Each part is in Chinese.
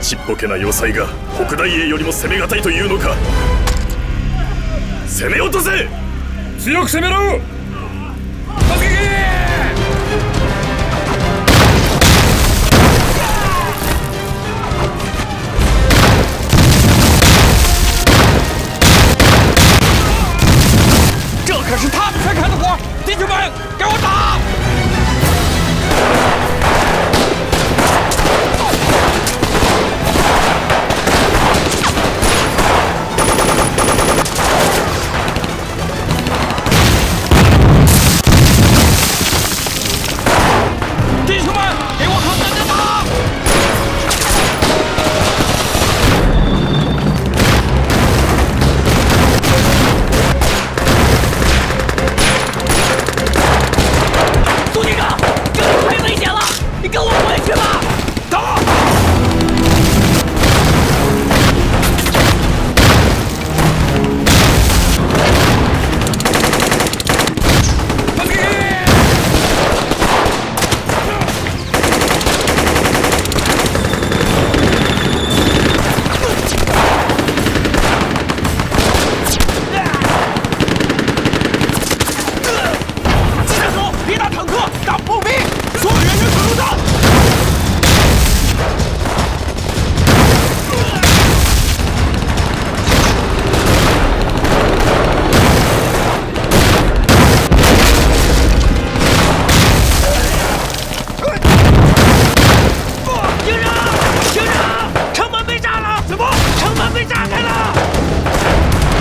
ちっぽけな要塞が北大英よりも攻めがたいというのか。攻め落とせ。強く攻めろ。突撃。这可是他们全开的火，弟兄们，给我打！弟兄们，给我靠南边打！苏警长，这里太危险了，你跟我回去吧。打！突击！机枪手别打坦克，打步兵，所有人员准入战。营长，营长，城门被炸了！怎么？城门被炸开了！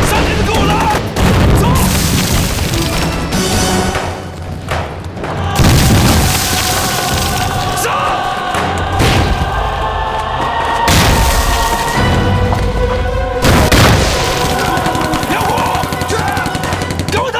三人跟我来，走！上！亮火！给我打！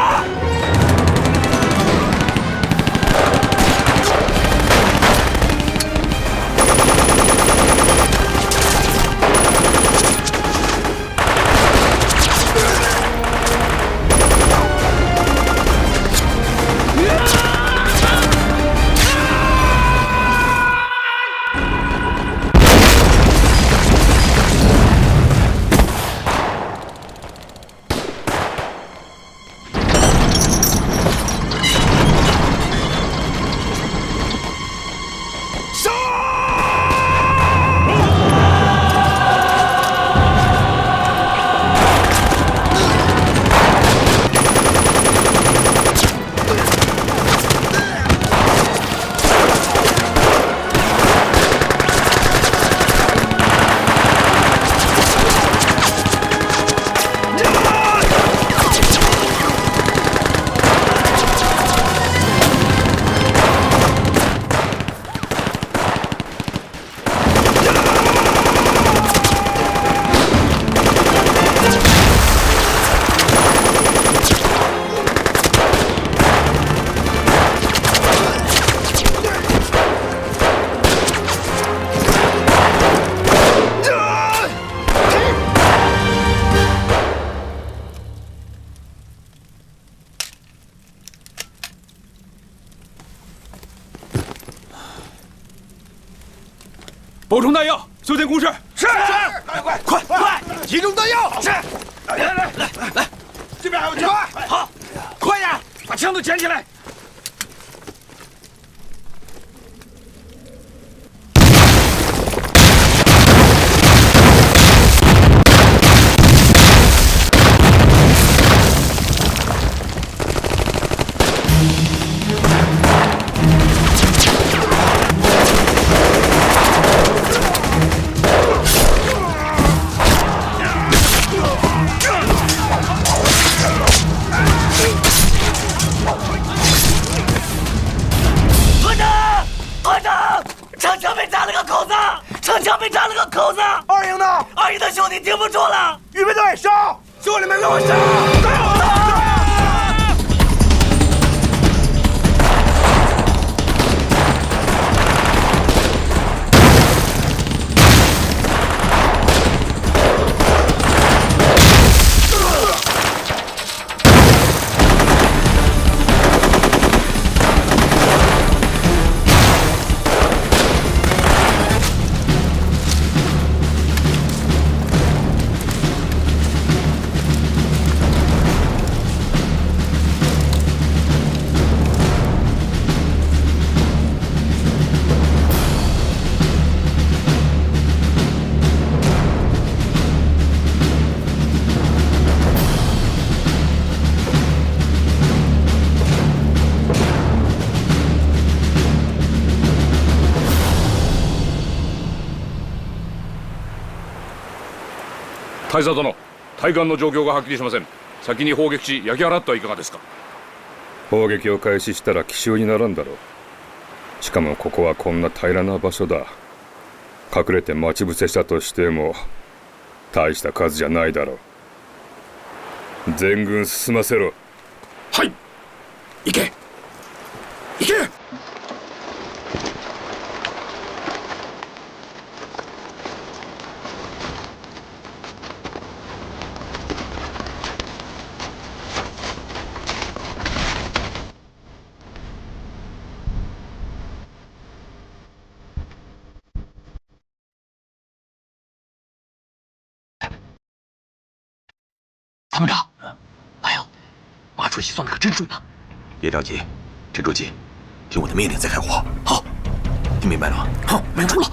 补充弹药，修建工事。是。快！集中弹药。是。来，这边还有枪。好，快点，把枪都捡起来。城墙被炸了个口子。二营呢？二营的兄弟顶不住了。预备队上！兄弟们跟我上！大佐殿、対岸の状況がはっきりしません。先に砲撃し焼き払ってはいかがですか。砲撃を開始したら奇襲にならんだろう。しかもここはこんな平らな場所だ。隠れて待ち伏せしたとしても大した数じゃないだろう。全軍進ませろ。はい。行け行け。参谋长，哎呦，马主席算的可真准呐！别着急，沉住气，听我的命令再开火。好，听明白了吗？好，明白了。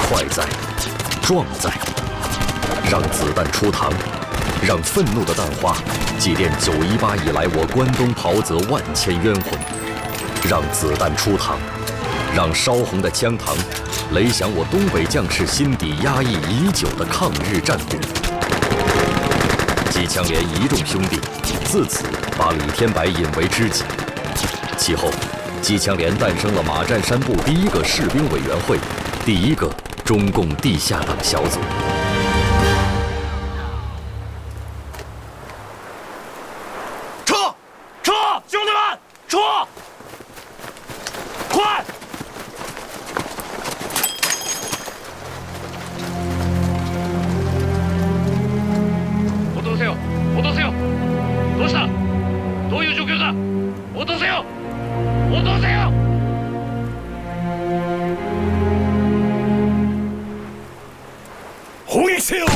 快在，壮在，让子弹出膛，让愤怒的弹花祭奠918以来我关东袍泽万千冤魂，让子弹出膛，让烧红的枪膛雷响我东北将士心底压抑已久的抗日战鼓。机枪连一众兄弟自此把李天白引为知己，其后机枪连诞生了马占山部第一个士兵委员会，第一个中共地下党小组。撤！撤！兄弟们，撤！快！落とせよ！落とせよ！どうした？どういう状況だ？落とせよ！落とせよ！砲撃せよ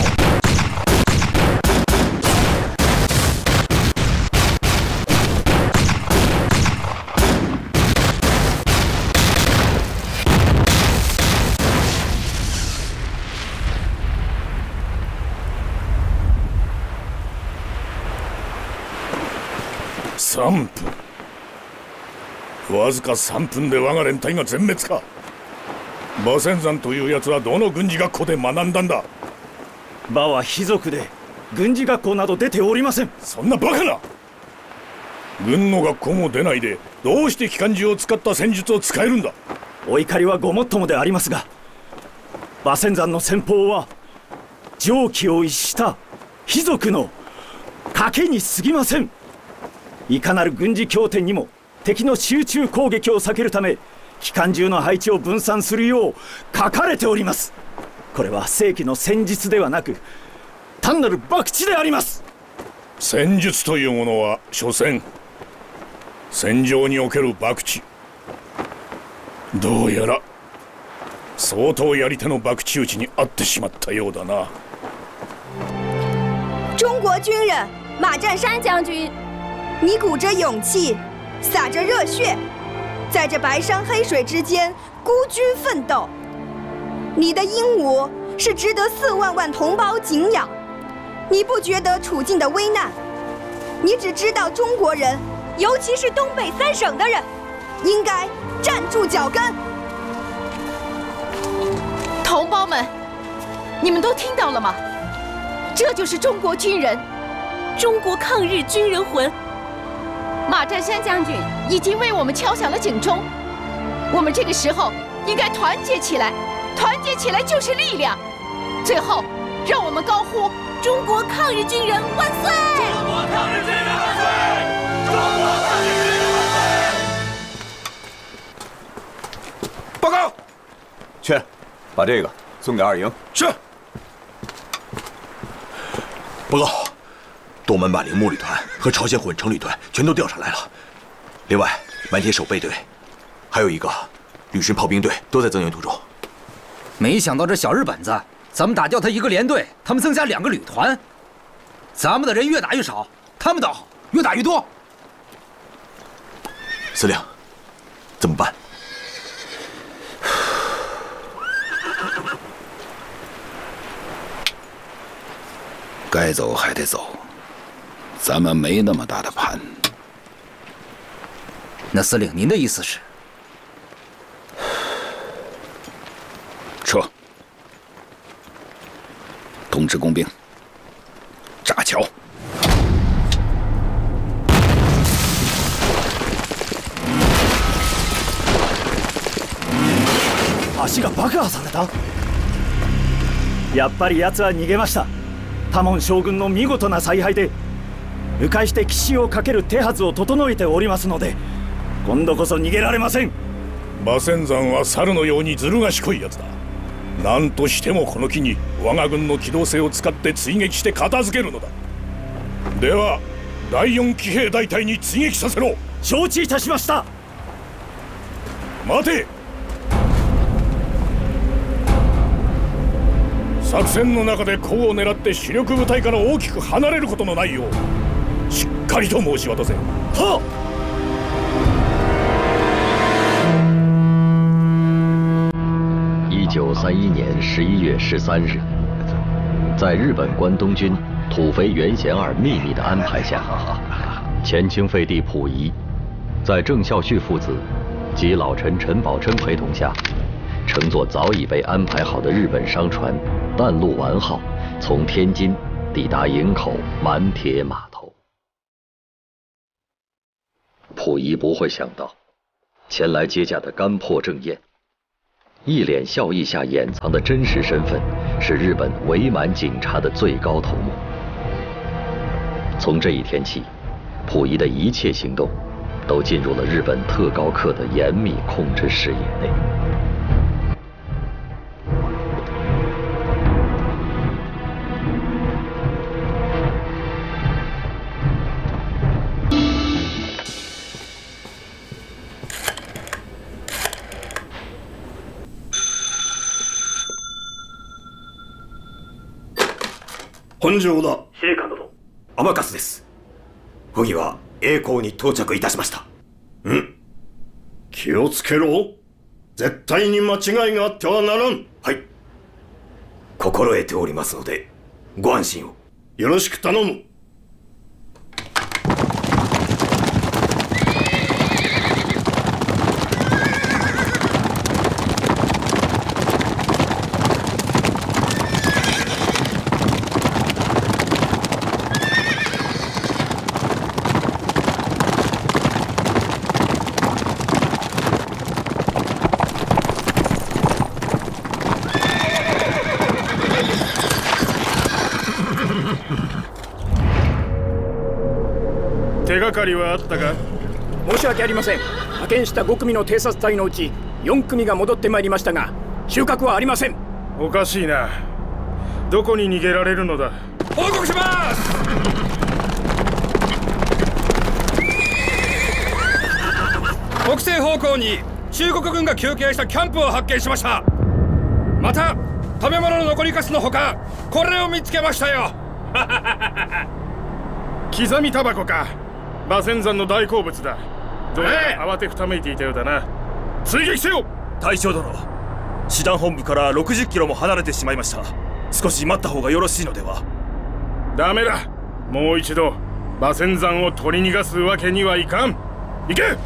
！3分。わずか3分で我が連隊が全滅か。馬仙山という奴はどの軍事学校で学んだんだ。馬は卑族で軍事学校など出ておりません。そんなバカな。軍の学校も出ないでどうして機関銃を使った戦術を使えるんだ。お怒りはごもっともでありますが、馬仙山の戦法は常軌を逸した卑族の賭けに過ぎません。いかなる軍事拠点にも敵の集中攻撃を避けるため機関銃の配置を分散するよう書かれております。これは正規の戦術ではなく単なる博打であります。戦術というものは所詮戦場における博打。どうやら相当やり手の博打打ちに遭ってしまったようだな。中国军人马占山将军，你鼓着勇气，洒着热血，在这白山黑水之间孤军奋斗，你的鹦鹉是值得4万万同胞敬仰。你不觉得处境的危难？你只知道中国人，尤其是东北3省的人，应该站住脚跟。同胞们，你们都听到了吗？这就是中国军人，中国抗日军人魂。马占山将军已经为我们敲响了警钟，我们这个时候应该团结起来，团结起来就是力量。最后，让我们高呼“中国抗日军人万岁！”中国抗日军人万岁！中国抗日军人万岁！报告，去，把这个送给2营。是。报告，东门马铃木旅团和朝鲜混成旅团全都调上来了。另外，满铁守备队，还有一个旅顺炮兵队都在增援途中。没想到这小日本子，咱们打掉他一个连队，他们增加2个旅团。咱们的人越打越少，他们倒好，越打越多。司令，怎么办？该走还得走，咱们没那么大的盘。那司令，您的意思是？撤！通知工兵，炸桥！足が爆破された。やっぱり奴は逃げました。多聞将軍の見事な采配で迂回して奇襲をかける手はずを整えておりますので、今度こそ逃げられません。馬仙山は猿のようにずる賢いやつだ。何としてもこの機に我が軍の機動性を使って追撃して片付けるのだ。では第4騎兵大隊に追撃させろ。承知いたしました。待て。作戦の中で功を狙って主力部隊から大きく離れることのないようしっかりと申し渡せ。はっ。1931年11月13日，在日本关东军土肥原贤二秘密的安排下，前清废帝溥仪在郑孝胥父子及老臣陈宝琛陪同下，乘坐早已被安排好的日本商船“淡路丸号”，从天津抵达营口满铁码头。溥仪不会想到，前来接驾的甘破正彦，一脸笑意下掩藏的真实身份，是日本伪满警察的最高头目。从这一天起，溥仪的一切行动都进入了日本特高课的严密控制视野内。本庄だ。司令官殿。天笠です。溥儀は栄光に到着いたしました。気をつけろ。絶対に間違いがあってはならん。はい。心得ておりますので、ご安心を。よろしく頼む。手がかりはあったか。申し訳ありません。派遣した5組の偵察隊のうち4組が戻ってまいりましたが、収穫はありません。おかしいな。どこに逃げられるのだ。報告します。北西方向に中国軍が休憩したキャンプを発見しました。また食べ物の残りかすのほか、これを見つけましたよ。刻みタバコか。馬仙山の大好物だ。どうやら慌てふためいていたようだな。追撃せよ。大将殿、師団本部から60キロも離れてしまいました。少し待った方がよろしいのでは。ダメだ。もう一度馬仙山を取り逃がすわけにはいかん。行け。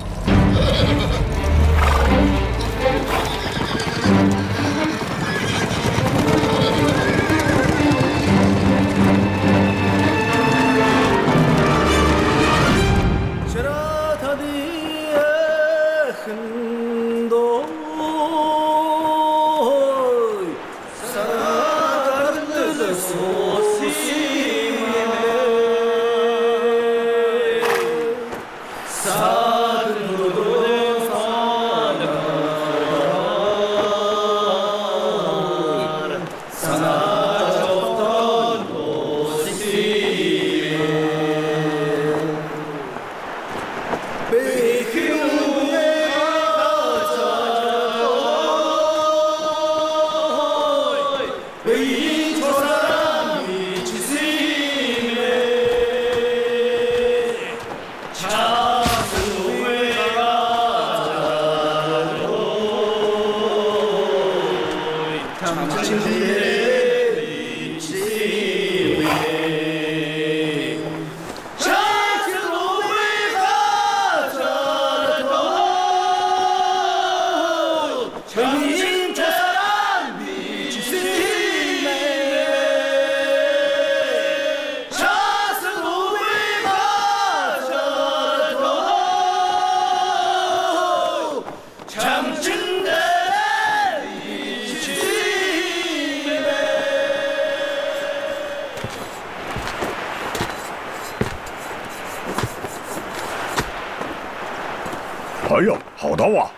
哎呦，好刀啊！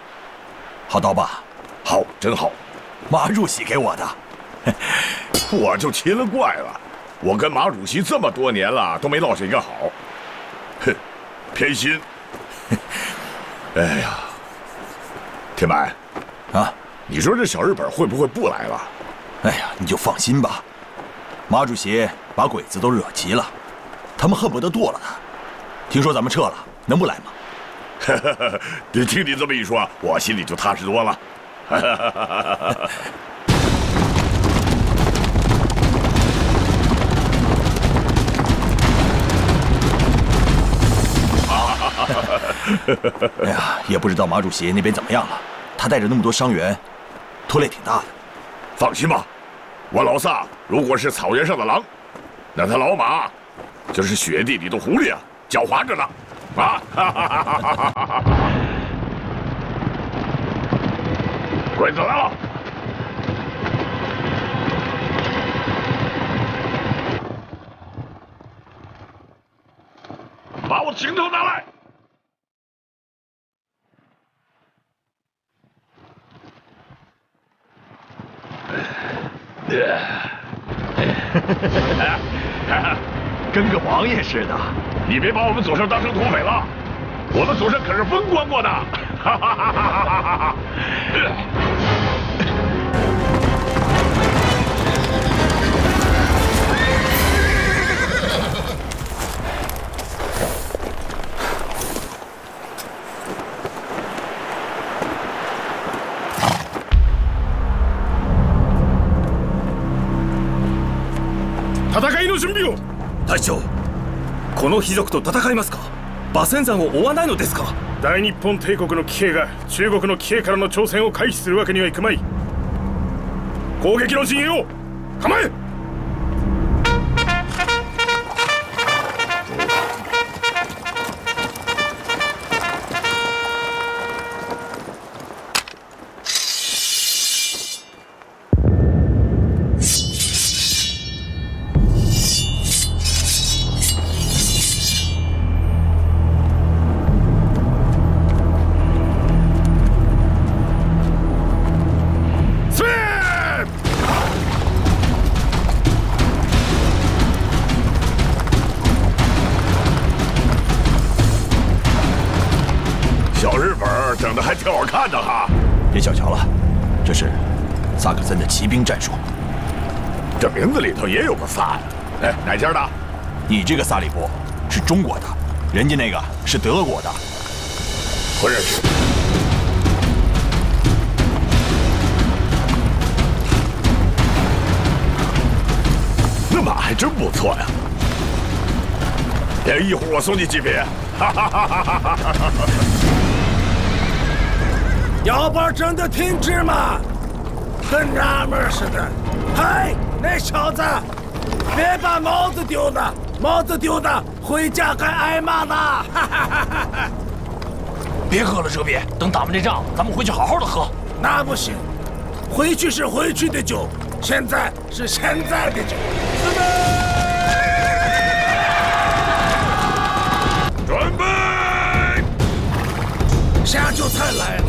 好刀吧？好，真好，马主席给我的。我就奇了怪了，我跟马主席这么多年了，都没落下一个好。哼，偏心。哎呀，铁板，啊，你说这小日本会不会不来了？哎呀，你就放心吧，马主席把鬼子都惹急了，他们恨不得剁了他。听说咱们撤了，能不来吗？你听你这么一说，我心里就踏实多了。哎呀，也不知道马主席那边怎么样了。他带着那么多伤员，拖累挺大的。放心吧，我老萨如果是草原上的狼，那他老马就是雪地里的狐狸啊，狡猾着呢。啊！鬼子来了！把我情头拿来！跟个王爷似的。你别把我们祖上当成土匪了，我们祖上可是风光过的。哈哈哈哈哈哈！戦いの準備を。隊長、この卑族と戦いますか？馬仙山を追わないのですか？大日本帝国の騎兵が中国の騎兵からの挑戦を回避するわけにはいくまい。攻撃の陣営を構え。整的还挺好看的哈！别小瞧了，这是萨克森的骑兵战术。这名字里头也有个萨呀。哎，哪家的？你这个萨里布是中国的，人家那个是德国的。不认识。真不错呀！一会儿我送你几瓶。要不然真的停止吗？跟纳闷似的。嘿，那小子，别把帽子丢了，帽子丢了回家该挨骂的。别喝了，哲比，等打完这仗，咱们回去好好的喝。那不行，回去是回去的酒，现在是现在的酒。准备！下酒菜来了。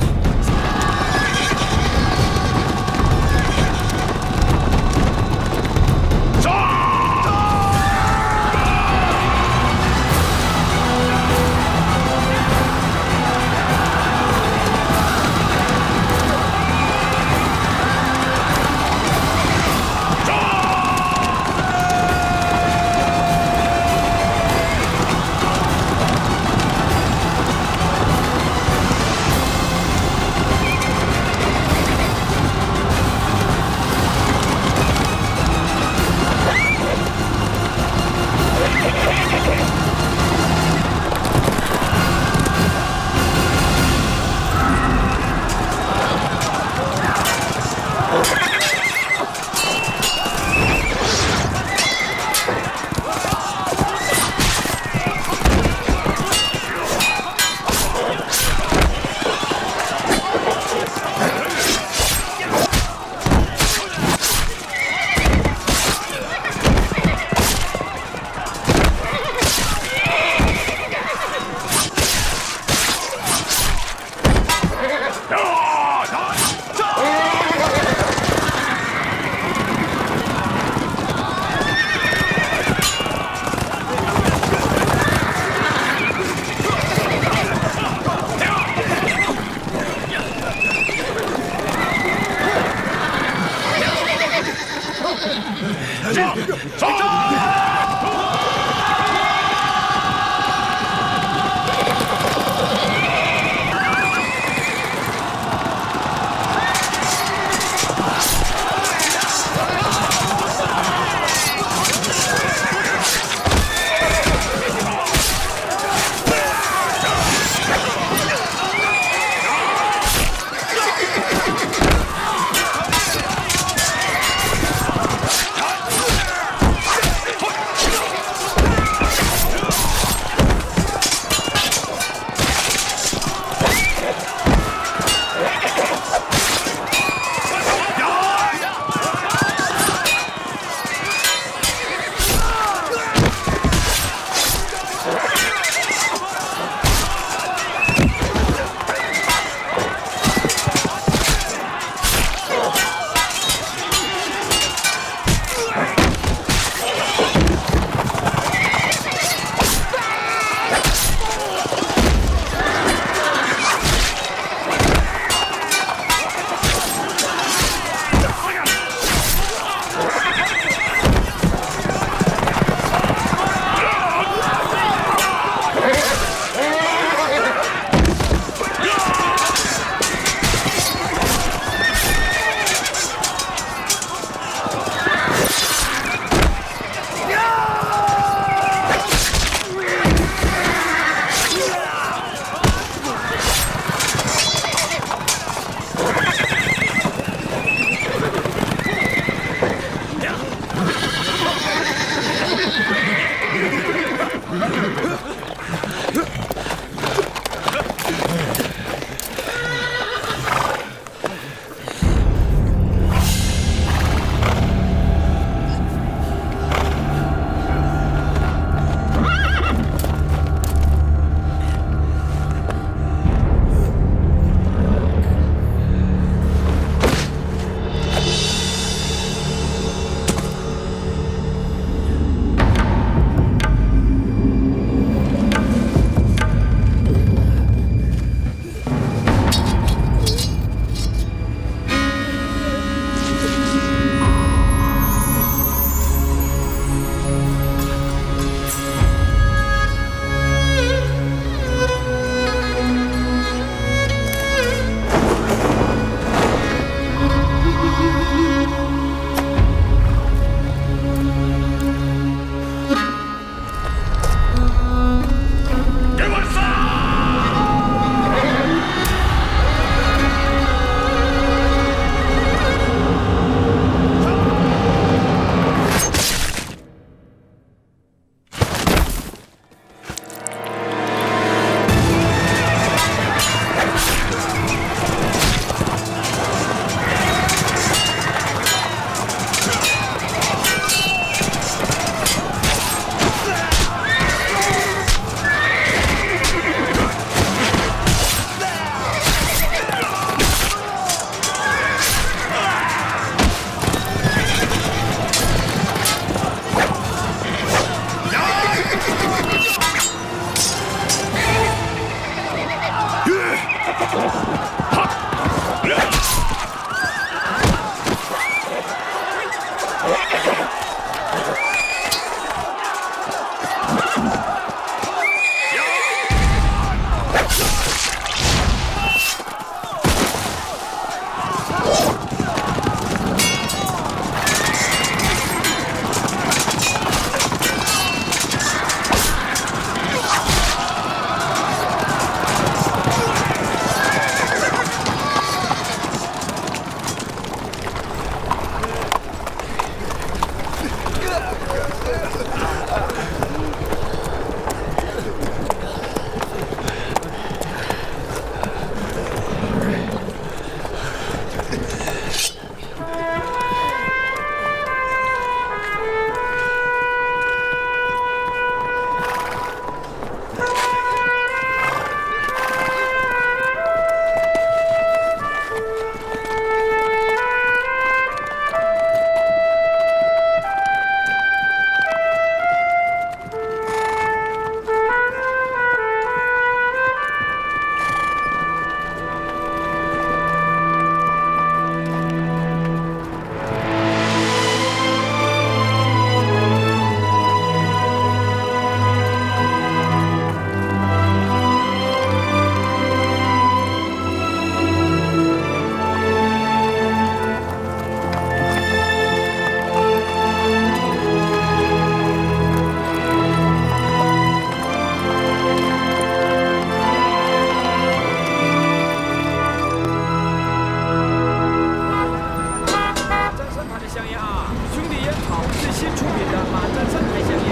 新出品的马占山牌香烟。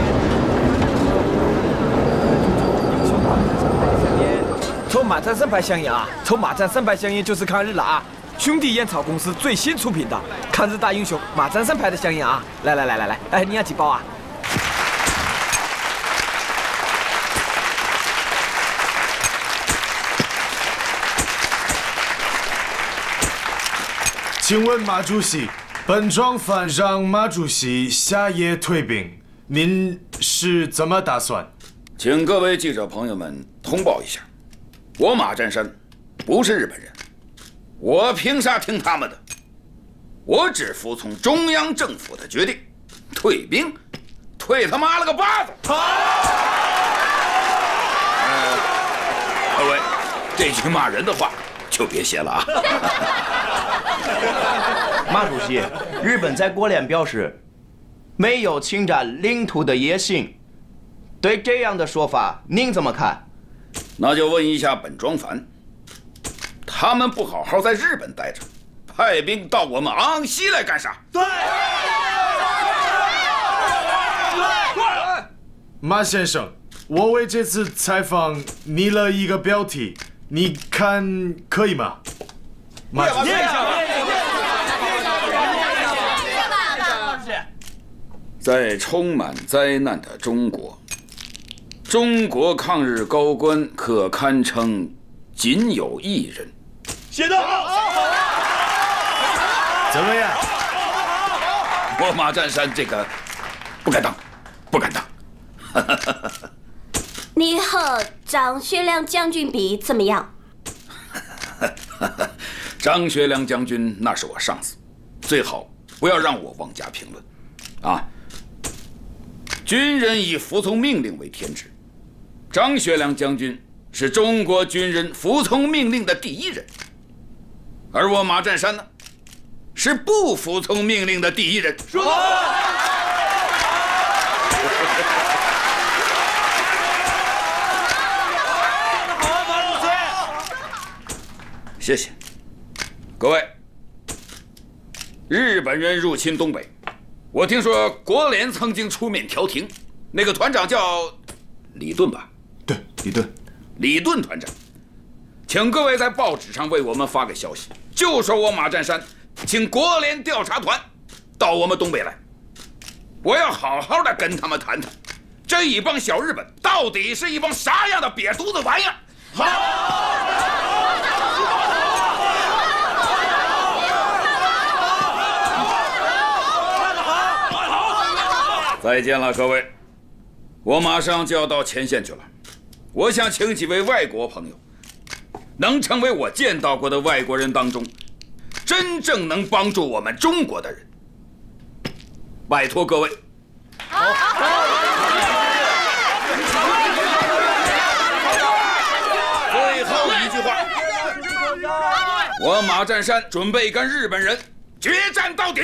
抽马占山牌香烟啊！抽马占山牌香烟就是抗日了啊！兄弟烟草公司最新出品的抗日大英雄马占山牌的香烟啊！来，哎，你要几包啊？请问马主席，本庄犯让马主席下野退兵，您是怎么打算？请各位记者朋友们通报一下，我马占山不是日本人，我凭啥听他们的？我只服从中央政府的决定，退兵，退他妈了个巴子！各位，这句骂人的话就别写了啊！马主席，日本在国联表示没有侵占领土的野心，对这样的说法您怎么看？那就问一下本庄繁，他们不好好在日本待着，派兵到我们昂西来干啥？对。马先生，我为这次采访拟了一个标题，你看可以吗？马主席。在充满灾难的中国，中国抗日高官可堪称仅有一人。写得好！怎么样？我马占山这个不敢当，不敢当。你和张学良将军比怎么样？张学良将军那是我上司，最好不要让我妄加评论啊。军人以服从命令为天职，张学良将军是中国军人服从命令的第一人，而我马占山呢，是不服从命令的第一人。说得好，马主席。谢谢各位。日本人入侵东北，我听说国联曾经出面调停，那个团长叫李顿吧？对，李顿。李顿团长，请各位在报纸上为我们发个消息，就说我马占山请国联调查团到我们东北来，我要好好的跟他们谈谈，这一帮小日本到底是一帮啥样的瘪犊子玩意儿。好。再见了，各位，我马上就要到前线去了。我想请几位外国朋友，能成为我见到过的外国人当中真正能帮助我们中国的人，拜托各位。最后一句话，我马占山准备跟日本人决战到底。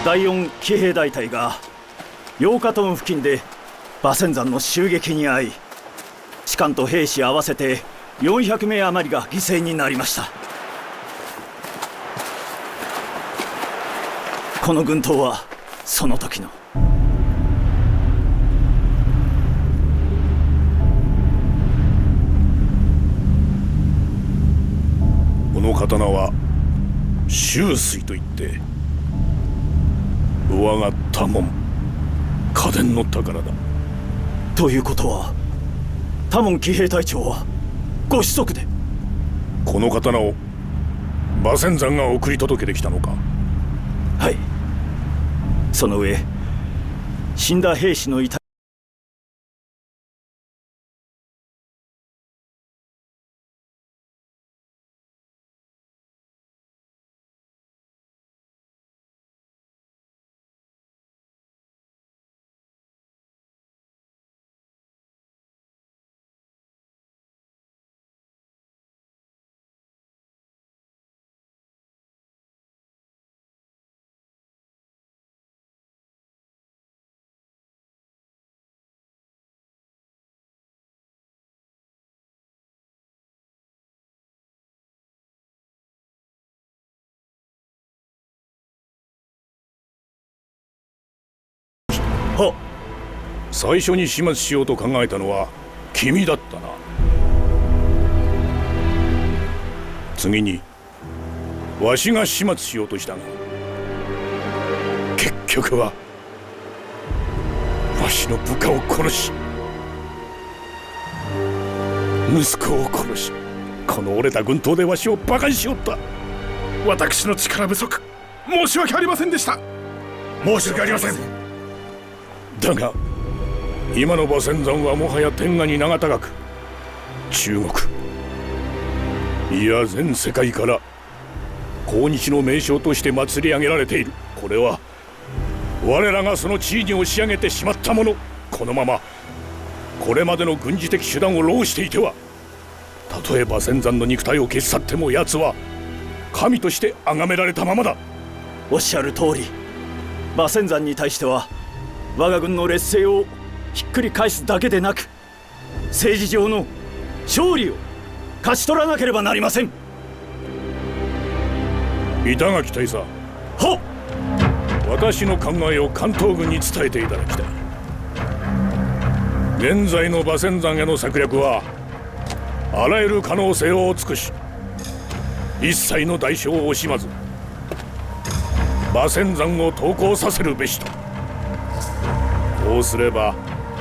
第4騎兵大隊が8日トン付近で馬仙山の襲撃に遭い、士官と兵士合わせて400名余りが犠牲になりました。この軍刀はその時のこの刀は秋水といって、我が多門家電の宝だ。ということは多門騎兵隊長はご子息で。この刀を馬仙山が送り届けてきたのか。はい。その上死んだ兵士の遺体はっ、最初に始末しようと考えたのは君だったな。次にわしが始末しようとしたが、結局はわしの部下を殺し息子を殺し、この折れた軍刀でわしを馬鹿にしおった。私の力不足、申し訳ありませんでした。申し訳ありません。だが今の馬仙山はもはや天下に名が高く、中国いや全世界から抗日の名将として祭り上げられている。これは我らがその地位に押し上げてしまったもの。このままこれまでの軍事的手段を浪していては、たとえ馬仙山の肉体を消し去っても奴は神として崇められたままだ。おっしゃる通り、馬仙山に対しては我が軍の劣勢をひっくり返すだけでなく、政治上の勝利を勝ち取らなければなりません。板垣大佐、はっ、私の考えを関東軍に伝えていただきたい。現在の馬仙山への策略はあらゆる可能性を尽くし、一切の代償を惜しまず馬仙山を投降させるべしと。こうすれば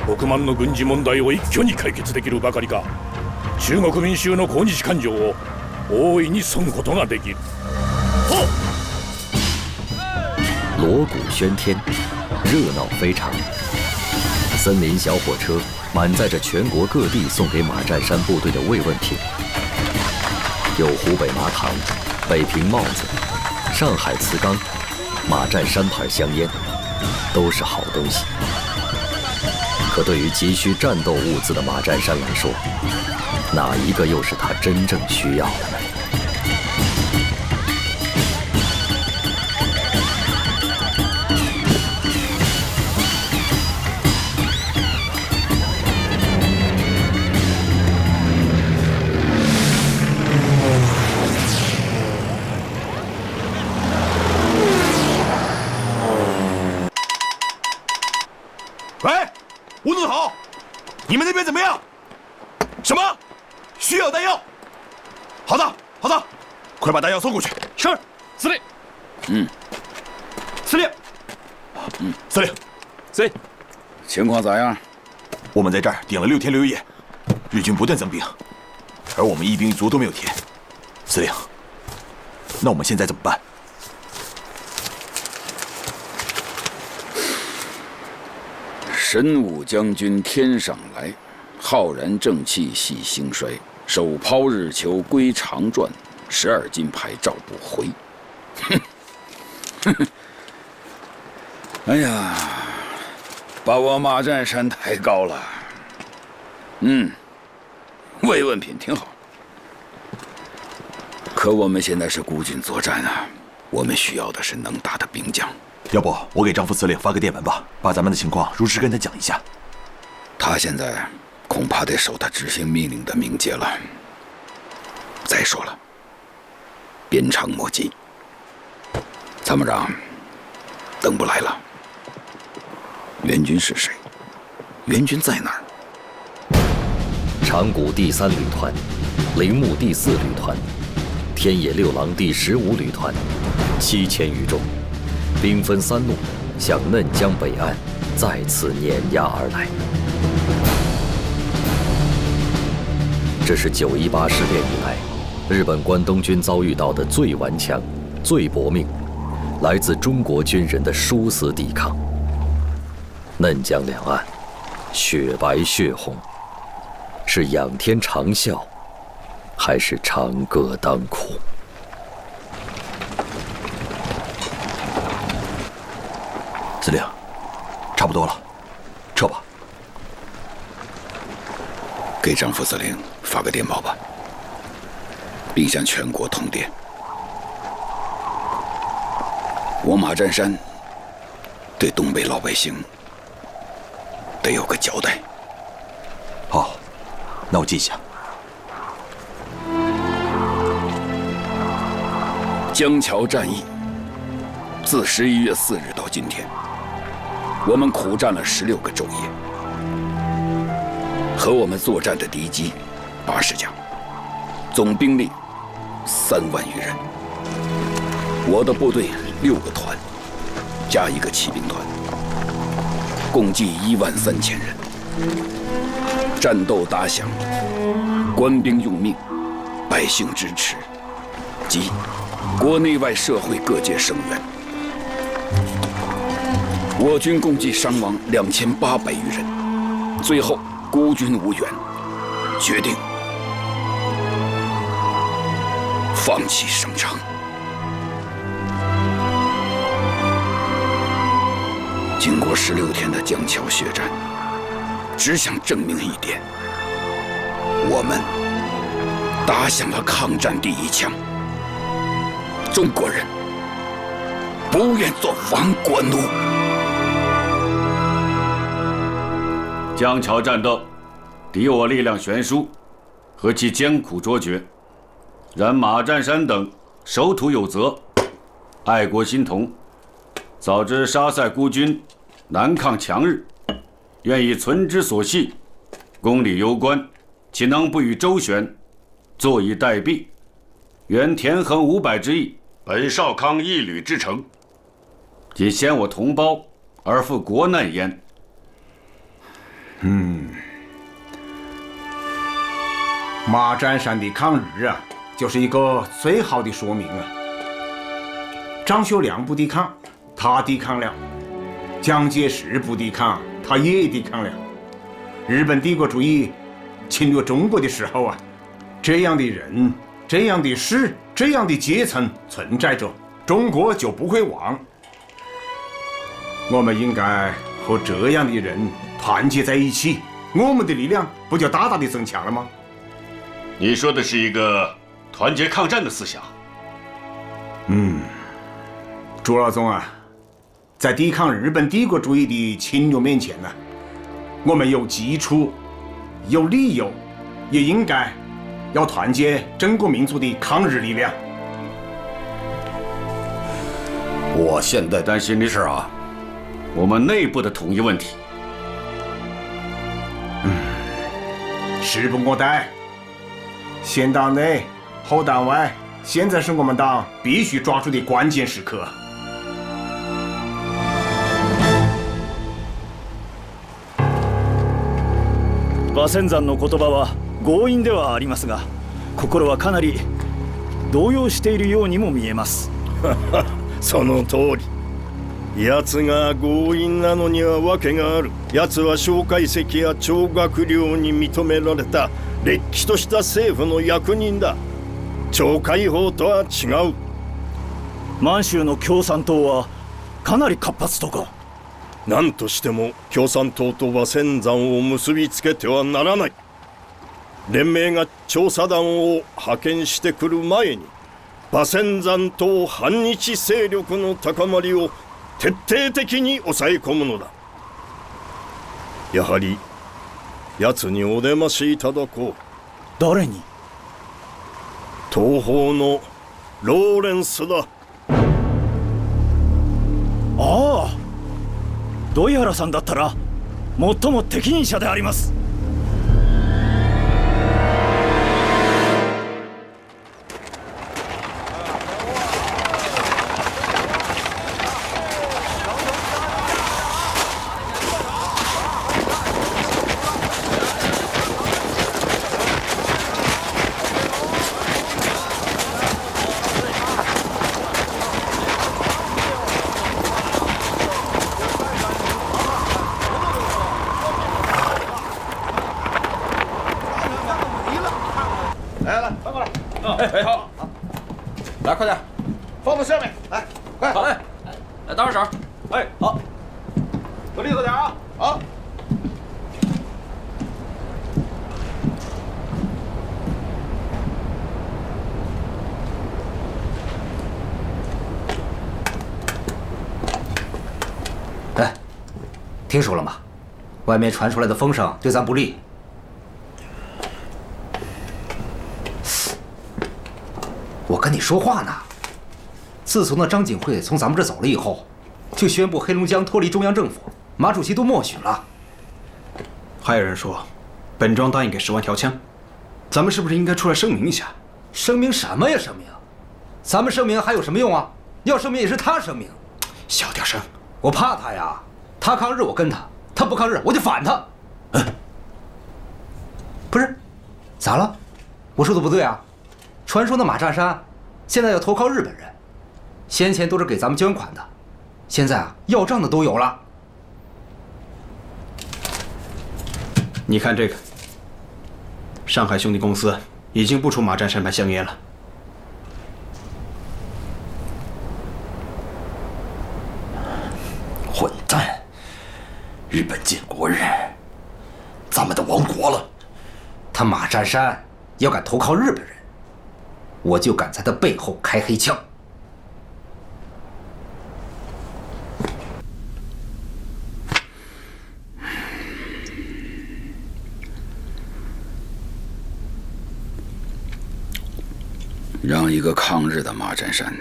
億万の軍事問題を一挙に解決できるばかりか、中国民衆の抗日感情を大いに削ぐことができる。锣鼓喧天，热闹非常。森林小火车满载着全国各地送给马占山部队的慰问品，有湖北麻糖、北平帽子、上海瓷缸、马占山牌香烟，都是好东西。可对于急需战斗物资的马占山来说，哪一个又是他真正需要的呢？喂，吴总好，你们那边怎么样？什么？需要弹药？好的，好的，快把弹药送过去。是，司令。司令。司令，司令，情况咋样？我们在这儿顶了6天6夜，日军不断增兵，而我们一兵一卒都没有填。司令，那我们现在怎么办？神武将军天上来，浩然正气系兴衰。手抛日球归长转，12金牌找不回。哼，哎呀，把我马占山抬高了。慰问品挺好，可我们现在是孤军作战啊，我们需要的是能打的兵将。要不我给张副司令发个电文吧，把咱们的情况如实跟他讲一下。他现在恐怕得受他执行命令的命节了。再说了，鞭长莫及，参谋长等不来了。援军是谁？援军在哪儿？长谷第3旅团、铃木第4旅团、天野六郎第15旅团，7000余众，兵分3路，向嫩江北岸再次碾压而来。这是918事变以来，日本关东军遭遇到的最顽强、最搏命，来自中国军人的殊死抵抗。嫩江两岸，雪白血红，是仰天长啸，还是长歌当哭？司令，差不多了，撤吧。给张副司令发个电报吧，并向全国通电。我马占山对东北老百姓得有个交代。好，那我记下。江桥战役自11月4日到今天，我们苦战了16个昼夜，和我们作战的敌机80架，总兵力3万余人。我的部队6个团，加一个骑兵团，共计13000人。战斗打响，官兵用命，百姓支持，及国内外社会各界声援。我军共计伤亡2800余人，最后孤军无援，决定放弃声称。经过16天的江桥血战，只想证明一点：我们打响了抗战第一枪。中国人不愿做亡国奴。江桥战斗，敌我力量悬殊，何其艰苦卓绝！然马占山等守土有责，爱国心同，早知杀塞孤军，南抗强日，愿以存之所系，公理攸关，岂能不与周旋，坐以待毙？原田横500之意，本少康一旅之诚，即先我同胞而负国难焉。马占山的抗日啊，就是一个最好的说明啊。张学良不抵抗，他抵抗了；蒋介石不抵抗，他也抵抗了。日本帝国主义侵略中国的时候啊，这样的人、这样的事、这样的阶层存在着，中国就不会亡。我们应该和这样的人团结在一起，我们的力量不就大大的增强了吗？你说的是一个团结抗战的思想。朱老总啊，在抵抗日本帝国主义的侵略面前呢，我们有基础、有理由，也应该要团结整个民族的抗日力量。我现在担心的是啊，我们内部的统一问题。时不我待，先党内后党外，现在是我们党必须抓住的关键时刻。馬仙山の言葉は強引ではありますが、心はかなり動揺しているようにも見えます。その通り。奴が強引なのには訳がある。奴は蒋介石や張学良に認められたれっきとした政府の役人だ。蒋介石とは違う。満州の共産党はかなり活発とか。何としても共産党と和仙山を結びつけてはならない。連盟が調査団を派遣してくる前に和仙山と反日勢力の高まりを徹底的に抑え込むのだ。やはり奴にお出ましいただこう。誰に？東方のローレンスだ。ああ、土井原さんだったら最も適任者であります。来来，翻过来。哎，好，来快点，放到下面，来，快。好嘞，来打手。哎，好，都利索点啊。好。哎，听说了吗？外面传出来的风声对咱不利。我跟你说话呢。自从那张景惠从咱们这走了以后，就宣布黑龙江脱离中央政府，马主席都默许了。还有人说，本庄答应给10万条枪，咱们是不是应该出来声明一下？声明什么呀？声明？咱们声明还有什么用啊？要声明也是他声明。小点声。我怕他呀，他抗日我跟他，他不抗日我就反他。不是，咋了？我说的不对啊？传说那马占山现在要投靠日本人，先前都是给咱们捐款的，现在啊要账的都有了。你看这个，上海兄弟公司已经不出马占山牌香烟了。混蛋！日本建国日，咱们的亡国了。他马占山要敢投靠日本人，我就敢在他背后开黑枪。让一个抗日的马占山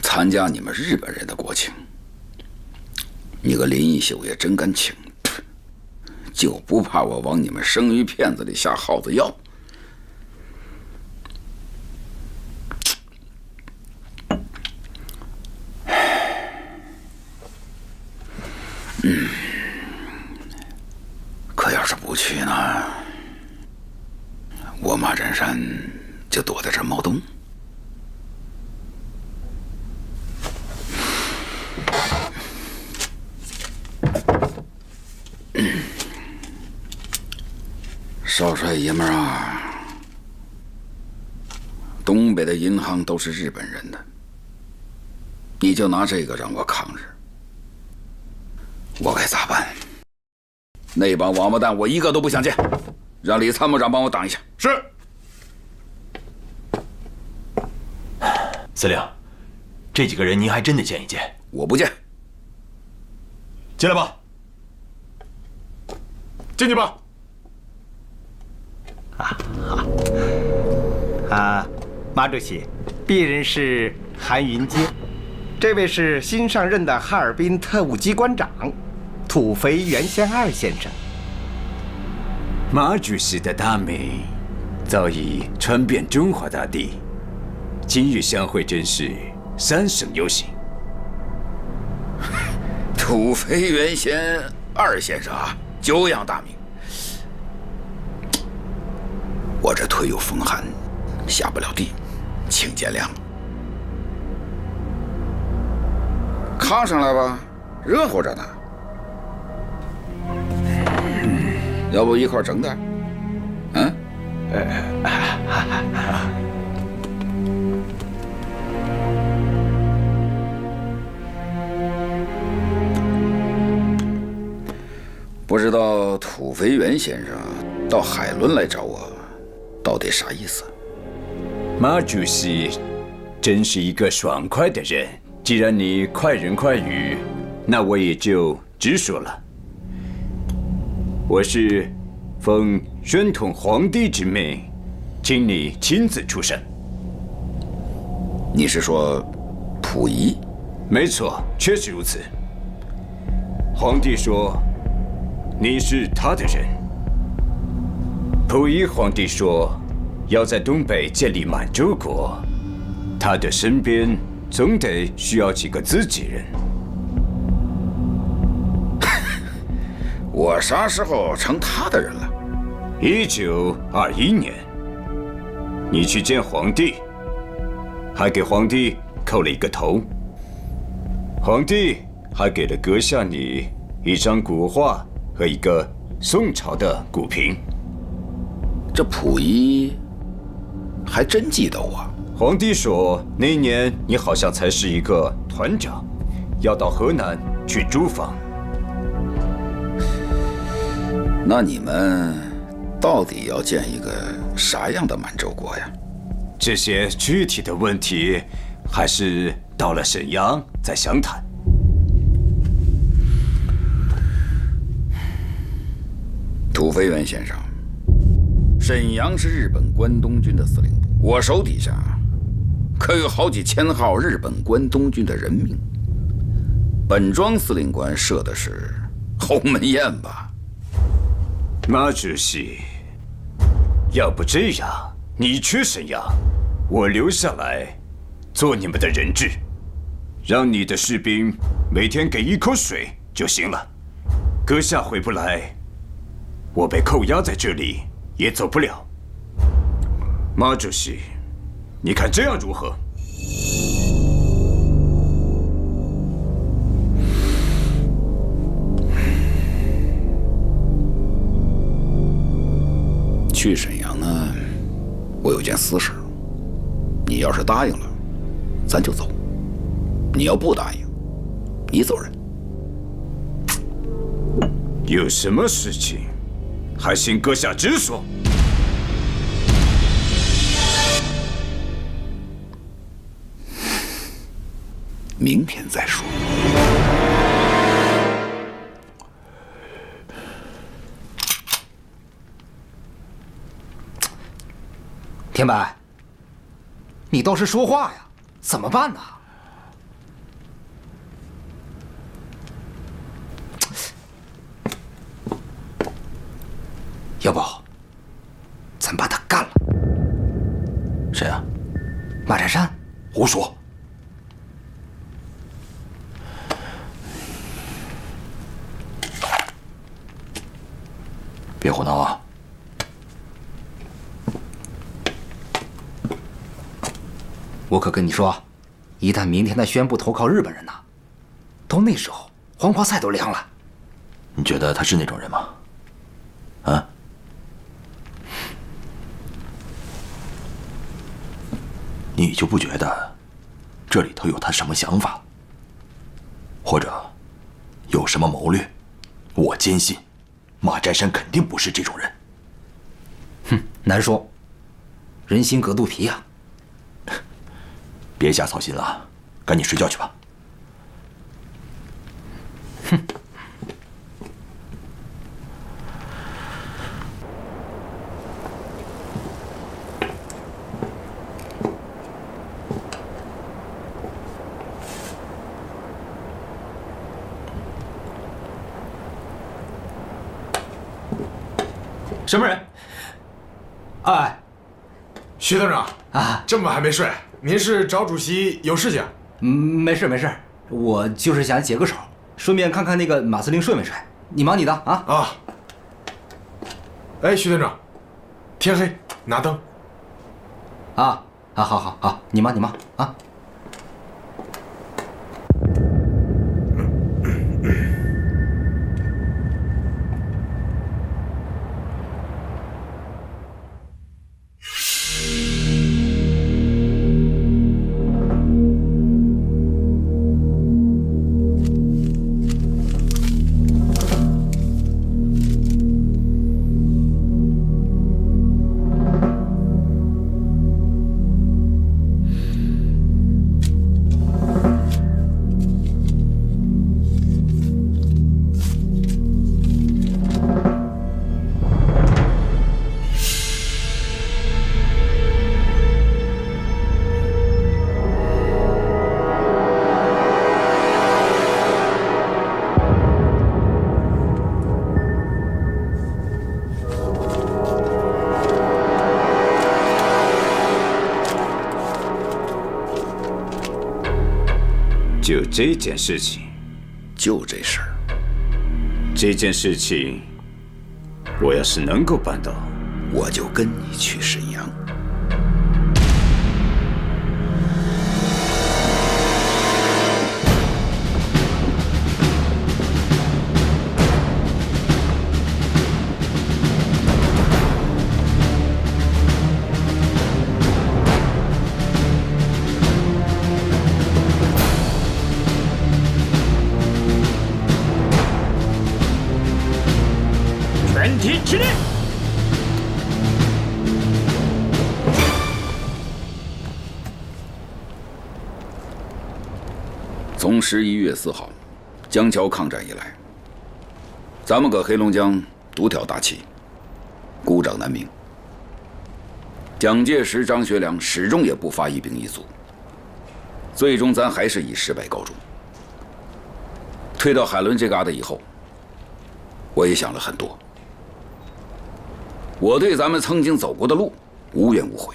参加你们日本人的国庆，你个林义秀也真敢请，就不怕我往你们生鱼片子里下耗子药？可要是不去呢，我马占山就躲在这儿冒冬。少帅爷们儿啊，东北的银行都是日本人的，你就拿这个让我抗日，我该咋办？那帮王八蛋我一个都不想见，让李参谋长帮我挡一下。是。司令，这几个人您还真得见一见。我不见。进来吧。进去吧。马主席，鄙人是韩云阶，这位是新上任的哈尔滨特务机关长土肥原贤二先生。马主席的大美早已传遍中华大地，今日相会真是3生有幸。土肥原贤二先生啊，久仰大名。我这腿有风寒，下不了地，请见谅。炕上来吧，热乎着呢。要不一块整点？嗯？不知道土肥原先生到海伦来找我，到底啥意思？马主席真是一个爽快的人。既然你快人快语，那我也就直说了。我是奉宣统皇帝之命，请你亲自出山。你是说溥仪？没错，确实如此。皇帝说你是他的人。溥仪皇帝说要在东北建立满洲国，他的身边总得需要几个自己人。我啥时候成他的人了？1921年，你去见皇帝，还给皇帝叩了一个头。皇帝还给了阁下你一张古画和一个宋朝的古瓶。这溥仪还真记得我。皇帝说那年你好像才是一个团长，要到河南去驻防。那你们到底要建一个啥样的满洲国呀？这些具体的问题，还是到了沈阳再详谈。土肥原先生，沈阳是日本关东军的司令部，我手底下可有好几千号日本关东军的人命。本庄司令官设的是鸿门宴吧？马主席，要不这样，你去沈阳，我留下来做你们的人质，让你的士兵每天给一口水就行了。阁下回不来，我被扣押在这里也走不了。马主席，你看这样如何？去沈阳呢，我有件私事，你要是答应了，咱就走；你要不答应，你走人。有什么事情，还请阁下直说。明天再说。田白，你倒是说话呀，怎么办呢？要不，咱把他干了。谁啊？马占山。胡说！别胡闹啊！我可跟你说，一旦明天他宣布投靠日本人呢，到那时候黄花菜都凉了。你觉得他是那种人吗？啊？你就不觉得这里头有他什么想法，或者有什么谋略？我坚信，马占山肯定不是这种人。哼，难说，人心隔肚皮呀。别瞎操心了，赶紧睡觉去吧。哼。什么人？哎，徐团长啊，这么晚还没睡？您是找主席有事情？没事没事，我就是想解个手，顺便看看那个马司令睡没睡。你忙你的啊。啊。哎，徐团长，天黑拿灯。啊，好，你忙啊。就这件事情，就这事儿。这件事情，我要是能够办到，我就跟你去沈阳。从11月4号江桥抗战以来，咱们搁黑龙江独挑大旗，孤掌难鸣。蒋介石、张学良始终也不发一兵一卒，最终咱还是以失败告终。退到海伦这旮瘩以后，我也想了很多。我对咱们曾经走过的路无怨无悔，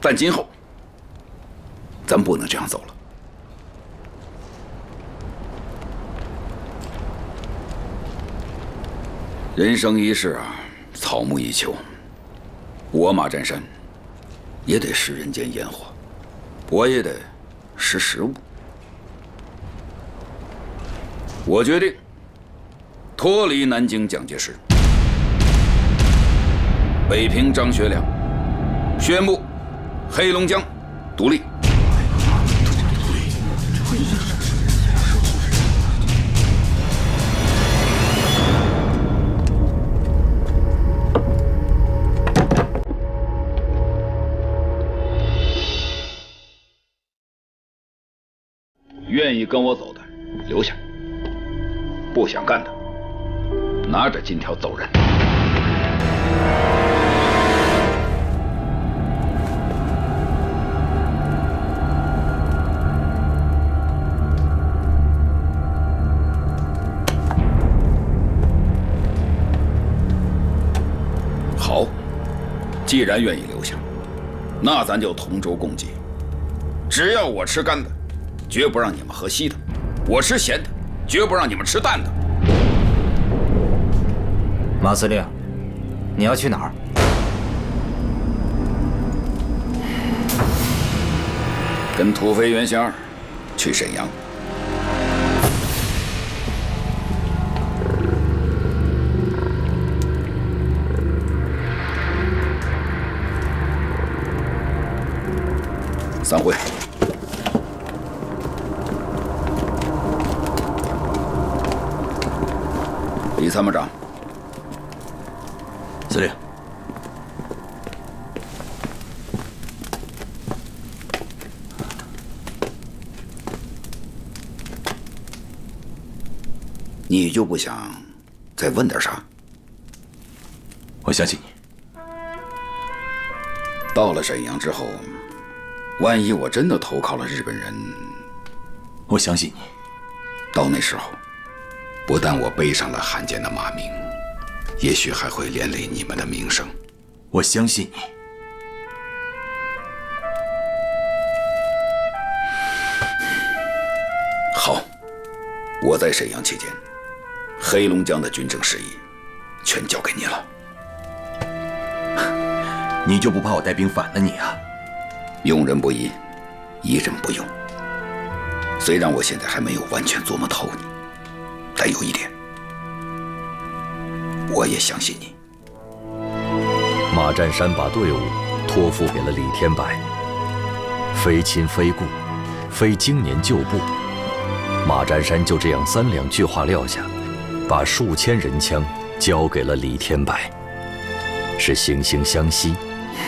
但今后咱不能这样走了。人生一世啊，草木一秋。我马占山也得食人间烟火，我也得识时务。我决定脱离南京蒋介石，北平张学良，宣布黑龙江独立。愿意跟我走的留下，不想干的拿着金条走人。好，既然愿意留下，那咱就同舟共济。只要我吃干的，绝不让你们喝稀的；我吃咸的，绝不让你们吃淡的。马司令，你要去哪儿？跟土肥原仙儿去沈阳。散会。李参谋长，司令，你就不想再问点啥？我相信你。到了沈阳之后，万一我真的投靠了日本人，我相信你。到那时候，不但我背上了汉奸的骂名，也许还会连累你们的名声。我相信你。好，我在沈阳期间，黑龙江的军政事宜全交给你了。你就不怕我带兵反了你啊？用人不疑，疑人不用。虽然我现在还没有完全琢磨透你，但有一点，我也相信你。马占山把队伍托付给了李天白，非亲非故，非经年旧部，马占山就这样3两句话撂下，把数千人枪交给了李天白。是惺惺相惜，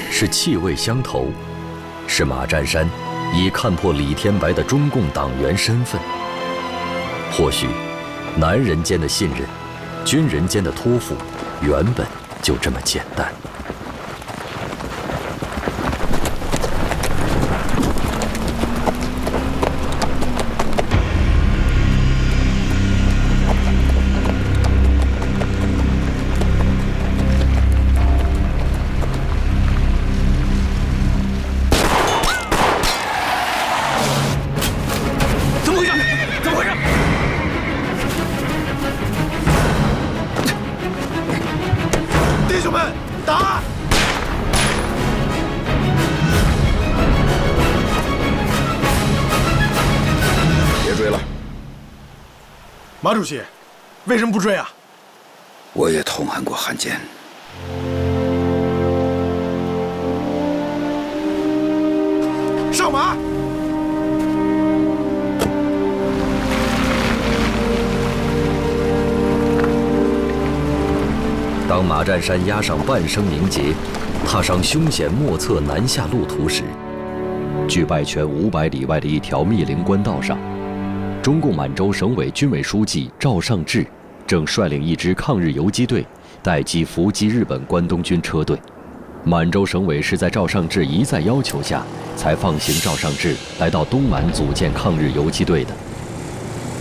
是气味相投，是马占山已看破李天白的中共党员身份。或许男人间的信任，军人间的托付，原本就这么简单。马主席，为什么不追啊？我也痛恨过汉奸。上马！当马占山押上半生名节，踏上凶险莫测南下路途时，距拜泉500里外的一条密林官道上，中共满洲省委军委书记赵尚志正率领一支抗日游击队待机伏击日本关东军车队。满洲省委是在赵尚志一再要求下，才放行赵尚志来到东满组建抗日游击队的。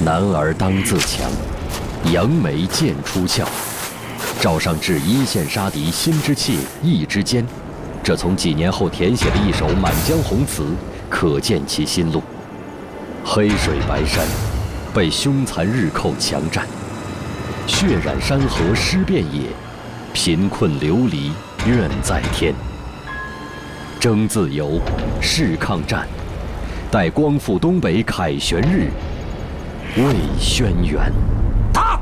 男儿当自强，扬眉剑出鞘。赵尚志一线杀敌，心之切，意之坚。这从几年后填写的一首《满江红》词可见其心路。黑水白山，被凶残日寇强占，血染山河尸遍野，贫困流离怨在天。争自由，誓抗战，待光复东北凯旋日，为轩辕。打！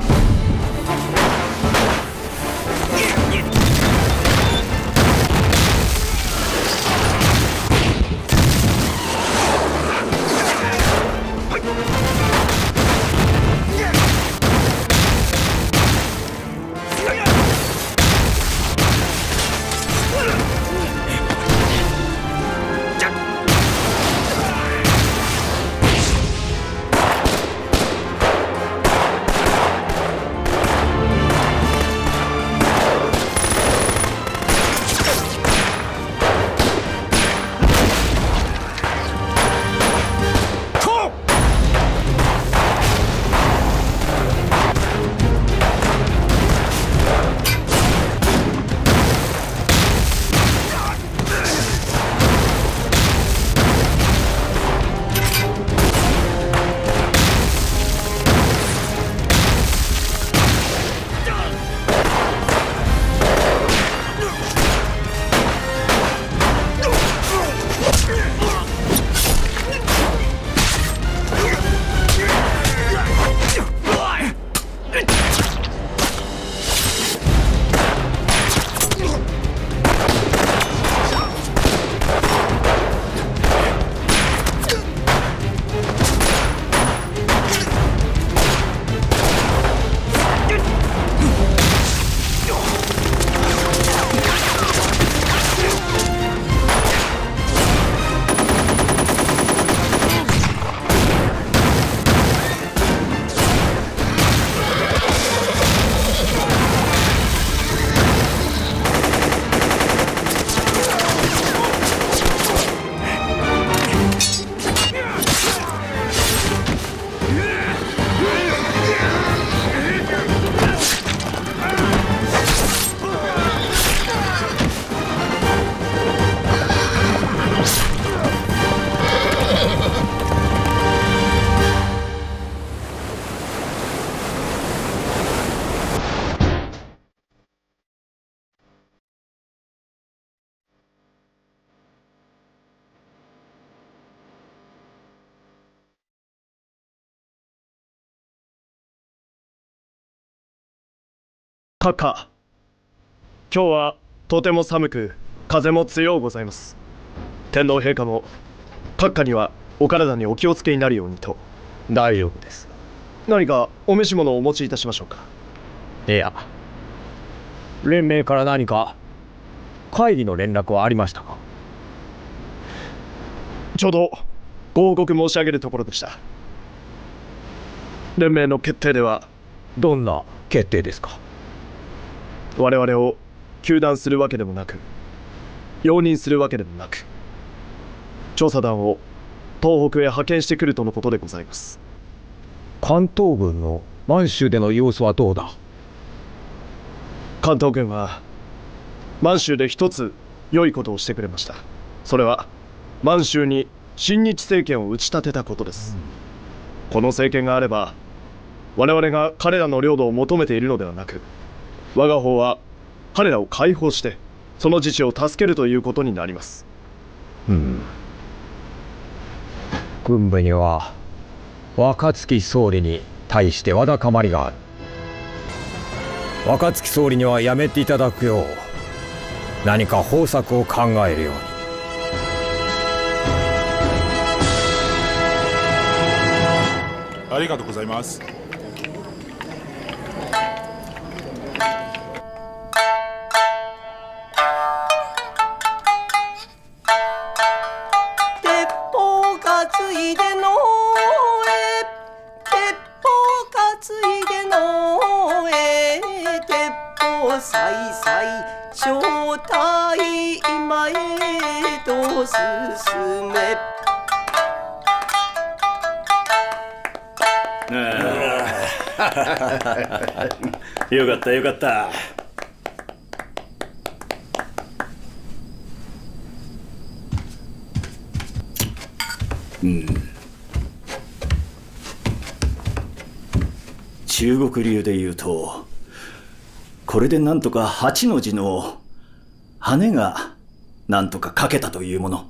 閣下、今日はとても寒く風も強うございます。天皇陛下も閣下にはお体にお気をつけになるようにと。大丈夫です。何かお召し物をお持ちいたしましょうか。いや、連盟から何か会議の連絡はありましたか。ちょうどご報告申し上げるところでした。連盟の決定では。どんな決定ですか。我々を糾弾するわけでもなく、容認するわけでもなく、調査団を東北へ派遣してくるとのことでございます。関東軍の満州での様子はどうだ。関東軍は満州で一つ良いことをしてくれました。それは満州に親日政権を打ち立てたことです。この政権があれば、我々が彼らの領土を求めているのではなく、我が方は彼らを解放してその自治を助けるということになります。軍部には若槻総理に対してわだかまりがある。若槻総理にはやめていただくよう何か方策を考えるように。ありがとうございます。对がさいさい正体前へと進め。よかったよかった。中国流で言うと、これでなんとか8の字の羽がなんとか書けたというもの。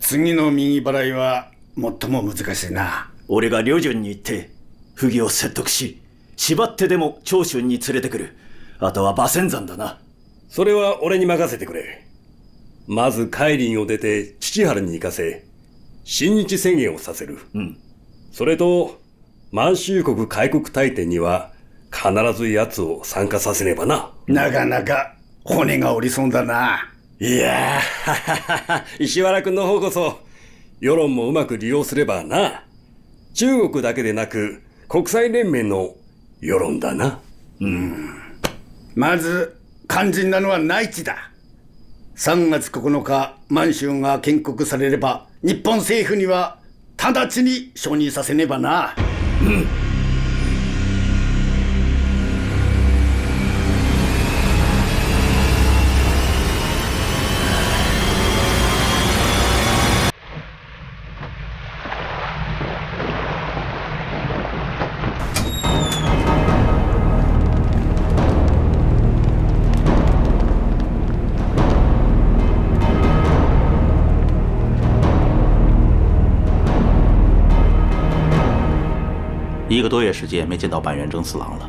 次の右払いは最も難しいな。俺が旅順に行って不義を説得し、縛ってでも長春に連れてくる。あとは馬仙山だな。それは俺に任せてくれ。まず海林を出て父原に行かせ、親日宣言をさせる。それと満州国開国大典には必ず奴を参加させねばな。なかなか骨が折りそうだな。いやー石原君の方こそ世論もうまく利用すればな。中国だけでなく国際連盟の世論だな。まず肝心なのは内地だ。3月9日満州が建国されれば日本政府には直ちに承認させねばな。1个多月时间没见到板垣征四郎了，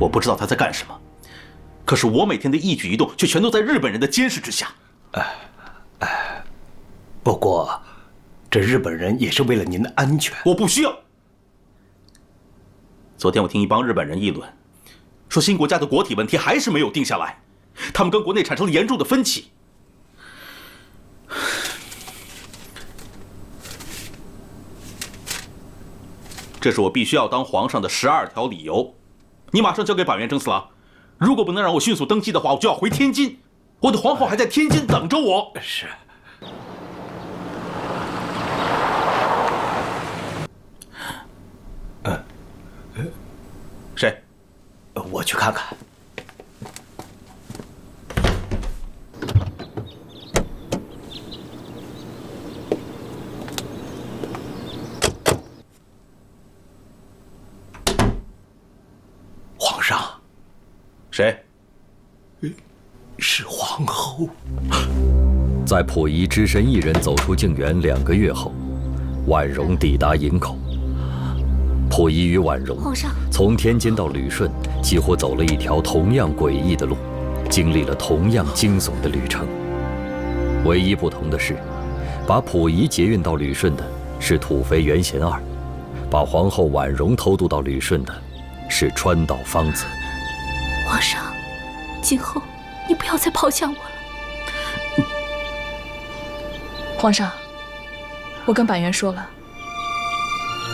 我不知道他在干什么。可是我每天的一举一动却全都在日本人的监视之下。不过，这日本人也是为了您的安全。我不需要。昨天我听一帮日本人议论，说新国家的国体问题还是没有定下来，他们跟国内产生了严重的分歧。这是我必须要当皇上的12条理由，你马上交给板垣征四郎。如果不能让我迅速登基的话，我就要回天津。我的皇后还在天津等着我。是。谁？我去看看。皇上。谁？是皇后。在溥仪只身一人走出静园2个月后，婉容抵达营口。溥仪与婉容从天津到旅顺，几乎走了一条同样诡异的路，经历了同样惊悚的旅程。唯一不同的是，把溥仪捷运到旅顺的是土肥原贤二，把皇后婉容偷渡到旅顺的是川岛芳子。皇上，今后你不要再抛下我了。皇上，我跟板垣说了，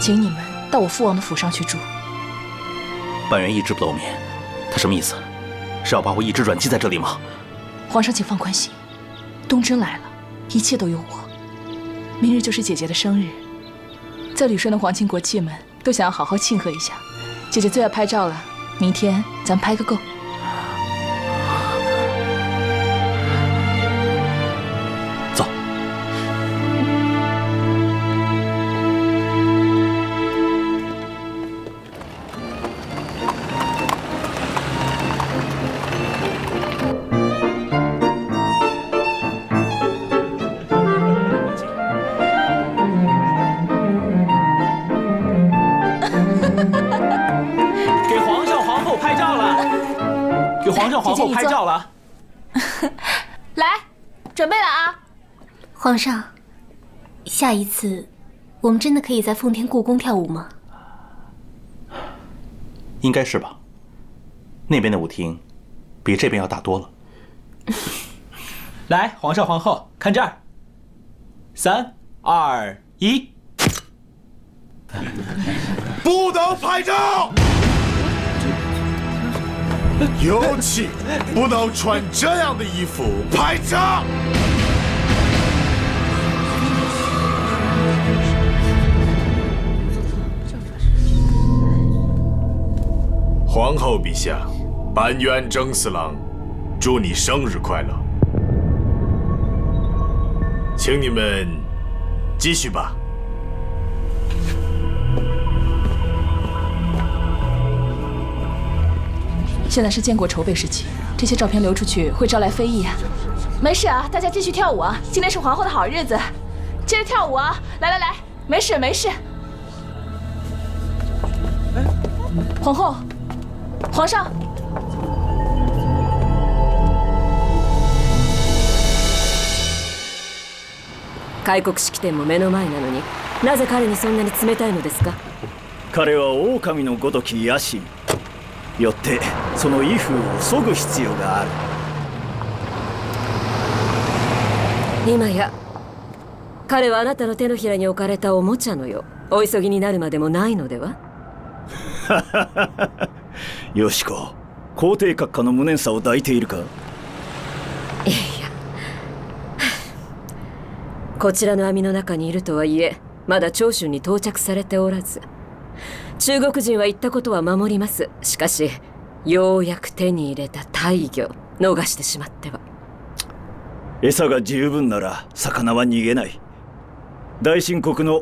请你们到我父王的府上去住。板垣一直不露面，他什么意思？是要把我一直软禁在这里吗？皇上，请放宽心，东征来了，一切都有我。明日就是姐姐的生日，在旅顺的皇亲国戚们都想要好好庆贺一下。姐姐最爱拍照了，明天咱们拍个够。走。给皇上皇后拍照了，给皇上皇后拍照了。来，准备了啊！皇上，下一次我们真的可以在奉天故宫跳舞吗？应该是吧。那边的舞厅比这边要大多了。来，皇上皇后，看这儿，3、2、1，不能拍照！尤其不能穿这样的衣服拍照。皇后陛下，板垣征四郎，祝你生日快乐！请你们继续吧。现在是建国筹备时期，这些照片流出去会招来非议啊。没事啊，大家继续跳舞啊！今天是皇后的好日子，接着跳舞啊！来来来，没事没事。皇后，皇上。開国式典も目の前なのに、なぜ彼にそんなに冷たいのですか？彼は狼のごとき野心。よってその威風を削ぐ必要がある。今や彼はあなたの手のひらに置かれたおもちゃのよ。お急ぎになるまでもないのでは？よしこ、皇帝閣下の無念さを抱いているか？いやいや、こちらの網の中にいるとはいえ、まだ長春に到着されておらず、中国人は言ったことは守ります。しかしようやく手に入れた大魚逃してしまっては。餌が十分なら魚は逃げない。大秦国の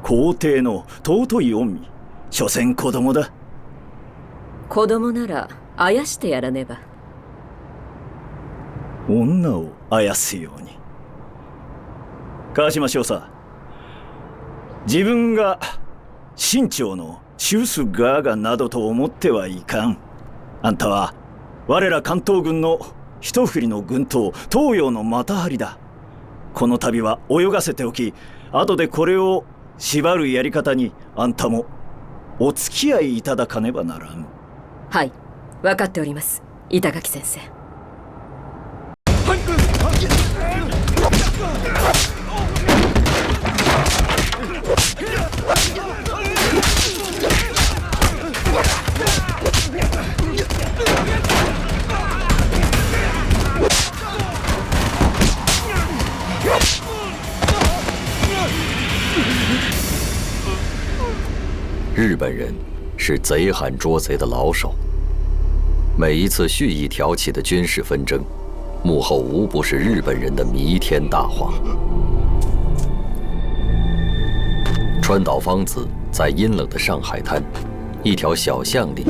皇帝の尊い御身、所詮子供だ。子供ならあやしてやらねば。女をあやすように。川島少佐、自分が清朝のシュスガーガなどと思ってはいかん。あんたは我ら関東軍の一振りの軍刀、東洋の股張りだ。この度は泳がせておき、後でこれを縛るやり方にあんたもお付き合いいただかねばならん。はい、分かっております、板垣先生。日本人是贼喊捉贼的老手，每一次蓄意挑起的军事纷争，幕后无不是日本人的弥天大谎。川岛芳子在阴冷的上海滩一条小巷里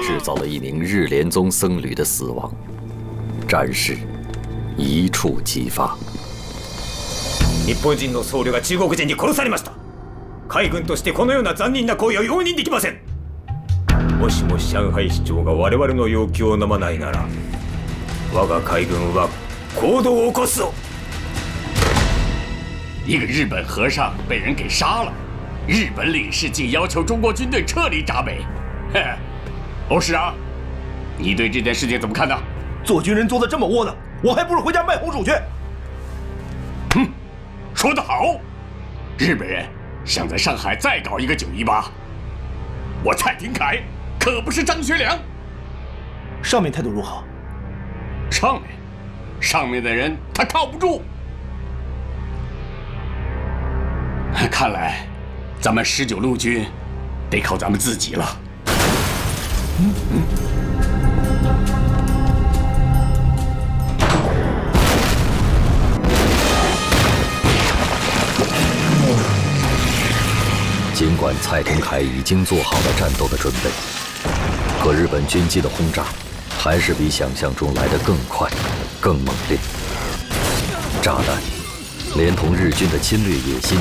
制造了一名日莲宗僧侣的死亡，战事一触即发。日本人の僧侶が中国人に殺されました。海軍としてこのような残忍な行為は容認できません。もしも上海市長が我々の要求を飲まないなら、我が海軍は行動を起こすぞ。一个日本和尚被人给杀了，日本领事竟要求中国军队撤离闸北。欧师啊，你对这件事情怎么看呢？做军人做得这么窝囊，我还不如回家卖红薯去。哼，说得好，日本人想在上海再搞一个918，我蔡廷锴可不是张学良。上面态度如何？上面的人他靠不住。看来咱们19路军得靠咱们自己了。尽管蔡廷锴已经做好了战斗的准备，可日本军机的轰炸还是比想象中来得更快、更猛烈。炸弹连同日军的侵略野心，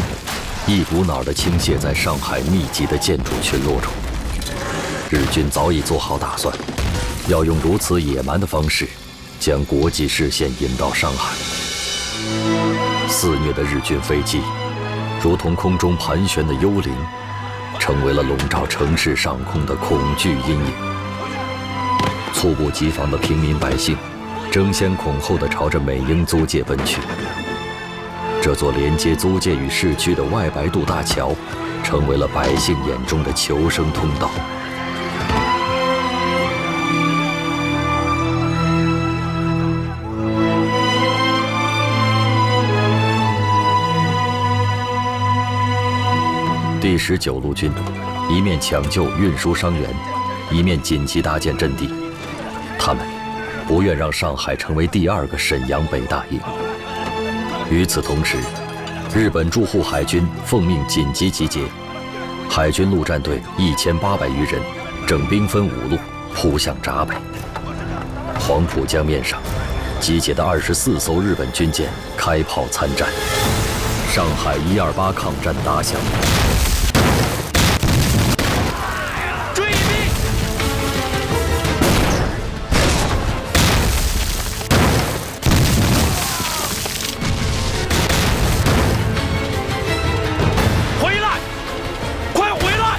一股脑地倾泻在上海密集的建筑群落中。日军早已做好打算，要用如此野蛮的方式，将国际视线引到上海。肆虐的日军飞机，如同空中盘旋的幽灵，成为了笼罩城市上空的恐惧阴影。猝不及防的平民百姓，争先恐后地朝着美英租界奔去。这座连接租界与市区的外白渡大桥，成为了百姓眼中的求生通道。19路军，一面抢救运输伤员，一面紧急搭建阵地。他们不愿让上海成为第2个沈阳北大营。与此同时，日本驻沪海军奉命紧急集结，海军陆战队1800余人，正兵分5路扑向闸北。黄浦江面上，集结的24艘日本军舰开炮参战。上海128抗战打响。追兵！回来！快回来！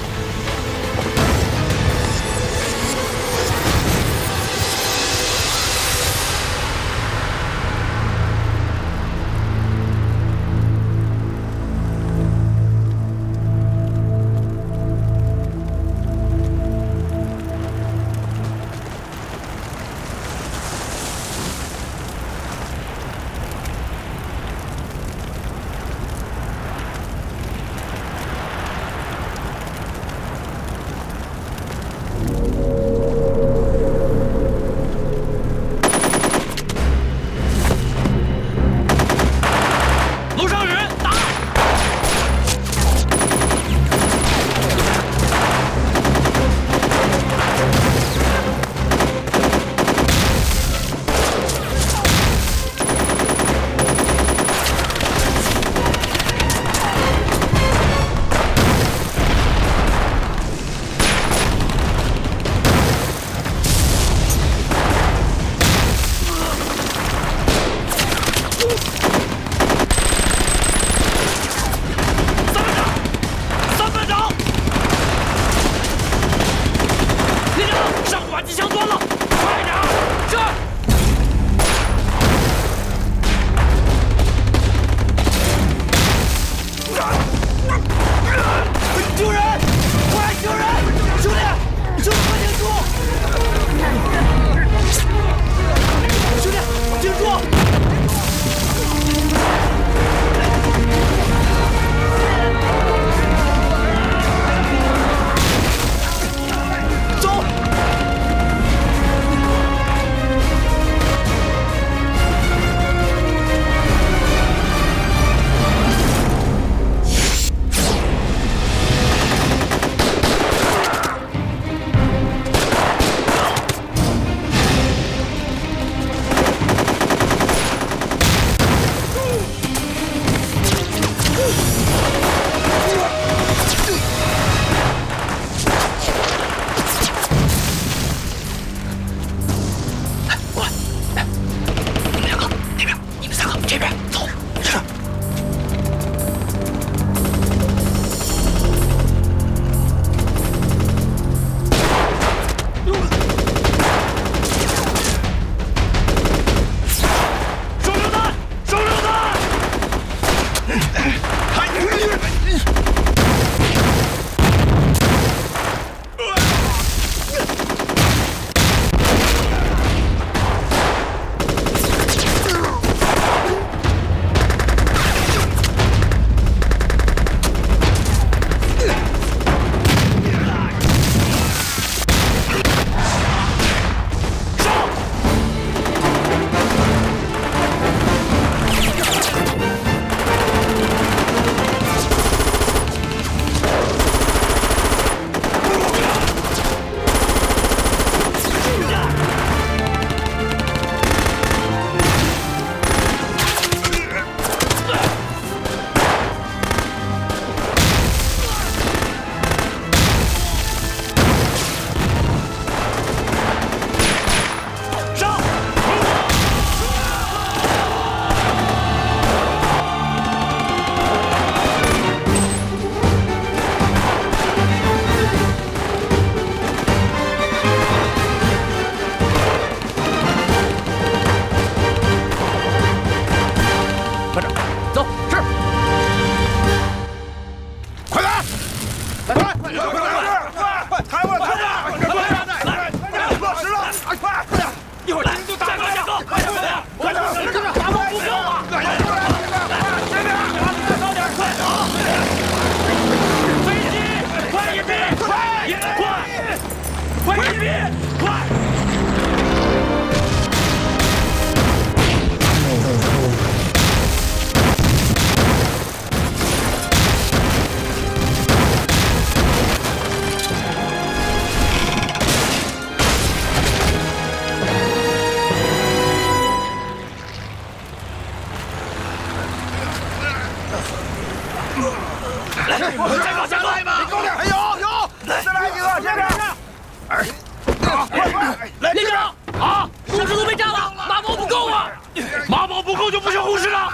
马宝不够就不是护士了。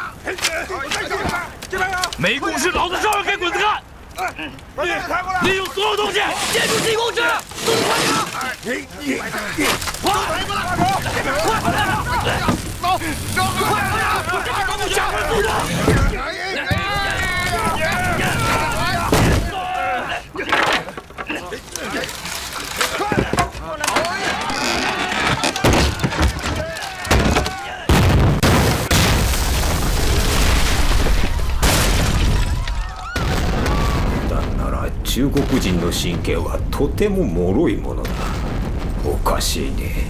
没故事，老子照样给滚子干！利用所有东西建筑进攻之，速度快点！快！加快速度！中国人の神経はとても脆いものだ。おかしいね。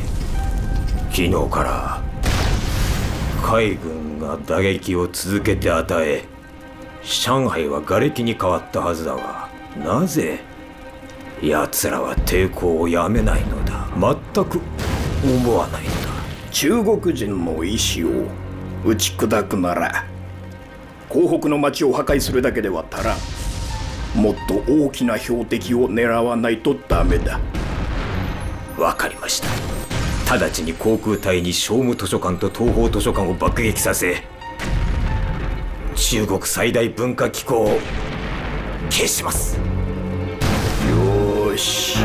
昨日から海軍が打撃を続けて与え、上海は瓦礫に変わったはずだが、なぜ奴らは抵抗をやめないのだ。全く思わないんだ。中国人の意志を打ち砕くなら、港北の町を破壊するだけでは足らん。もっと大きな標的を狙わないとダメだ。わかりました。直ちに航空隊に商務図書館と東方図書館を爆撃させ、中国最大文化機構を消します。よーし。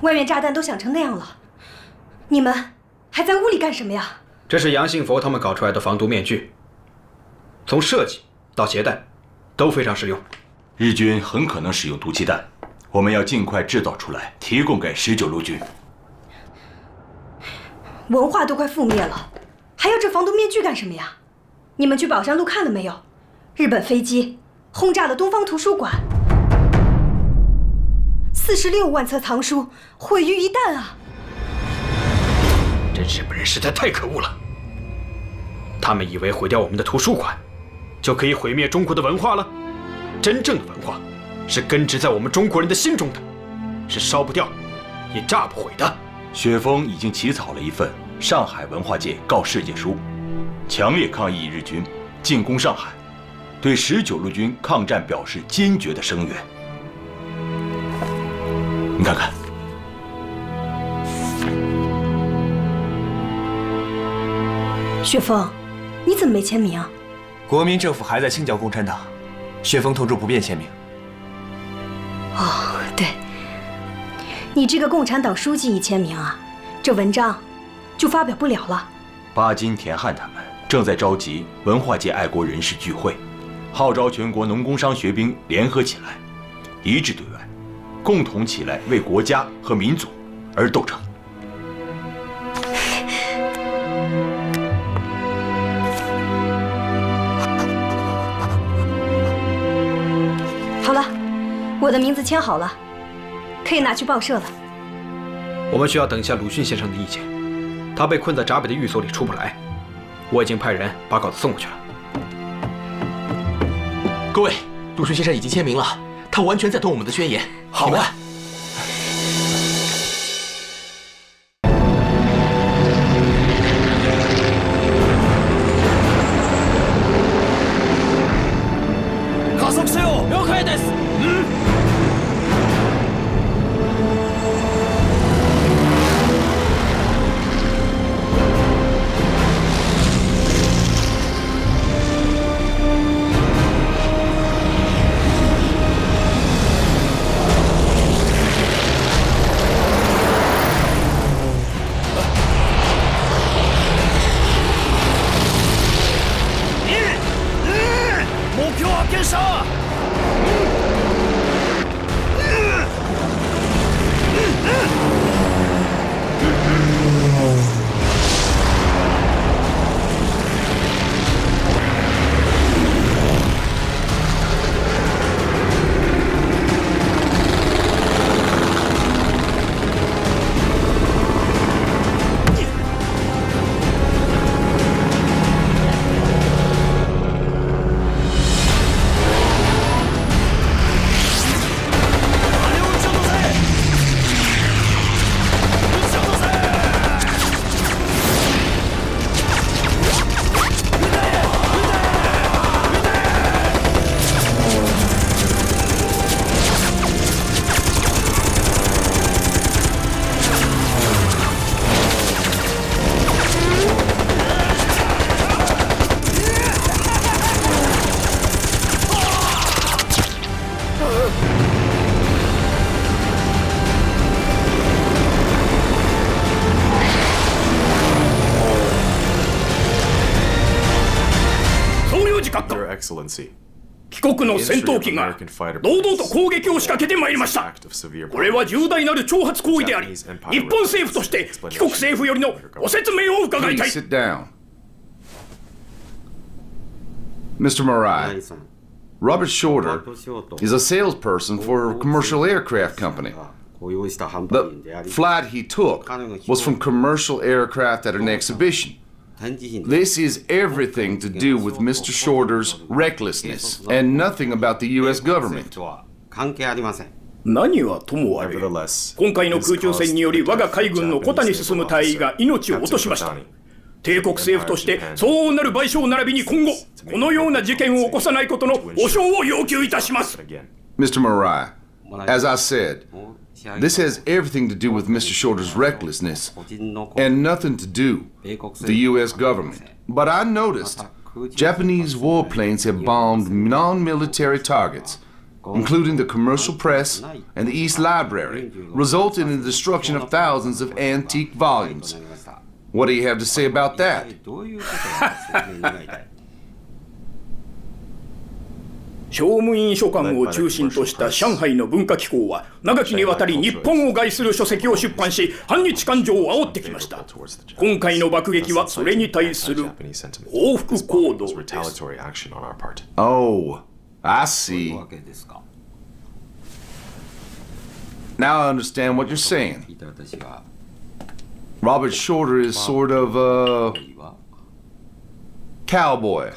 外面炸弹都响成那样了，你们还在屋里干什么呀？这是杨信佛他们搞出来的防毒面具，从设计到携带都非常实用。日军很可能使用毒气弹，我们要尽快制造出来，提供给19路军。文化都快覆灭了，还要这防毒面具干什么呀？你们去宝山路看了没有？日本飞机轰炸了东方图书馆。46万册藏书毁于一旦啊！这日本人实在太可恶了，他们以为毁掉我们的图书馆，就可以毁灭中国的文化了。真正的文化是根植在我们中国人的心中的，是烧不掉，也炸不毁的。雪峰已经起草了一份上海文化界告世界书，强烈抗议日军进攻上海，对19路军抗战表示坚决的声援。你看看，雪峰，你怎么没签名啊？国民政府还在清剿共产党，雪峰同志不便签名。哦，对，你这个共产党书记一签名啊，这文章就发表不了了。巴金、田汉他们正在召集文化界爱国人士聚会，号召全国农工商学兵联合起来，一致对外。共同起来为国家和民族而斗争。好了，我的名字签好了，可以拿去报社了。我们需要等一下鲁迅先生的意见，他被困在闸北的寓所里出不来，我已经派人把稿子送过去了。各位，鲁迅先生已经签名了，他完全赞同我们的宣言。好啊。加速せよ。了解です。目標発見した。Your Excellency. 帰国の戦闘機が堂々と攻撃を仕掛けてまいりました。これは重大なる挑発行為であり、日本政府として帰国政府よりのご説明を伺いたい。 Sit down. Mr. Marai, Robert Shorter is a salesperson for a commercial aircraft company. The flight he took was from commercial aircraft at an exhibition. This is everything to do with Mr. Shorter's recklessness and nothing about the U.S. government. 何はともあれ、今回の空中戦により我が海軍の小谷進隊員が命を落としました。帝国政府として相応なる賠償並びに今後このような事件を起こさないことの保証を要求いたします。 Mr. Marai, as I said, this has everything to do with Mr. Shorter's recklessness and nothing to do with the U.S. government. But I noticed Japanese warplanes have bombed non-military targets, including the commercial press and the East Library, resulting in the destruction of thousands of antique volumes. What do you have to say about that? 商務院書館を中心とした上海の文化機構は長きにわたり日本を害する書籍を出版し反日感情を煽ってきました。今回の爆撃はそれに対する報復行動です。 Oh, I see. Now I understand what you're saying. Robert Shorter is sort of a cowboy.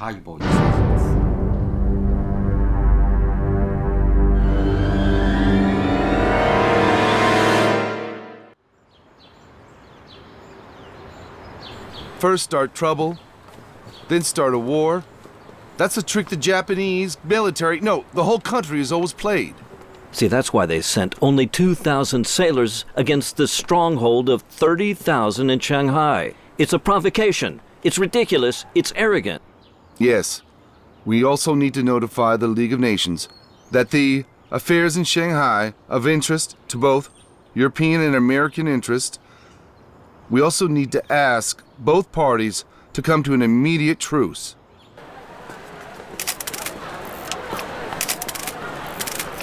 First start trouble, then start a war. That's a trick the Japanese military, no, the whole country has always played. See, that's why they sent only 2,000 sailors against the stronghold of 30,000 in Shanghai. It's a provocation. It's ridiculous. It's arrogant. Yes. We also need to notify the League of Nations that the affairs in Shanghai of interest to both European and American interest. We also need to ask both parties to come to an immediate truce.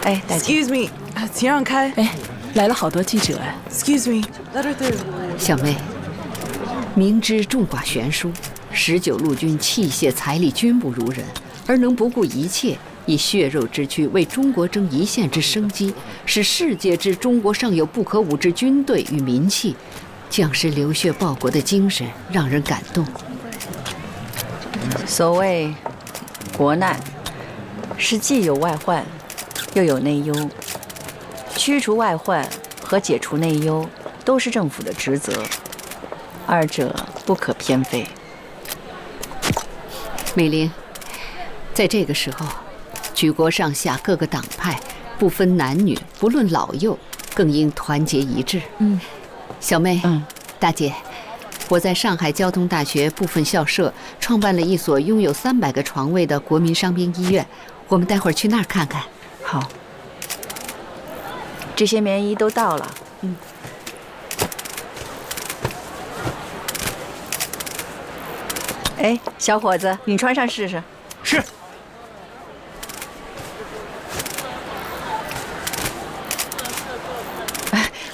哎，大姐 Excuse me， 请让开。哎，来了好多记者哎。Excuse me， let her through。小妹，明知众寡悬殊，19路军器械财力均不如人，而能不顾一切以血肉之躯为中国争一线之生机，使世界知中国尚有不可武之军队与民气，将士流血报国的精神让人感动。所谓国难，是既有外患，又有内忧。驱除外患和解除内忧都是政府的职责，二者不可偏废。美玲，在这个时候，举国上下各个党派，不分男女，不论老幼，更应团结一致。小妹，大姐，我在上海交通大学部分校舍创办了一所拥有300个床位的国民伤兵医院，我们待会儿去那儿看看。好，这些棉衣都到了。哎，小伙子，你穿上试试。是。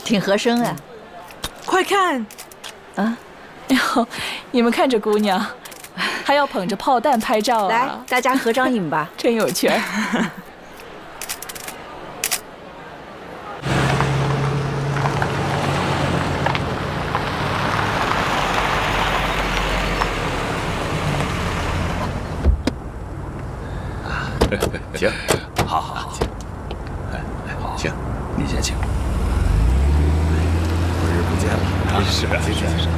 挺合身啊。快看！啊，哟，你们看这姑娘，还要捧着炮弹拍照啊！来，大家合张影吧，真有趣儿。请，好，请，你先请。多日不见了，是啊，先生。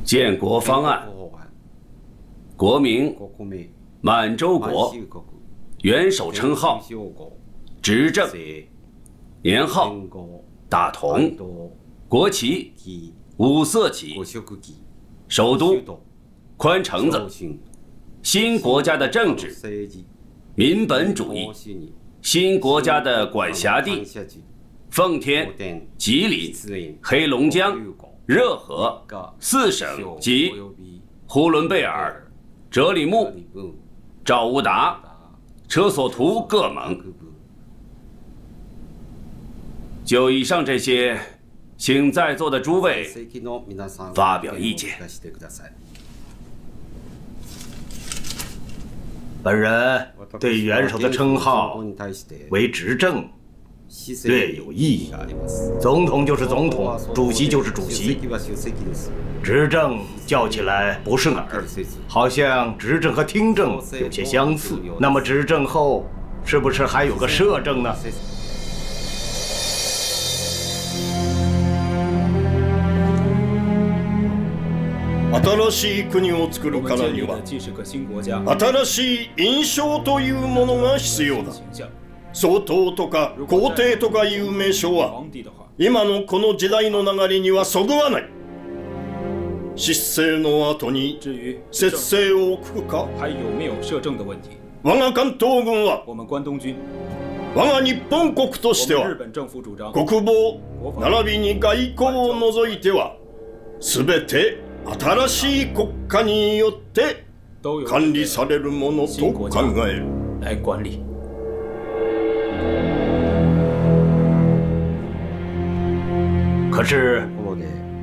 建国方案，国民满洲国，元首称号，执政，年号，大同，国旗，五色旗，首都，宽城子，新国家的政治，民本主义，新国家的管辖地，奉天、吉林、黑龙江、热河4省及呼伦贝尔、哲里木、赵乌达、车索图各盟。就以上这些，请在座的诸位发表意见。本人对元首的称号为执政略有异议。总统就是总统，主席就是主席。执政叫起来不顺耳，好像执政和听政有些相似。那么执政后是不是还有个摄政呢？新しい国を作るからには新しい印象というものが必要だ。総統とか皇帝とかいう名称は今のこの時代の流れにはそぐわない。失政の後に節制を置くか。我が関東軍は我が日本国としては国防並びに外交を除いては全て新しい国家によって管理されるものと考える。来管理。可是，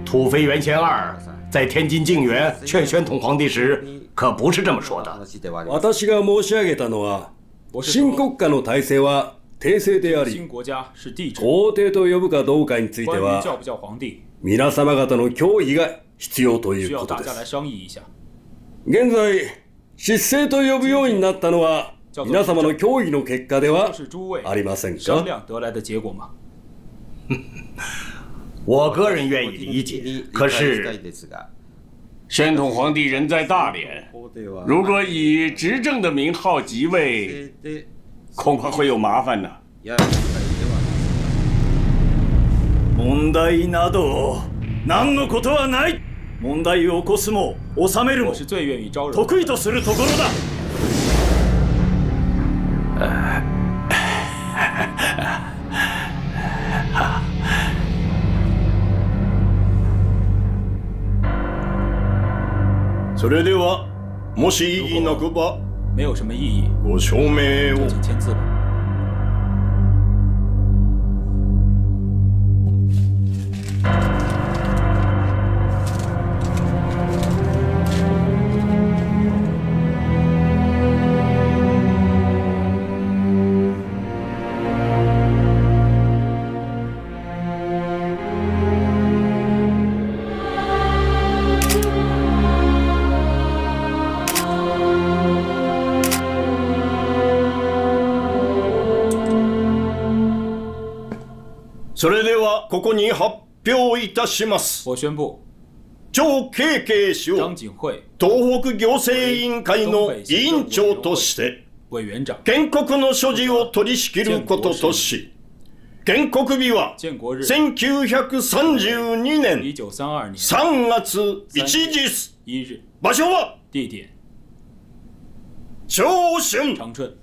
土肥原贤二在天津靖远劝宣统皇帝时，可不是这么说的。私が申し上げたのは、新国家の体制は帝政であり、皇帝と呼ぶかどうかについては、皆様方の協議が必要ということです。現在、失政と呼ぶようになったのは、皆様の協議の結果ではありませんか？我个人愿意理解，可是宣统皇帝人在大连，如果以执政的名号即位，恐怕会有麻烦呢。問題など何のことはない。問題を起こすも収めるも得意とするところだ。それではもし異議なくばご署名を。それではここに発表いたします。我宣布，張慶慶氏を東北行政委員会の委員長として建国の所持を取り仕切ることとし、建国日は1932年3月1日、場所は長春。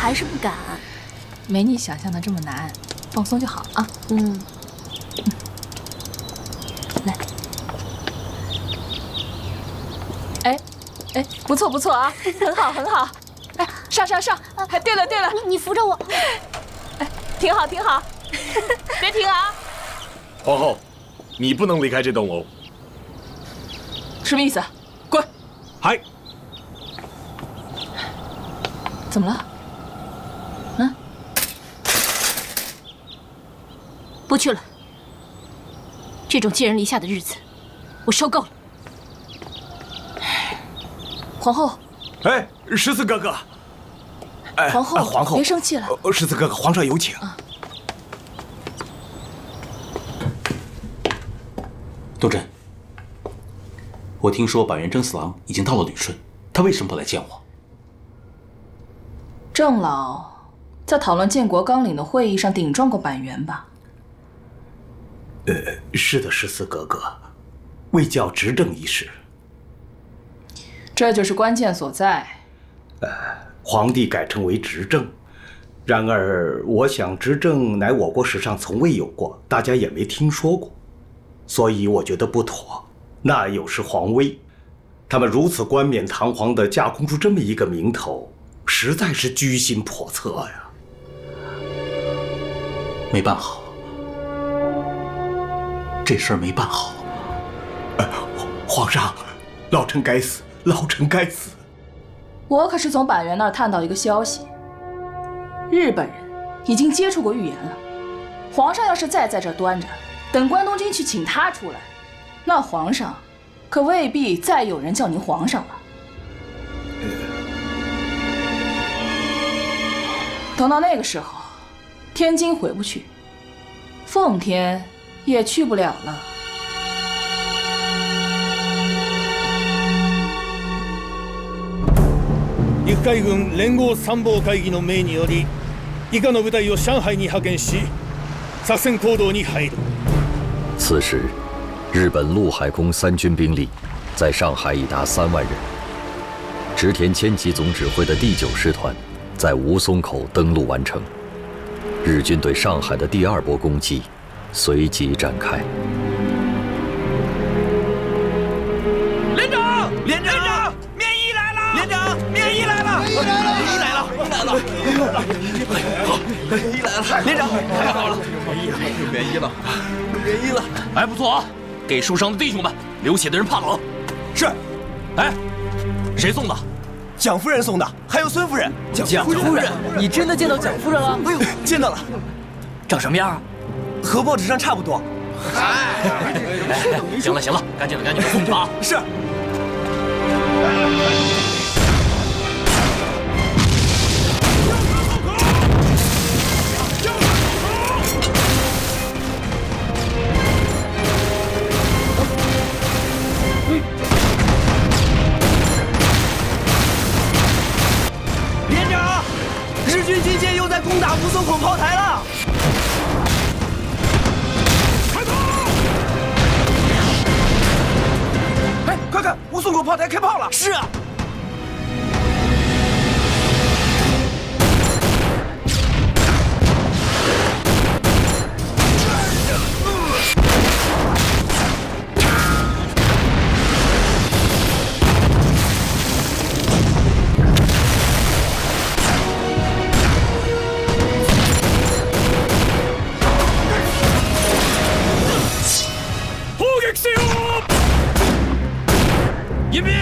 还是不敢，没你想象的这么难，放松就好啊。来，哎，不错不错啊，很好很好。哎，上！哎，对了，你扶着我。哎，挺好，别停啊！皇后，你不能离开这栋楼。什么意思？滚！嗨。怎么了？不去了，这种寄人篱下的日子，我受够了。皇后，哎，14哥哥，皇后，皇后，别生气了。世子哥哥，皇上有请。东真，我听说板垣征四郎已经到了旅顺，他为什么不来见我？郑老在讨论建国纲领的会议上顶撞过板垣吧？是的，十四格格，为教执政一事。这就是关键所在。皇帝改称为执政，然而我想执政乃我国史上从未有过，大家也没听说过，所以我觉得不妥。那有失皇威，他们如此冠冕堂皇地架空出这么一个名头，实在是居心叵测呀。没办好，这事儿没办好。皇上，老臣该死，老臣该死。我可是从板垣那儿探到一个消息，日本人已经接触过预言了。皇上要是再在这儿端着，等关东军去请他出来，那皇上可未必再有人叫您皇上了。等到那个时候，天津回不去，奉天也去不了了。陸海軍連合参謀会議の命により、以下の部隊を上海に派遣し、作戦行動に入る。此时，日本陆海空三军兵力在上海已达3万人。植田千吉总指挥的第9师团在吴淞口登陆完成，日军对上海的第2波攻击随即展开。连长，连长，免疫来了！连长，免疫来了！免疫来了！免疫来了！连长，太好了，免疫了，免疫了！哎，不错啊，给受伤的弟兄们，流血的人怕冷。是。哎，谁送的？蒋夫人送的，还有孙夫人。蒋夫人，你真的见到蒋夫人了？哎呦，见到了。长什么样啊？和报纸上差不多。行了行了，赶紧的送去啊！是。连长，日军军舰又在攻打吴淞口炮台了。快看，吴淞口炮台开炮了！是啊。砲撃せよ！迎兵！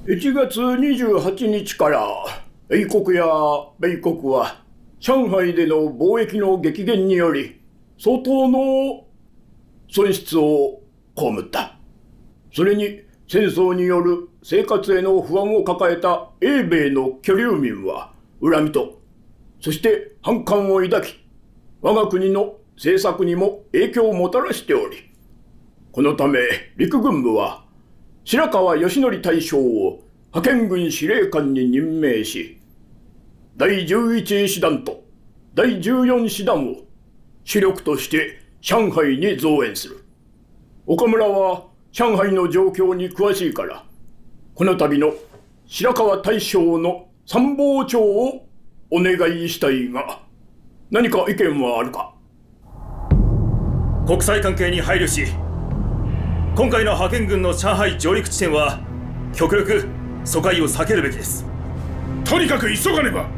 1月28日から英国や米国は上海での貿易の激減により相当の損失を被った。それに戦争による生活への不安を抱えた英米の居留民は恨みと、そして反感を抱き、我が国の政策にも影響をもたらしており、このため陸軍部は白川義則大将を派遣軍司令官に任命し、第11師団と第14師団を主力として上海に増援する。岡村は上海の状況に詳しいから、この度の白川大将の参謀長をお願いしたいが、何か意見はあるか？国際関係に配慮し、今回の派遣軍の上海上陸地点は極力疎開を避けるべきです。とにかく急がねば。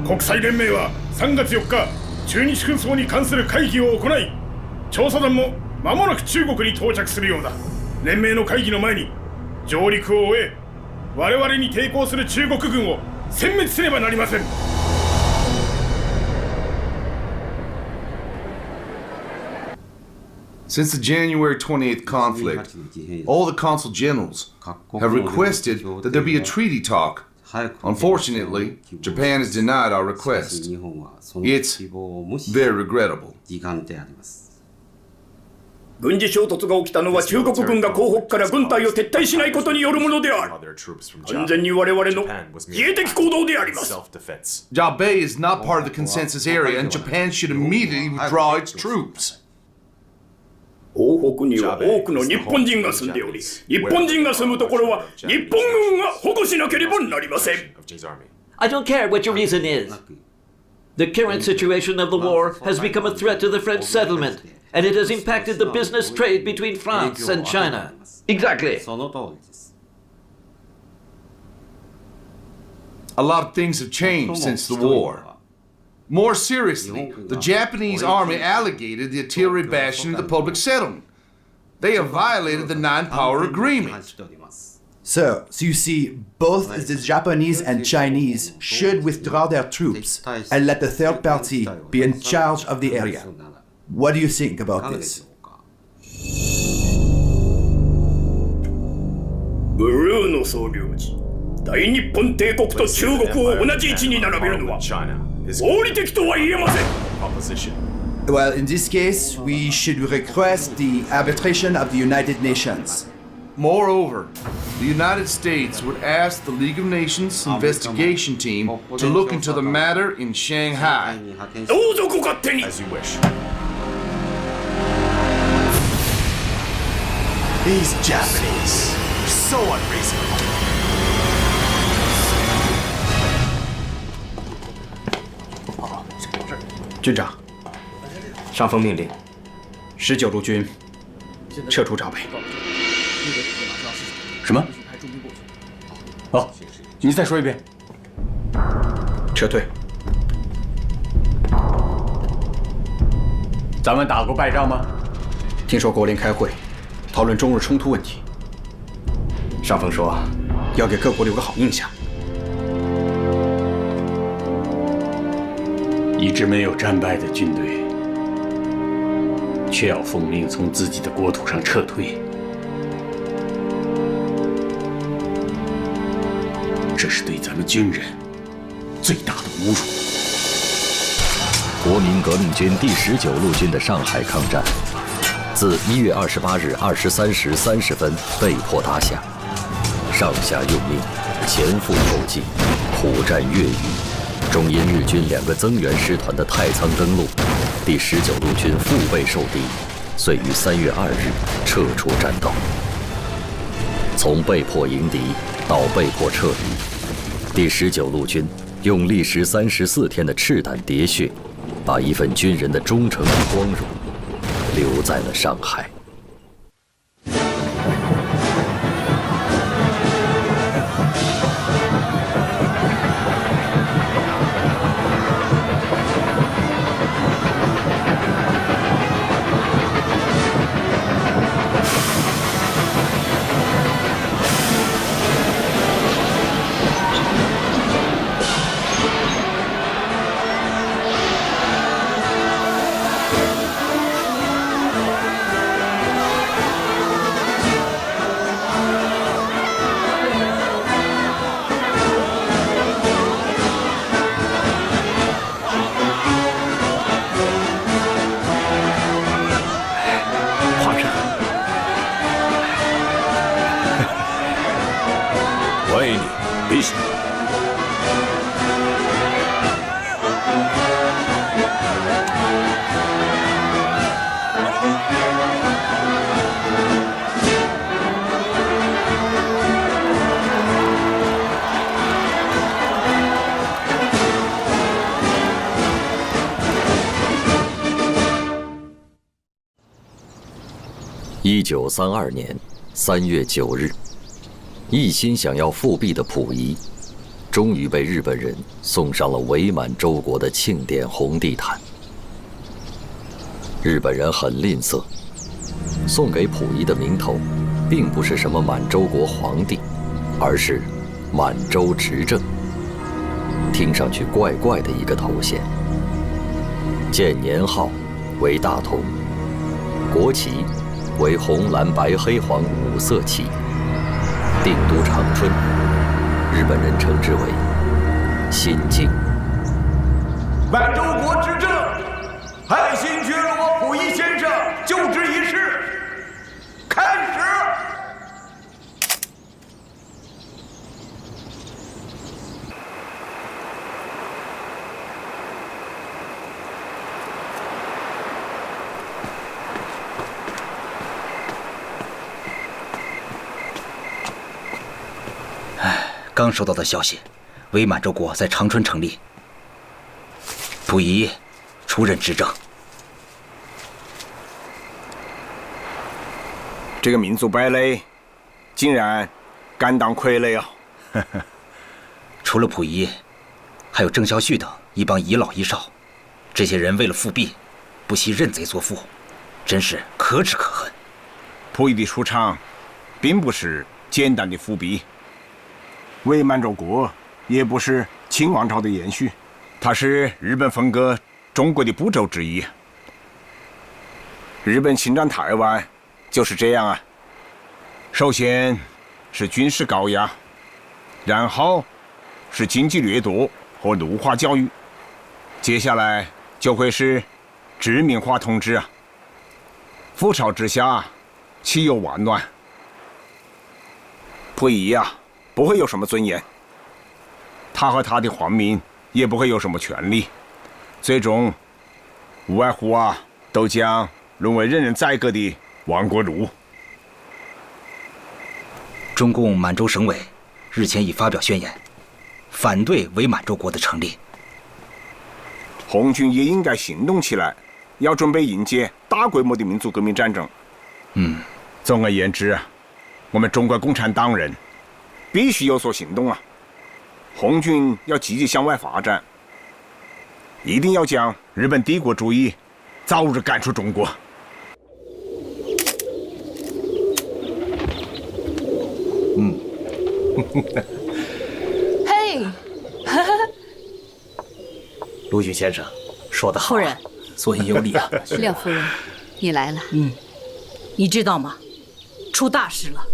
国際連盟は3月4日中日紛争に関する会議を行い、調査団も間もなく中国に到着するようだ。連盟の会議の前に上陸を終え、我々に抵抗する中国軍を殲滅すればなりません。Since the January 28th conflict, all the consul generals have requested that there be a treaty talk. Unfortunately, Japan has denied our request. It's very regrettable. 軍事衝突が起きたのは中国軍が広北から軍隊を撤退しないことによるものである。完全に我々の自衛的行動であります。Jiaobei is not part of the consensus area, and Japan should immediately withdraw its troops. 東北には多くの日本人が住んでおり、日本人が住むところは日本軍が保護しなければなりません。I don't care what your reason is. The current situation of the war has become a threat to the French settlement, and it has impacted the business trade between France and China. Exactly. A lot of things have changed since the war. More seriously, the Japanese army allocated the artillery bastion to the public settlement. They have violated the nine-power agreement. Sir, so you see, both the Japanese and Chinese should withdraw their troops and let the third party be in charge of the area. What do you think about this? ブルーの総領事、大日本帝国と中国を同じ位置に並べるのは合理的とは言えません。Well, in this case, we should request the arbitration of the United Nations. Moreover, the United States would ask the League of Nations investigation team to look into the matter in Shanghai. どうぞご勝手に。 As you wish. These Japanese are so unreasonable. 军长，上峰命令19路军撤出闸北。什么？哦，你再说一遍。撤退。咱们打过败仗吗？听说国联开会讨论中日冲突问题。上峰说要给各国留个好印象。 一支没有战败的军队，却要奉命从自己的国土上撤退，这是对咱们军人最大的侮辱。国民革命军第19路军的上海抗战，自1月28日23时30分被迫打响，上下用命，前赴后继，苦战越狱。 终因日军2个增援师团的太仓登陆，第19路军腹背受敌，遂于3月2日撤出战斗。从被迫迎敌到被迫撤离，第19路军用历时34天的赤胆喋血，把一份军人的忠诚与光荣留在了上海。欢迎你，陛下。1932年3月9日，一心想要复辟的溥仪，终于被日本人送上了伪满洲国的庆典红地毯。日本人很吝啬，送给溥仪的名头，并不是什么满洲国皇帝，而是满洲执政，听上去怪怪的一个头衔。建年号为大同，国旗为红蓝白黑黄5色旗，定都长春，日本人称之为新京。满洲国执政，爱新觉罗溥仪先生就职仪式开始。刚收到的消息，伪满洲国在长春成立，溥仪出任执政。这个民族败类，竟然敢当傀儡啊！除了溥仪，还有郑孝胥等一帮遗老遗少，这些人为了复辟，不惜认贼作父，真是可耻可恨。溥仪的出场，并不是简单的复辟。伪满洲国也不是清王朝的延续，它是日本分割中国的步骤之一。日本侵占台湾就是这样啊，首先是军事高压，然后是经济掠夺和奴化教育，接下来就会是殖民化统治啊。覆巢之下，岂有完卵？溥仪啊，不会有什么尊严，他和他的皇民也不会有什么权利，最终无外乎啊，都将沦为任人宰割的亡国奴。中共满洲省委日前已发表宣言，反对伪满洲国的成立。红军也应该行动起来，要准备迎接大规模的民族革命战争。总而言之，我们中国共产党人必须有所行动啊！红军要积极向外发展，一定要将日本帝国主义早日赶出中国。嘿，陆逊先生说得好，夫人，所以有礼啊。廖夫人，你来了。你知道吗？出大事了。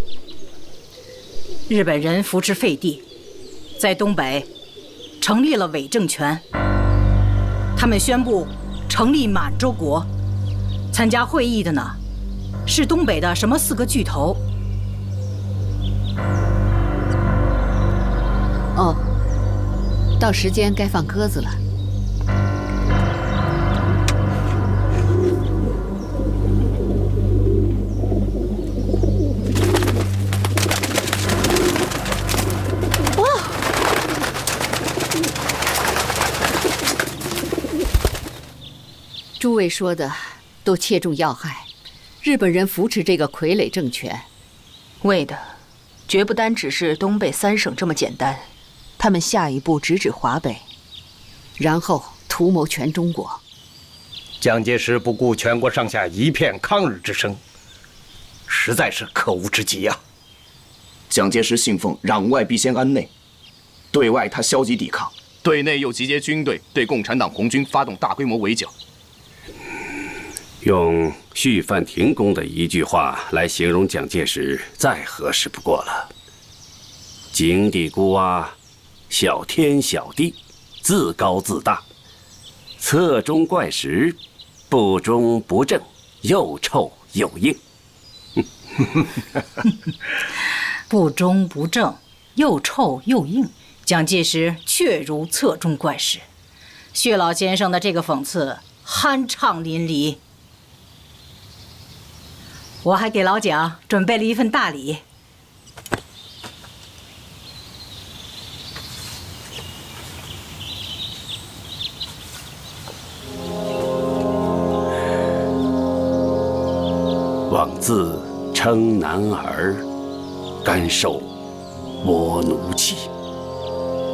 日本人扶持废帝，在东北成立了伪政权。他们宣布成立满洲国，参加会议的呢，是东北的什么4个巨头？哦，到时间该放鸽子了。诸位说的都切中要害，日本人扶持这个傀儡政权，为的绝不单只是东北3省这么简单，他们下一步直指华北，然后图谋全中国。蒋介石不顾全国上下一片抗日之声，实在是可恶之极呀！蒋介石信奉攘外必先安内，对外他消极抵抗，对内又集结军队对共产党红军发动大规模围剿。用绪范廷公的一句话来形容蒋介石，再合适不过了：井底孤蛙，小天小地，自高自大，侧中怪石，不中不正，又臭又硬。不中不正，又臭又硬，蒋介石确如侧中怪事。薛老先生的这个讽刺酣畅淋漓。我还给老蒋准备了一份大礼。枉自称男儿，甘受倭奴气。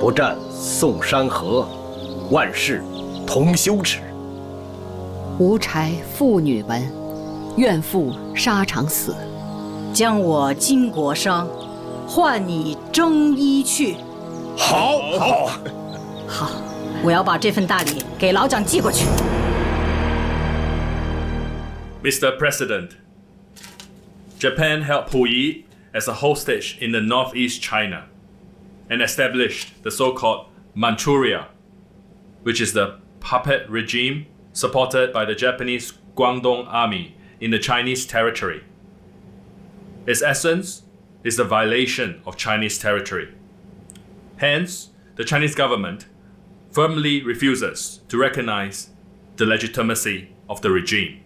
不战宋山河，万事同羞耻。无柴妇女闻，愿赴沙场死。将我巾帼伤，换你征衣去。好，好，我要把这份大礼给老蒋寄过去。Mr. President, Japan held Puyi as a hostage in the northeast China and established the so-called Manchuria, which is the puppet regime supported by the Japanese Guangdong Army in the Chinese territory. Its essence is the violation of Chinese territory. Hence, the Chinese government firmly refuses to recognize the legitimacy of the regime.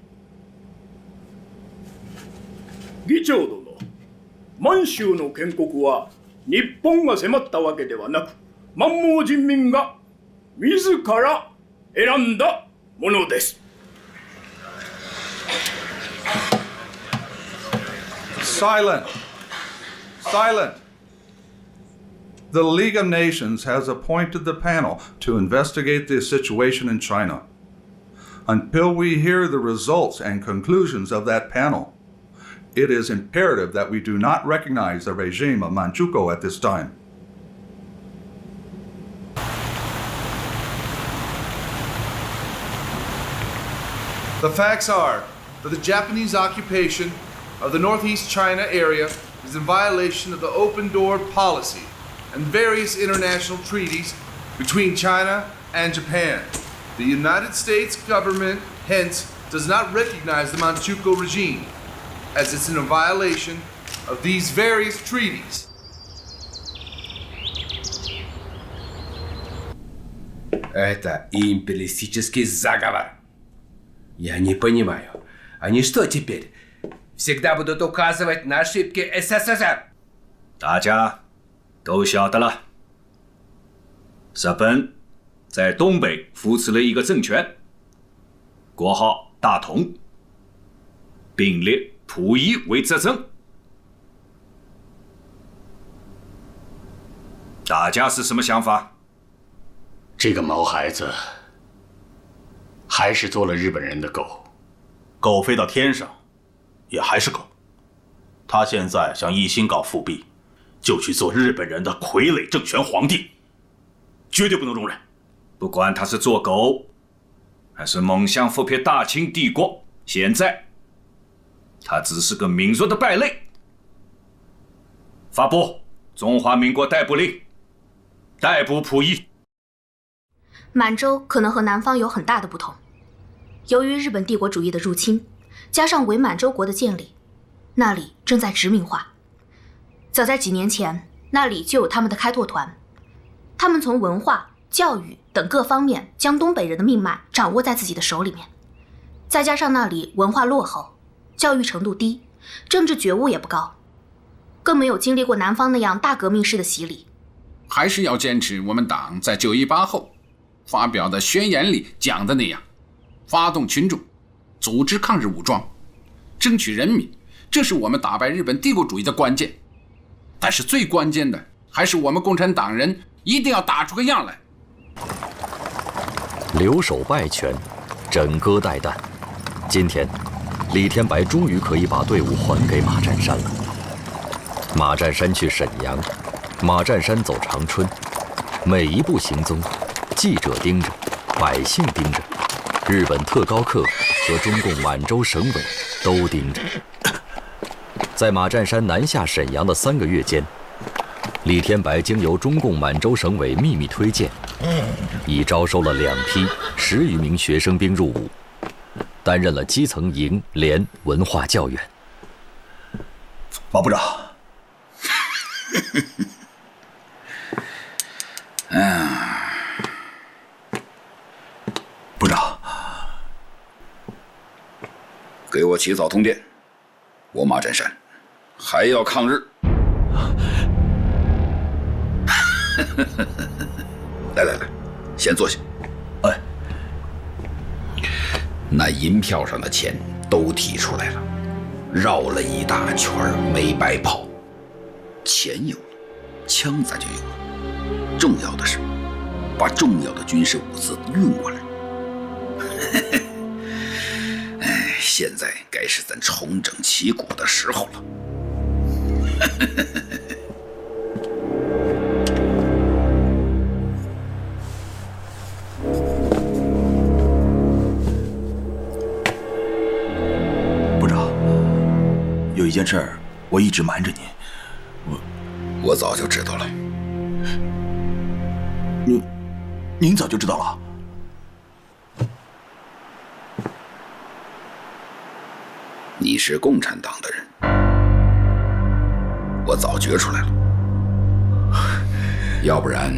議長殿、満州の建国は日本が迫ったわけではなく、満蒙人民が自ら選んだものです。Silent. Silent. The League of Nations has appointed the panel to investigate the situation in China. Until we hear the results and conclusions of that panel, it is imperative that we do not recognize the regime of Manchukuo at this time. The facts are that the Japanese occupation of the Northeast China area is in violation of the open door policy and various international treaties between China and Japan. The United States government, hence, does not recognize the Manchukuo regime, as it's in a violation of these various treaties. Это империалистический заговор. Я не понимаю, они что теперь? Всегда будут указывать на ошибки СССР? 大家都晓得了，日本在东北扶持了一个政权，国号大同，并列溥仪为执政。大家是什么想法？这个毛孩子还是做了日本人的狗，狗飞到天上也还是狗。他现在想一心搞复辟，就去做日本人的傀儡政权皇帝，绝对不能容忍。不管他是做狗，还是梦想复辟大清帝国，现在他只是个民族的败类。发布中华民国逮捕令，逮捕溥仪。满洲可能和南方有很大的不同，由于日本帝国主义的入侵，加上伪满洲国的建立，那里正在殖民化。早在几年前，那里就有他们的开拓团，他们从文化、教育等各方面将东北人的命脉掌握在自己的手里面。再加上那里文化落后，教育程度低，政治觉悟也不高，更没有经历过南方那样大革命式的洗礼。还是要坚持我们党在9·18后发表的宣言里讲的那样，发动群众，组织抗日武装，争取人民，这是我们打败日本帝国主义的关键。但是最关键的还是我们共产党人一定要打出个样来。留守败权，枕戈待旦。今天，李天白终于可以把队伍还给马占山了。马占山去沈阳，马占山走长春，每一步行踪，记者盯着，百姓盯着，日本特高课和中共满洲省委都盯着。在马占山南下沈阳的3个月间，李天白经由中共满洲省委秘密推荐，已招收了2批10余名学生兵入伍，担任了基层营连文化教员。马部长，我起草通电，我马占山还要抗日。来，先坐下。哎，那银票上的钱都提出来了，绕了一大圈没白跑。钱有了，枪咱就有了，重要的是把重要的军事物资运过来。哎，现在该是咱重整旗鼓的时候了。部长，有一件事儿我一直瞒着你。我早就知道了。您早就知道了？你是共产党的人，我早觉出来了。要不然，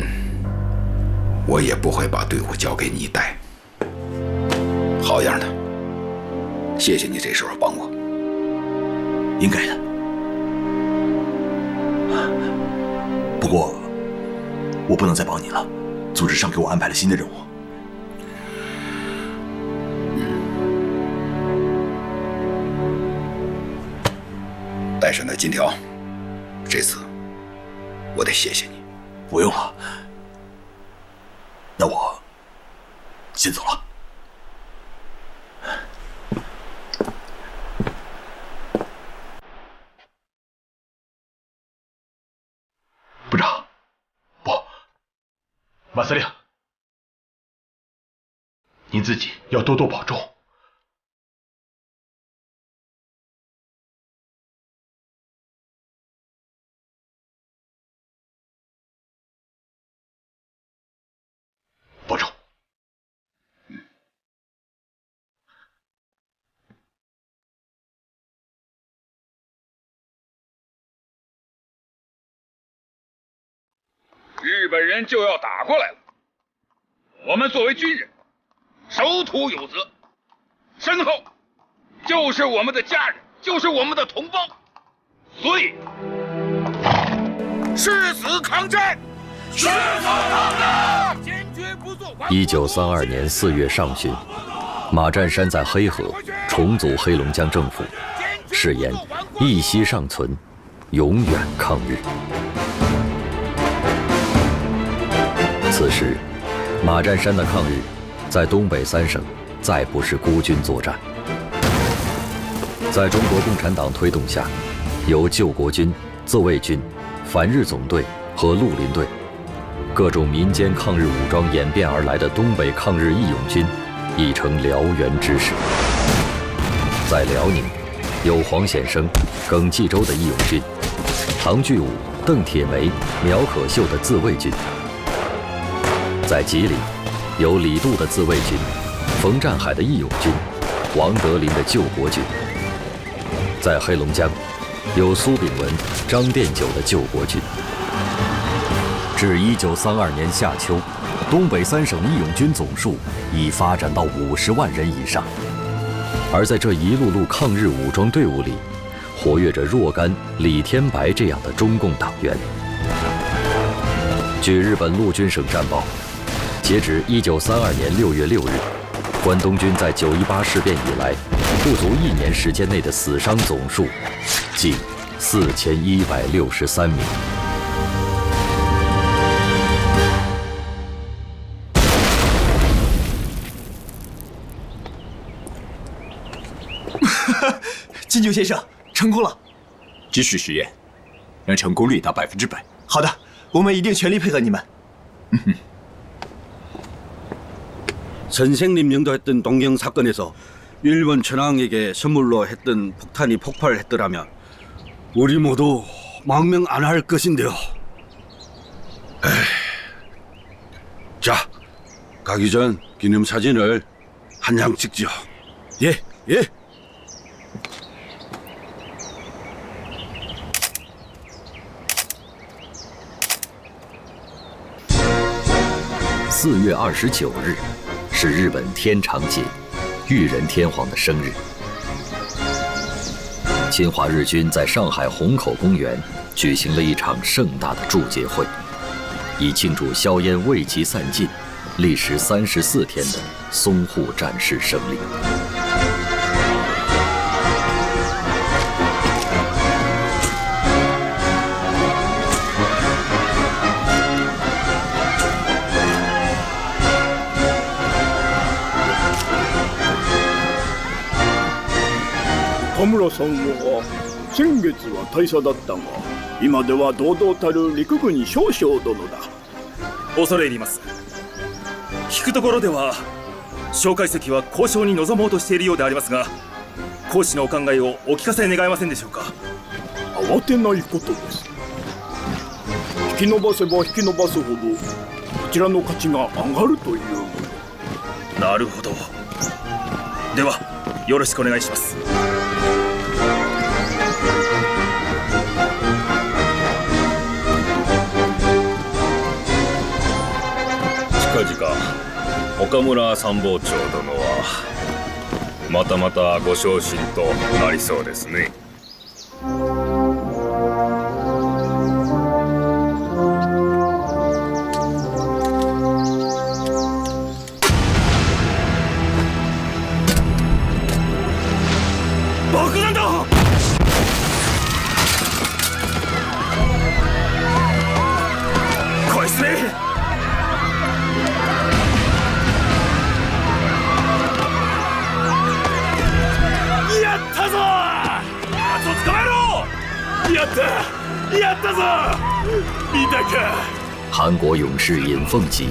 我也不会把队伍交给你带。好样的，谢谢你这时候帮我。应该的。不过，我不能再帮你了，组织上给我安排了新的任务。带上那金条，这次我得谢谢你。不用了，那我先走了。部长，不，马司令，您自己要多多保重。保重。日本人就要打过来了，我们作为军人，守土有责，身后就是我们的家人，就是我们的同胞，所以誓死抗战，誓死抗战，坚决不做。1932年4月上旬，马占山在黑河重组黑龙江政府，誓言一息尚存，永远抗日。此时，马占山的抗日在东北3省再不是孤军作战。在中国共产党推动下，由救国军、自卫军、反日总队和绿林队各种民间抗日武装演变而来的东北抗日义勇军已成燎原之势。在辽宁，有黄显生、耿继洲的义勇军，唐巨武、邓铁梅、苗可秀的自卫军。在吉林，有李杜的自卫军，冯占海的义勇军，王德林的救国军。在黑龙江，有苏炳文、张殿九的救国军。至1932年夏秋，东北3省义勇军总数已发展到50万人以上。而在这一路路抗日武装队伍里，活跃着若干、李天白这样的中共党员。据日本陆军省战报，截止1932年6月6日，关东军在9·18事变以来，不足1年时间内的死伤总数近4163名。金九先生，成功了！继续实验，让成功率达100%。好的，我们一定全力配合你们。 선생님령도 했던 동경 사건에서 일본 천황에게 선물로 했던 폭탄이 폭발했더라면 우리 모두 망명 안 할 것인데요. 자, 가기 전 기념사진을 한 장 찍죠. 예, 예. 4月29日是日本天长节，裕仁天皇的生日。侵华日军在上海虹口公园举行了一场盛大的祝捷会，以庆祝硝烟未及散尽、历时34天的淞沪战事胜利。田村さんは先月は大佐だったが、今では堂々たる陸軍少将殿だ。恐れ入ります。聞くところでは蒋介石は交渉に臨もうとしているようでありますが、公使のお考えをお聞かせ願えませんでしょうか。慌てないことです。引き延ばせば引き延ばすほどこちらの価値が上がるというもの。なるほど。ではよろしくお願いします。近々岡村参謀長殿はまたまたご昇進となりそうですね。爆弾だ！こいつめ！やったぞ！あと捕まえろ！やったぞ！見たか？韩国勇士尹奉吉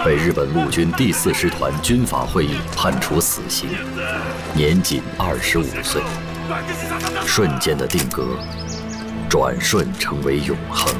被日本陆军第4师团军法会议判处死刑，年仅25岁。瞬间的定格，转瞬成为永恒。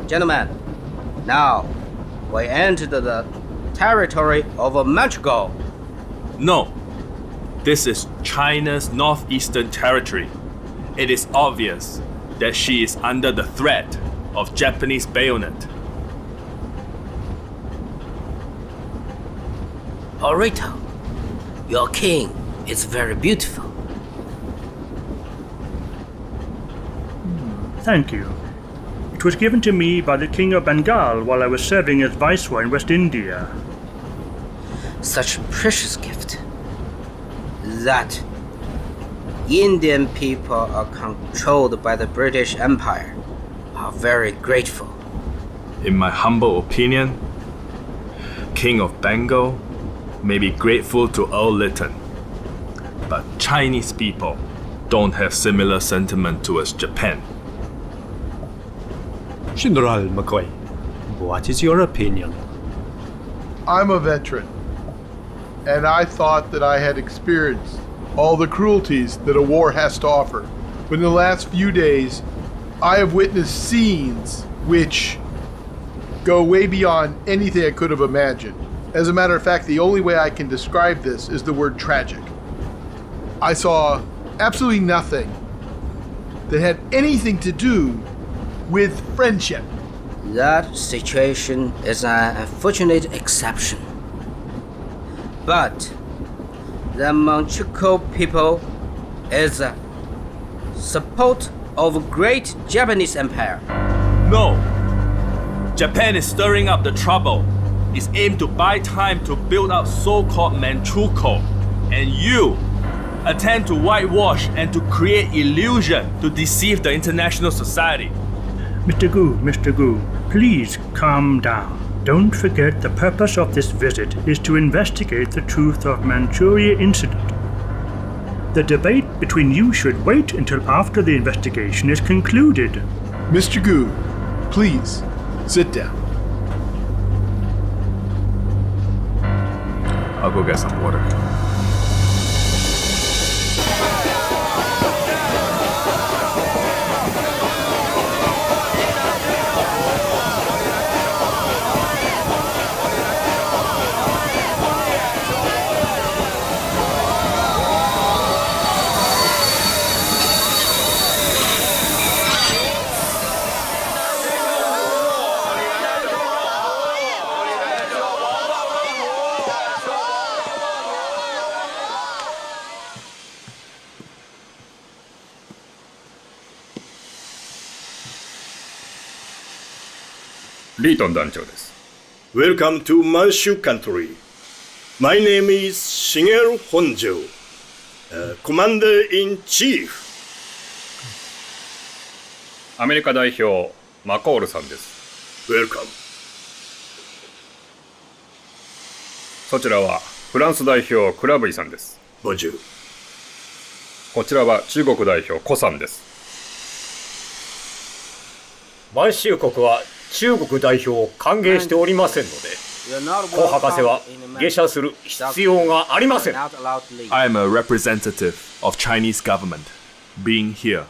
Gentlemen, now we entered the territory of Manchukuo. No, this is China's northeastern territory. It is obvious that she is under the threat of Japanese bayonet. Orito, your king is very beautiful. Thank you. It was given to me by the King of Bengal while I was serving as Viceroy in West India. Such a precious gift that Indian people are controlled by the British Empire are very grateful. In my humble opinion, King of Bengal may be grateful to Earl Lytton, but Chinese people don't have similar sentiment towards Japan. General McCoy, what is your opinion? I'm a veteran, and I thought that I had experienced all the cruelties that a war has to offer. But in the last few days, I have witnessed scenes which go way beyond anything I could have imagined. As a matter of fact, the only way I can describe this is the word tragic. I saw absolutely nothing that had anything to do with friendship. That situation is an unfortunate exception. But the Manchukuo people is a support of great Japanese empire. No! Japan is stirring up the trouble. It's aimed to buy time to build up so-called Manchukuo. And you attempt to whitewash and to create illusion to deceive the international society. Mr. Gu, please calm down. Don't forget the purpose of this visit is to investigate the truth of Manchuria incident. The debate between you should wait until after the investigation is concluded. Mr. Gu, please, sit down. I'll go get some water. リートン団長です。Welcome to Manchu country. My name is Shigeru Honjo, Commander in Chief. アメリカ代表マコールさんです。 Welcome. そちらはフランス代表クラブイさんです。 Bonjour. こちらは中国代表コさんです。満州国は中国代表を歓迎しておりませんので、コ博士は下車する必要がありません。 I am a representative of Chinese government. Being here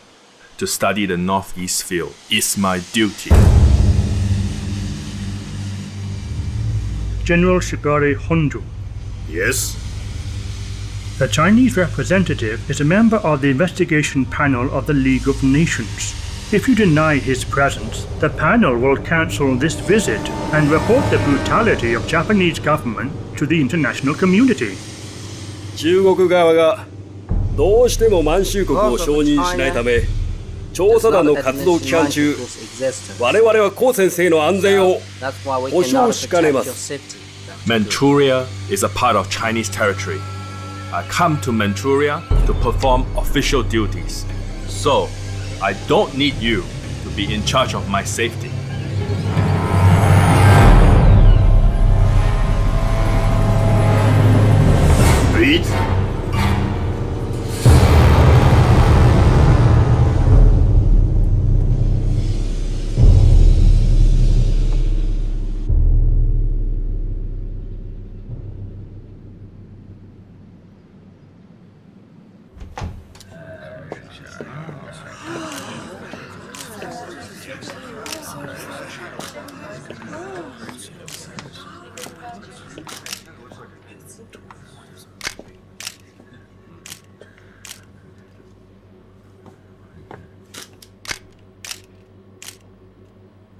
to study the Northeast field is my duty. General Shigari Honjo. Yes? The Chinese representative is a member of the investigation panel of the League of Nations. If you deny his presence, the panel will cancel this visit and report the brutality of Japanese government to the international community. 中国側がどうしても満州国を承認しないため、調査団の活動期間中、我々は高先生の安全を保証しかねます。Manchuria is a part of Chinese territory. I come to Manchuria to perform official duties. So, I don't need you to be in charge of my safety. Read.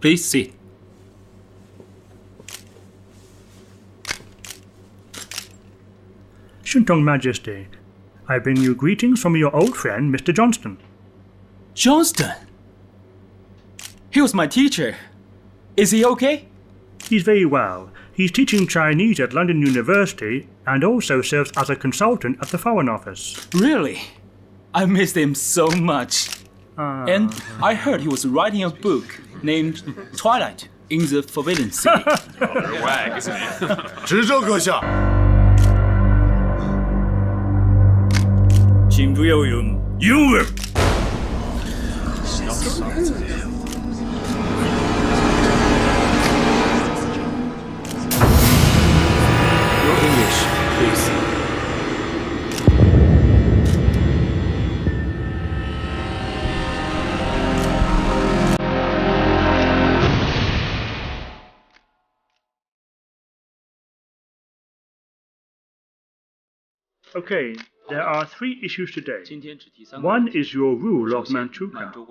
Please sit. Shintong Majesty, I bring you greetings from your old friend, Mr. Johnston. Johnston? He was my teacher. Is he okay? He's very well. He's teaching Chinese at London University and also serves as a consultant at the Foreign Office. Really? I missed him so much. And I heard he was writing a book named Twilight in the Forbidden City. Wag, isn't it? 执政阁下。请不要用英文。Your English, please. Okay, there are 3 issues today. One is your rule of Manchukuo.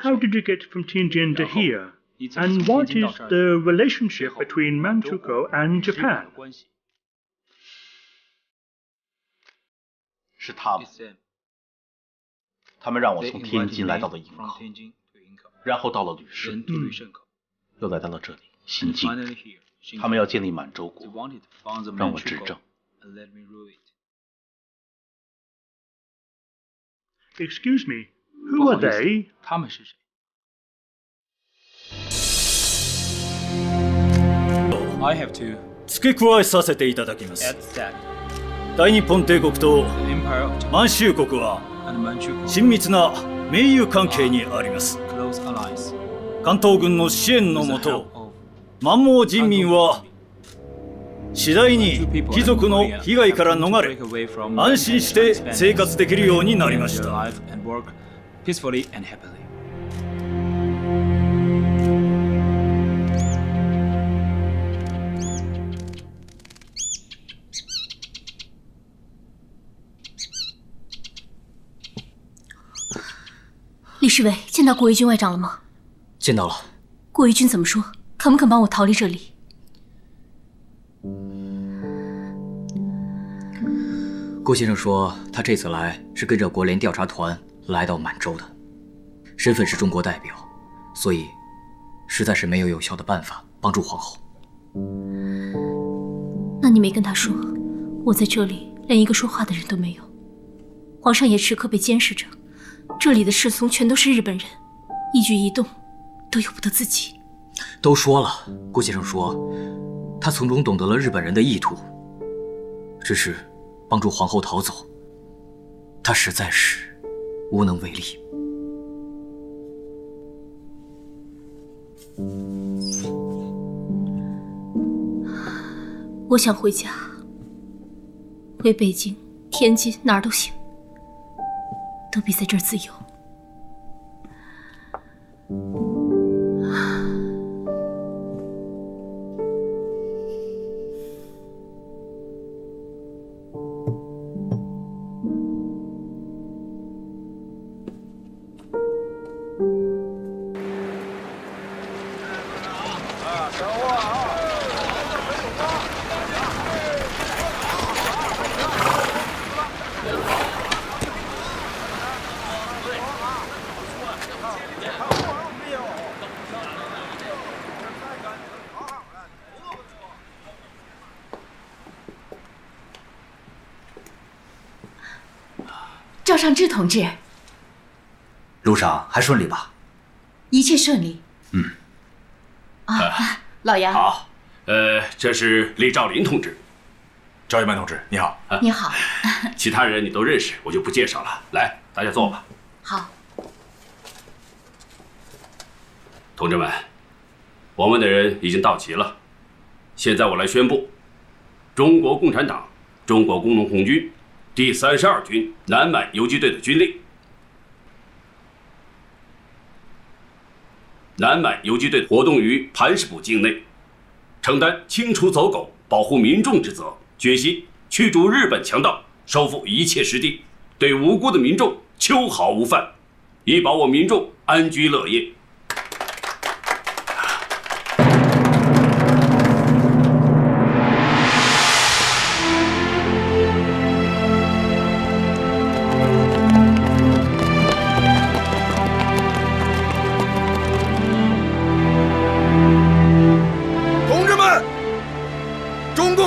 How did you get from Tianjin to here? And what is the relationship between Manchukuo and Japan? 是他们让我从天津来到了营口，然后到了旅顺，又来到了这里新津。他们要建立满洲国，让我执政。 Excuse me, who are they? 他们是谁 I have to 付け加えさせていただきます。 add that 大日本帝国と the Empire of Japan 満州国は and Manchukuo 親密な盟友関係にあります。 close allies. 関東軍の支援のもと、満蒙人民は次第に貴族の被害から逃れ、安心して生活できるようになりました。Peacefully and happily. Li Shiwei 见到郭义军外长了吗？见到了。郭义军怎么说？肯不肯帮我逃离这里？郭先生说，他这次来是跟着国联调查团来到满洲的，身份是中国代表，所以实在是没有有效的办法帮助皇后。那你没跟他说，我在这里连一个说话的人都没有，皇上也时刻被监视着，这里的侍从全都是日本人，一举一动都由不得自己。都说了，顾先生说，他从中懂得了日本人的意图，只是帮助皇后逃走，他实在是无能为力。我想回家，回北京、天津，哪儿都行，都比在这儿自由。赵尚志同志，路上还顺利吧？一切顺利。老杨。好，这是李兆林同志。赵一曼同志，你好。你好。其他人你都认识，我就不介绍了。来，大家坐吧。好。同志们，我们的人已经到齐了。现在我来宣布，中国共产党中国工农红军第32军南满游击队的军令。南满游击队活动于磐石堡境内，承担清除走狗、保护民众之责，决心驱逐日本强盗，收复一切失地，对无辜的民众秋毫无犯，以保我民众安居乐业。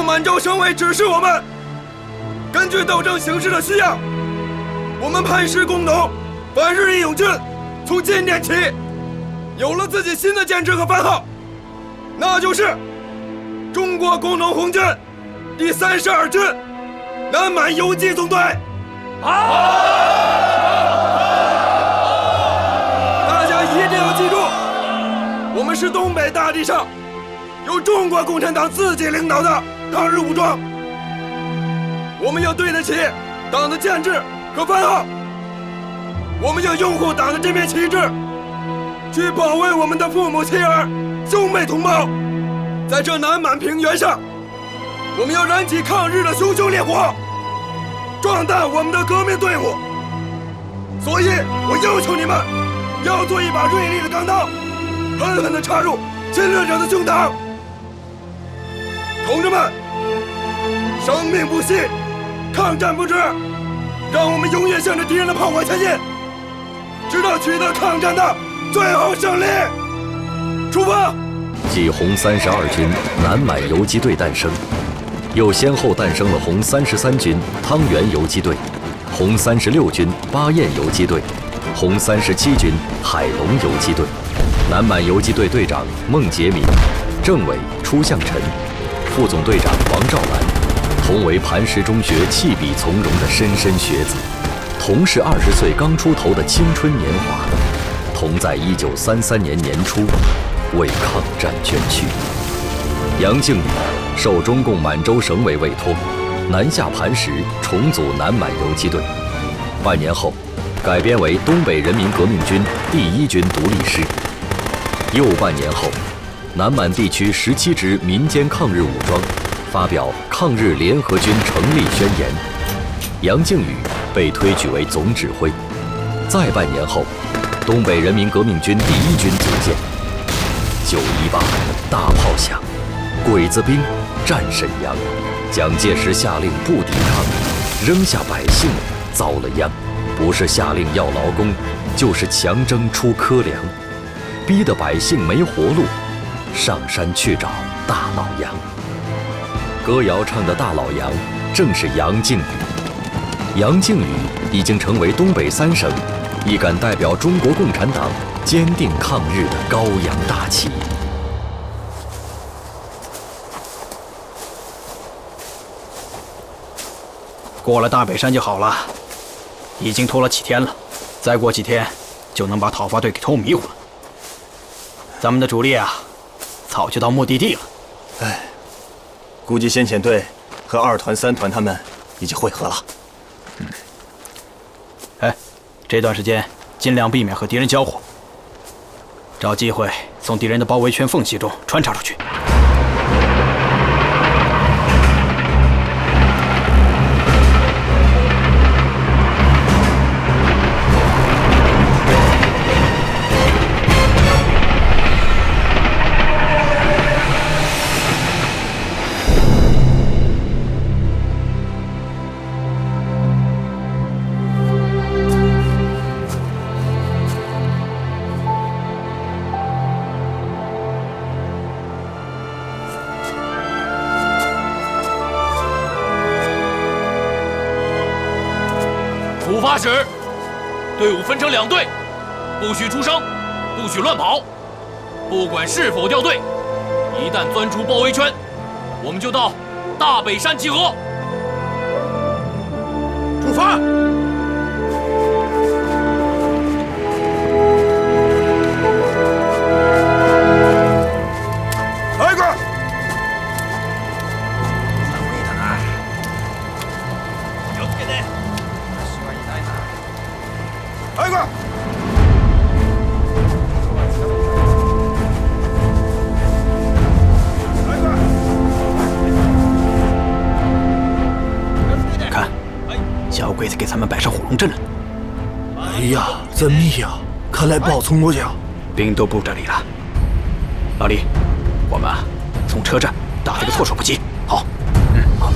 满洲省委指示我们，根据斗争形势的需要，我们磐石工农反日义勇军从今天起有了自己新的建制和番号，那就是中国工农红军第32军南满游击纵队。大家一定要记住，我们是东北大地上由中国共产党自己领导的抗日武装，我们要对得起党的建制和番号，我们要拥护党的这面旗帜，去保卫我们的父母妻儿、兄妹同胞。在这南满平原上，我们要燃起抗日的熊熊烈火，壮大我们的革命队伍。所以我要求你们要做一把锐利的钢刀，狠狠地插入侵略者的胸膛。同志们，生命不息，抗战不止，让我们永远向着敌人的炮火前进，直到取得抗战的最后胜利。出发！继红32军南满游击队诞生，又先后诞生了红33军汤原游击队、红36军巴彦游击队、红37军海龙游击队。南满游击队队长孟杰民，政委初相臣，副总队长王兆兰，同为磐石中学弃笔从戎的莘莘学子，同是20岁刚出头的青春年华，同在1933年年初为抗战捐躯。杨靖宇受中共满洲省委委托，南下磐石重组南满游击队，半年后改编为东北人民革命军第1军独立师。又半年后，南满地区17支民间抗日武装发表抗日联合军成立宣言，杨靖宇被推举为总指挥。再半年后，东北人民革命军第1军组建。918大炮响，鬼子兵战沈阳，蒋介石下令不抵抗，扔下百姓遭了殃，不是下令要劳工，就是强征出苛粮，逼得百姓没活路，上山去找大老杨。歌谣唱的大老杨正是杨靖宇。杨靖宇已经成为东北3省一杆代表中国共产党坚定抗日的高扬大旗。过了大北山就好了，已经拖了几天了，再过几天就能把讨伐队给拖迷糊了。咱们的主力啊，早就到目的地了。哎，估计先遣队和2团、3团他们已经会合了。哎，这段时间尽量避免和敌人交火，找机会从敌人的包围圈缝隙中穿插出去。出发时，队伍分成2队，不许出声，不许乱跑。不管是否掉队，一旦钻出包围圈，我们就到大北山集合。出发！来个！来个！看，小鬼子给咱们摆上火龙阵了。哎呀，怎么呀？看来报从我家，兵都布这里了。老李，我们啊，从车站打了个措手不及。好。好。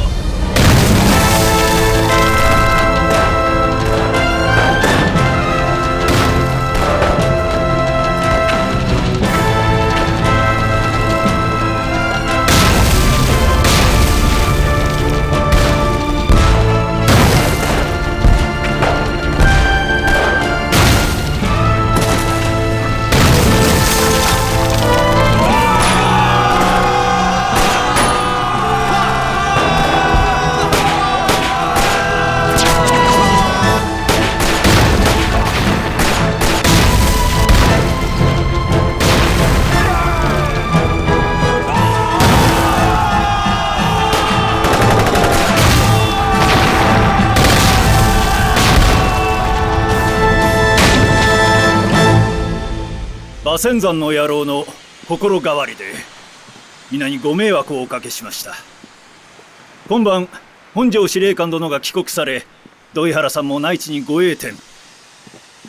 馬仙山の野郎の心変わりで皆にご迷惑をおかけしました。今晩本庄司令官殿が帰国され、土井原さんも内地にご栄転。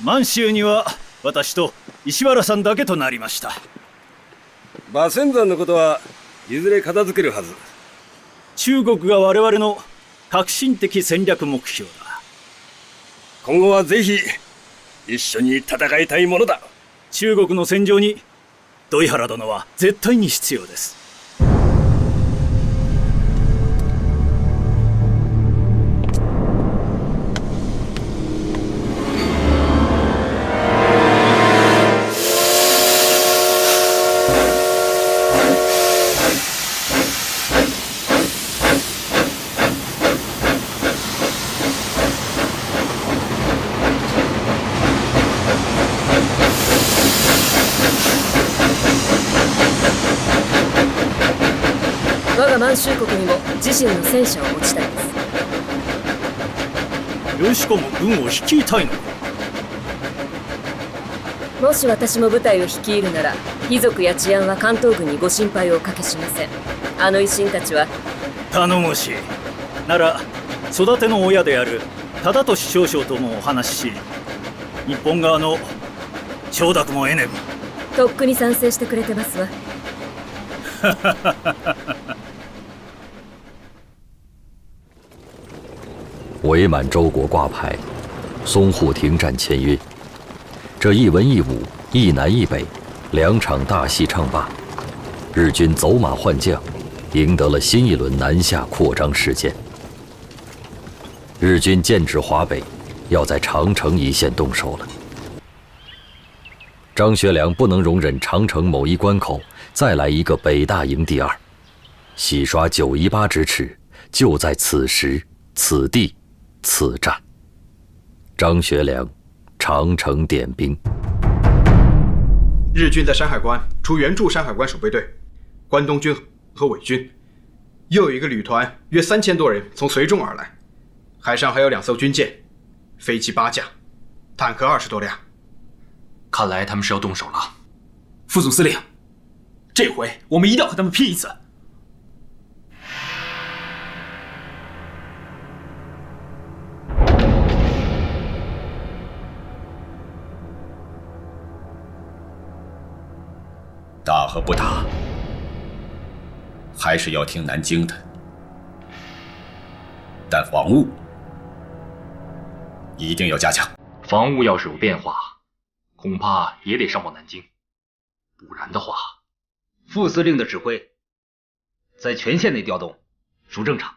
満州には私と石原さんだけとなりました。馬仙山のことはいずれ片付けるはず。中国が我々の革新的戦略目標だ。今後はぜひ一緒に戦いたいものだ。中国の戦場に土井原殿は絶対に必要です。我が満州国にも自身の戦車を持ちたいです。よしこも軍を率いたいのか。もし私も部隊を率いるなら、貴族や治安は関東軍にご心配をおかけしません。あの維新たちは。頼もしい。なら育ての親である忠俊少将ともお話しし、日本側の承諾も得ねば。とっくに賛成してくれてますわ。伪满洲国挂牌，淞沪停战签约。这一文一武，一南一北，2场大戏唱罢，日军走马换将，赢得了新一轮南下扩张事件。日军剑指华北，要在长城一线动手了。张学良不能容忍长城某一关口再来一个北大营第二，洗刷9·18之耻，就在此时、此地、此战。张学良，长城点兵。日军在山海关除援助山海关守备队、关东军和伪军，又有一个旅团约3000多人从绥中而来，海上还有2艘军舰，飞机8架，坦克20多辆。看来他们是要动手了。副总司令，这回我们一定要和他们拼一次。打和不打，还是要听南京的。但防务一定要加强。防务要是有变化，恐怕也得上报南京，不然的话，副司令的指挥在全线内调动属正常。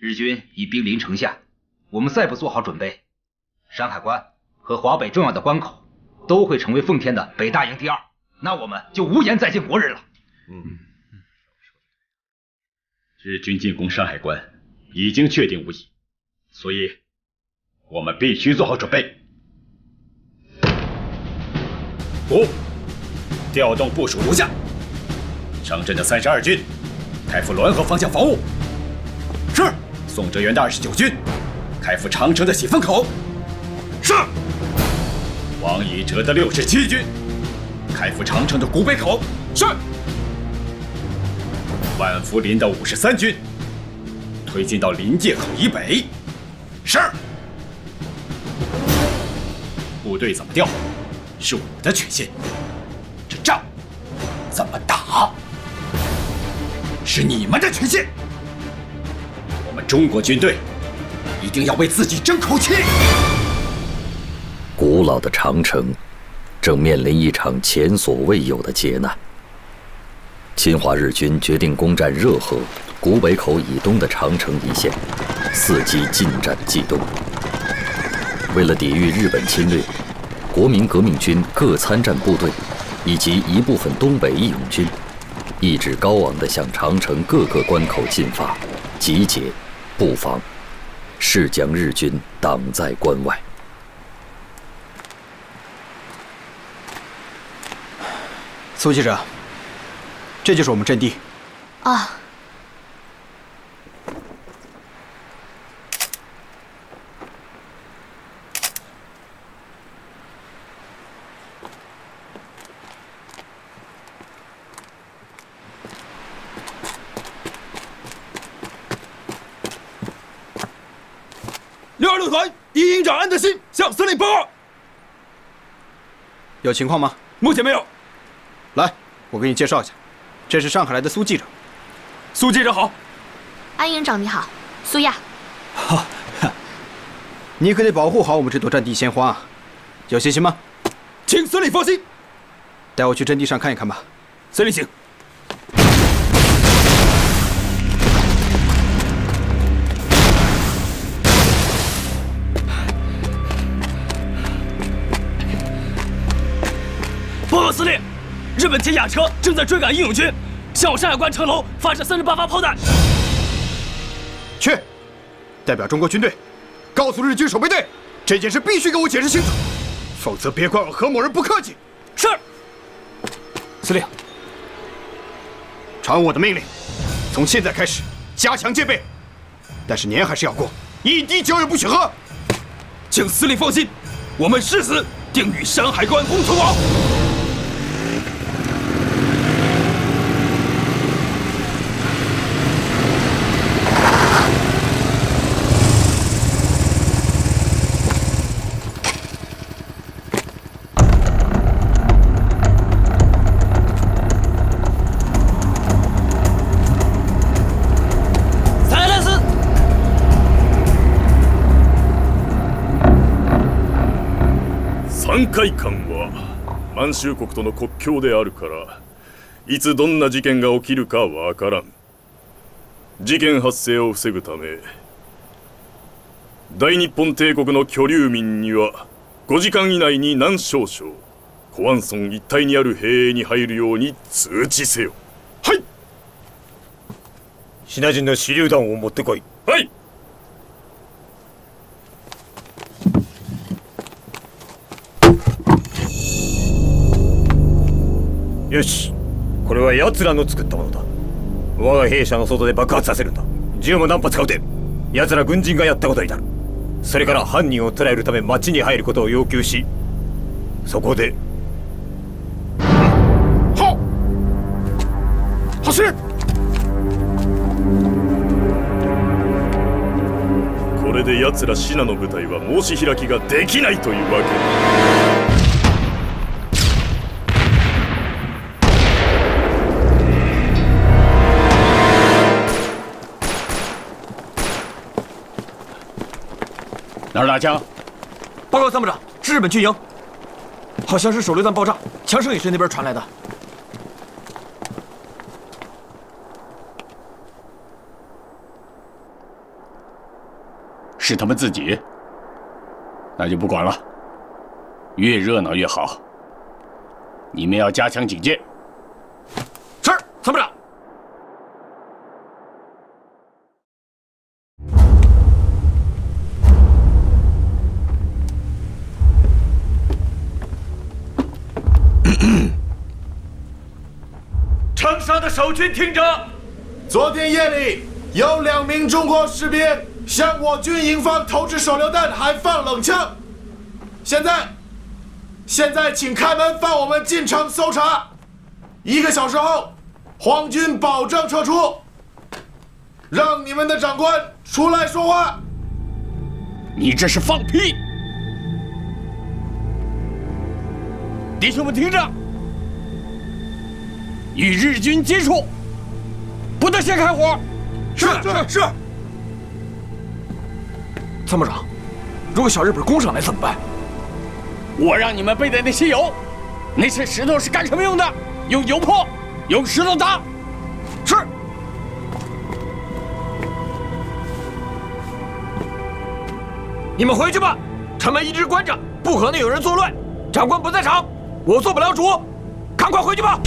日军已兵临城下，我们再不做好准备，山海关和华北重要的关口都会成为奉天的北大营第二，那我们就无颜再见国人了。日军进攻山海关已经确定无疑，所以我们必须做好准备。5. 调动部署如下：上阵的32军开赴滦河方向防务。是。宋哲元的29军开赴长城的喜峰口。是。王以哲的67军开赴长城的古北口。是。万福林的53军推进到临界口以北。是。部队怎么调是我的权限，这仗怎么打是你们的权限。我们中国军队一定要为自己争口气。古老的长城正面临一场前所未有的劫难。侵华日军决定攻占热河、古北口以东的长城一线，伺机进占冀东。为了抵御日本侵略，国民革命军各参战部队以及一部分东北义勇军，意志高昂地向长城各个关口进发，集结布防，誓将日军挡在关外。苏记者，这就是我们阵地。啊。62团第一营长安德新向司令报告。有情况吗？目前没有。来，我给你介绍一下，这是上海来的苏记者。苏记者好。安营长你好，苏亚。好，你可得保护好我们这朵战地鲜花啊！有信心吗？请司令放心。带我去阵地上看一看吧。司令请。报告司令，日本铁甲车正在追赶义勇军，向我山海关城楼发射38发炮弹。去，代表中国军队，告诉日军守备队，这件事必须给我解释清楚，否则别怪我何某人不客气。是。司令，传我的命令，从现在开始加强戒备，但是年还是要过，一滴酒也不许喝。请司令放心，我们誓死定与山海关共存亡。3回間は満州国との国境であるからいつどんな事件が起きるかわからん。事件発生を防ぐため、大日本帝国の居留民には5時間以内に南少々コアンソン一帯にある兵営に入るように通知せよ。はい。シナ人の手榴弾を持ってこい。はい。よし、これは奴らの作ったものだ。我が兵舎の外で爆発させるんだ。銃も何発か撃て。奴ら軍人がやったことになる。それから犯人を捕らえるため町に入ることを要求し、そこで走れ。これで奴らシナの部隊は申し開きができないというわけだ。哪儿打枪？报告参谋长，是日本军营，好像是手榴弹爆炸，枪声也是那边传来的。是他们自己？那就不管了，越热闹越好。你们要加强警戒。是，参谋长。城上的守军听着，昨天夜里有2名中国士兵向我军营方投掷手榴弹，还放冷枪。现在请开门放我们进城搜查。1个小时后，皇军保证撤出。让你们的长官出来说话。你这是放屁！弟兄们听着，与日军接触，不得先开火。是。参谋长，如果小日本攻上来怎么办？我让你们备的那些油，那些石头是干什么用的？用油泼，用石头砸。是。你们回去吧，城门一直关着，不可能有人作乱。长官不在场，我做不了主，赶快回去吧。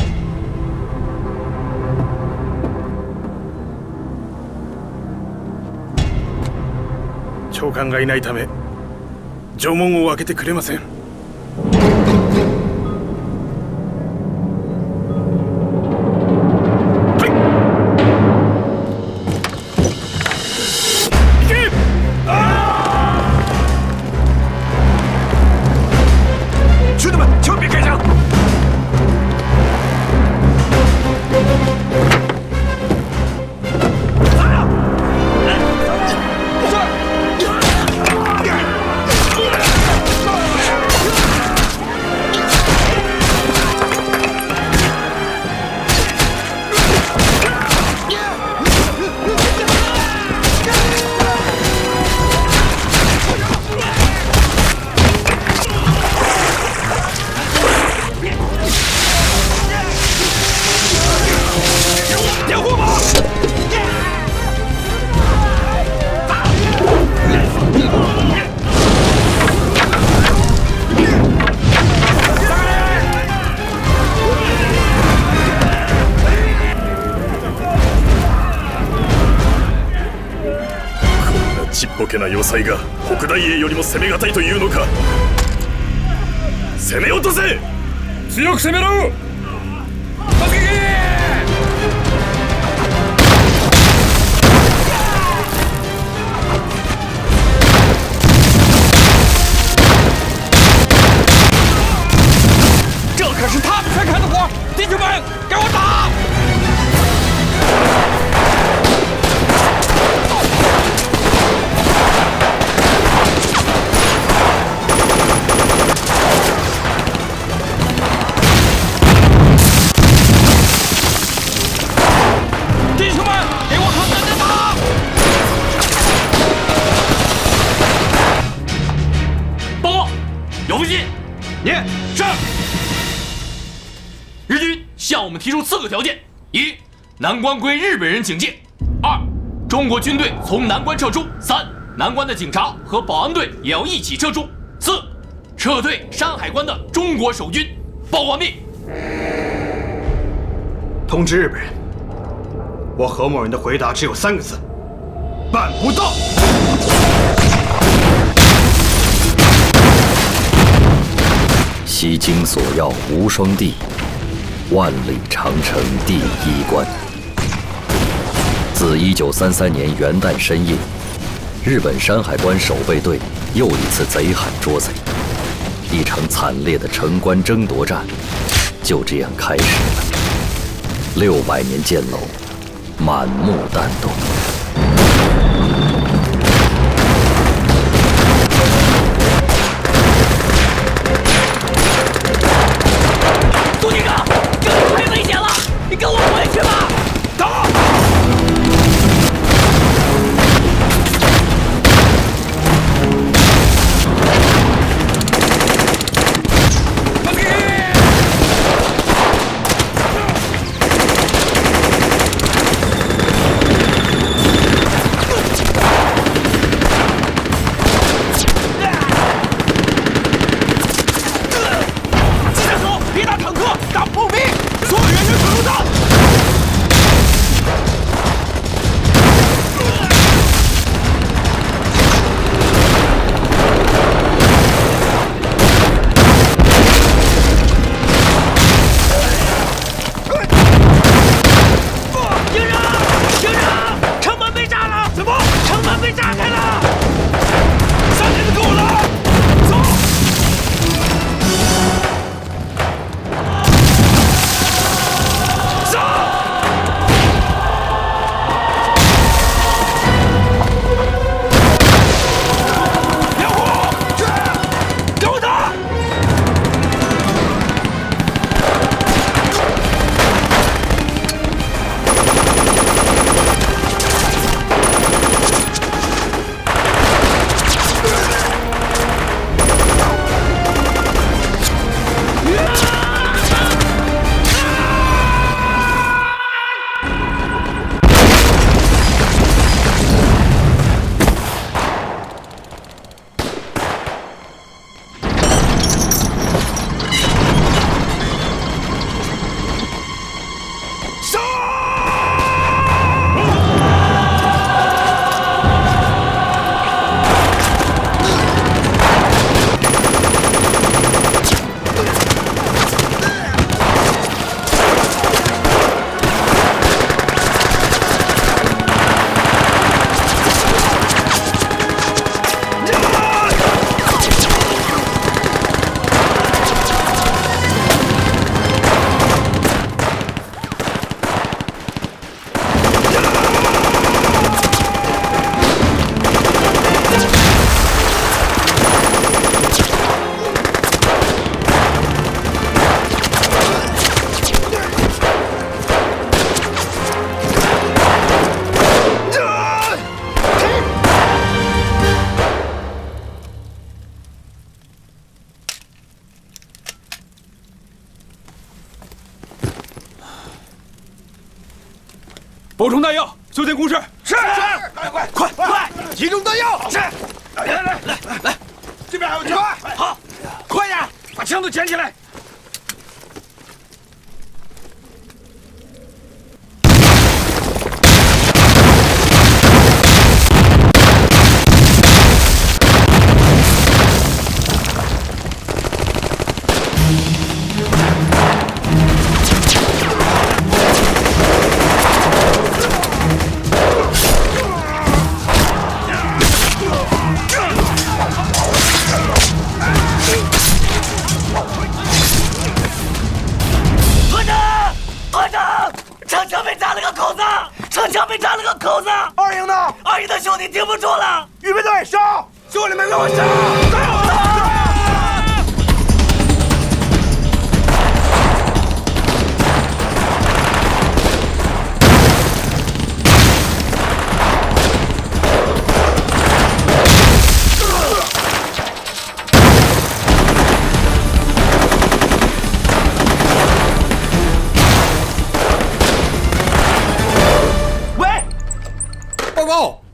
長官がいないため城門を開けてくれません。兄弟们，千万别开枪！ちっぽけな要塞が北大英よりも攻めがたいというのか。攻め落とせ。強く攻めろ。突撃。这可是他们开的火，弟兄们，给我打！弟兄们，给我狠狠的打！报告，有封信。是。日军向我们提出4个条件：一、南关归日本人警戒；二、中国军队从南关撤出；三、南关的警察和保安队也要一起撤出；四、撤退山海关的中国守军。报告完毕。通知日本人，我何某人的回答只有3个字：办不到。西京索要无双地，万里长城第1关。自1933年元旦深夜，日本山海关守备队又一次贼喊捉贼，一场惨烈的城关争夺战就这样开始了。600年剑楼，满目弹洞。苏警长，这里太危险了，你跟我回去吧。走。补充弹药，修建工事。是。快！集中弹药。是。来，这边还有枪。好，快点，把枪都捡起来。二营呢？二营的兄弟顶不住了！预备队烧！兄弟们给我烧！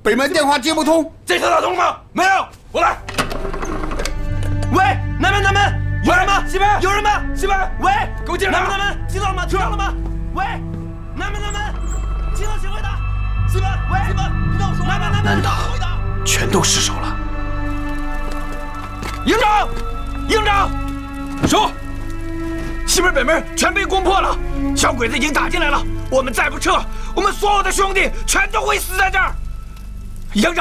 北门电话接不通，这次打通吗？没有，我来。喂，南门，有人吗？西门，有人吗？西门，喂，给我进来！南门，听到了吗？听到了吗？喂，南门，听到请回答。西门，喂，西门，听到我说话吗？难道全都失手了？营长，说，西门北门全被攻破了，小鬼子已经打进来了。我们再不撤，我们所有的兄弟全都会死在这儿。营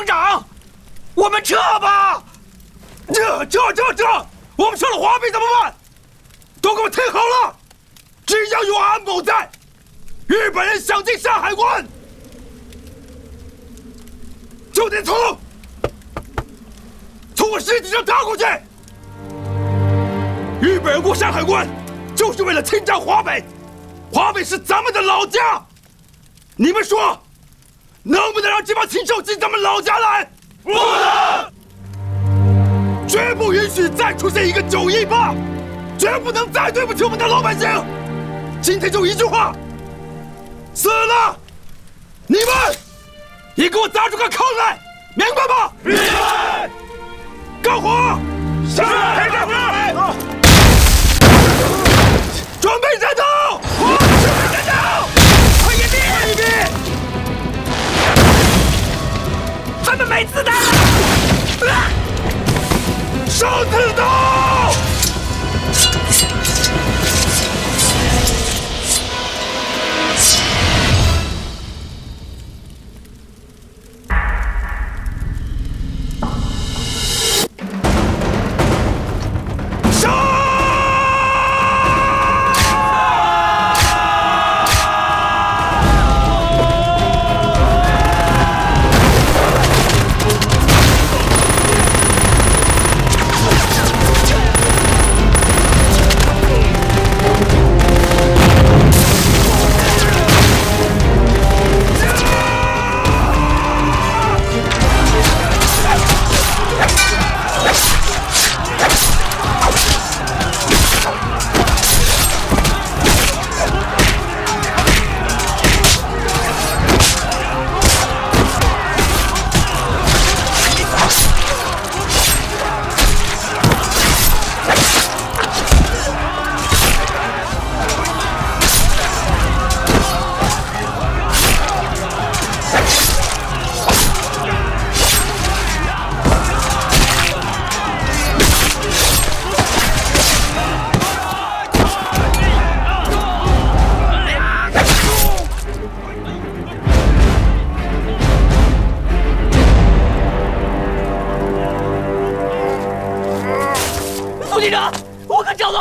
长，我们撤吧！撤！我们撤了华北怎么办？都给我听好了，只要有安保在，日本人想进山海关，就得从我尸体上踏过去。日本人过山海关，就是为了侵占华北，华北是咱们的老家。你们说，能不能让这帮禽兽进咱们老家来？不能！绝不允许再出现一个918，绝不能再对不起我们的老百姓。今天就一句话：死了，你们也给我砸出个坑来，明白吗？明白。干活！是。干活！准备战斗！准备战斗！快一逼！他们没子弹了！上刺刀！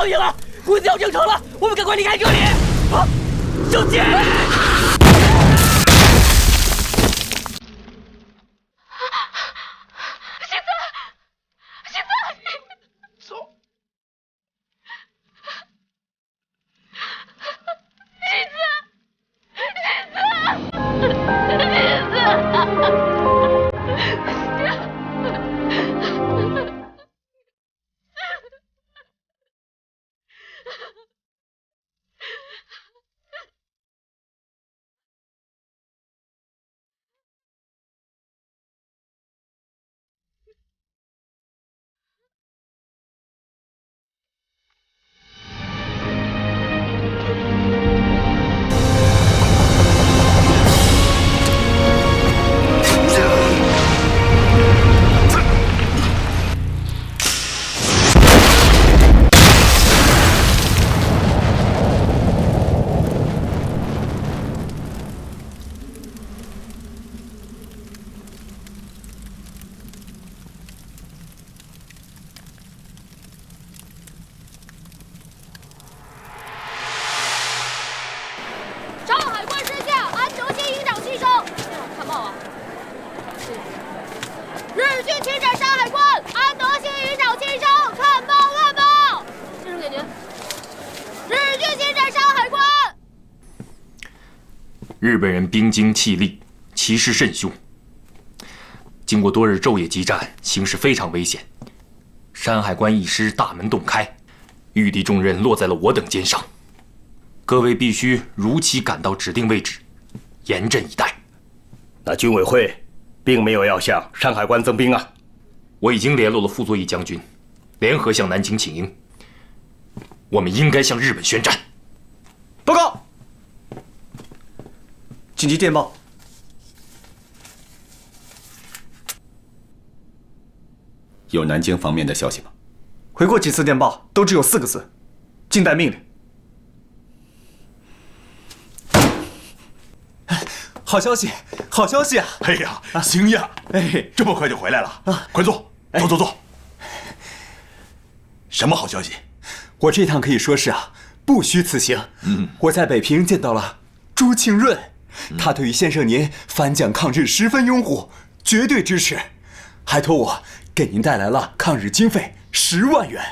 报应了，鬼子要进城了，我们赶快离开这里！啊，小姐！日本人兵精气力，其势甚凶。经过多日昼夜激战，形势非常危险。山海关一失，大门洞开，玉帝重任落在了我等肩上。各位必须如期赶到指定位置，严阵以待。那军委会并没有要向山海关增兵啊。我已经联络了傅作义将军，联合向南京请缨。我们应该向日本宣战。报告！紧急电报！有南京方面的消息吗？回过几次电报都只有4个字：静待命令。好消息，好消息啊！哎呀，星呀！哎，这么快就回来了啊！快坐，坐。什么好消息？我这趟可以说是不虚此行。我在北平见到了朱庆润，他对于先生您反蒋抗日十分拥护，绝对支持，还托我给您带来了抗日经费10万元。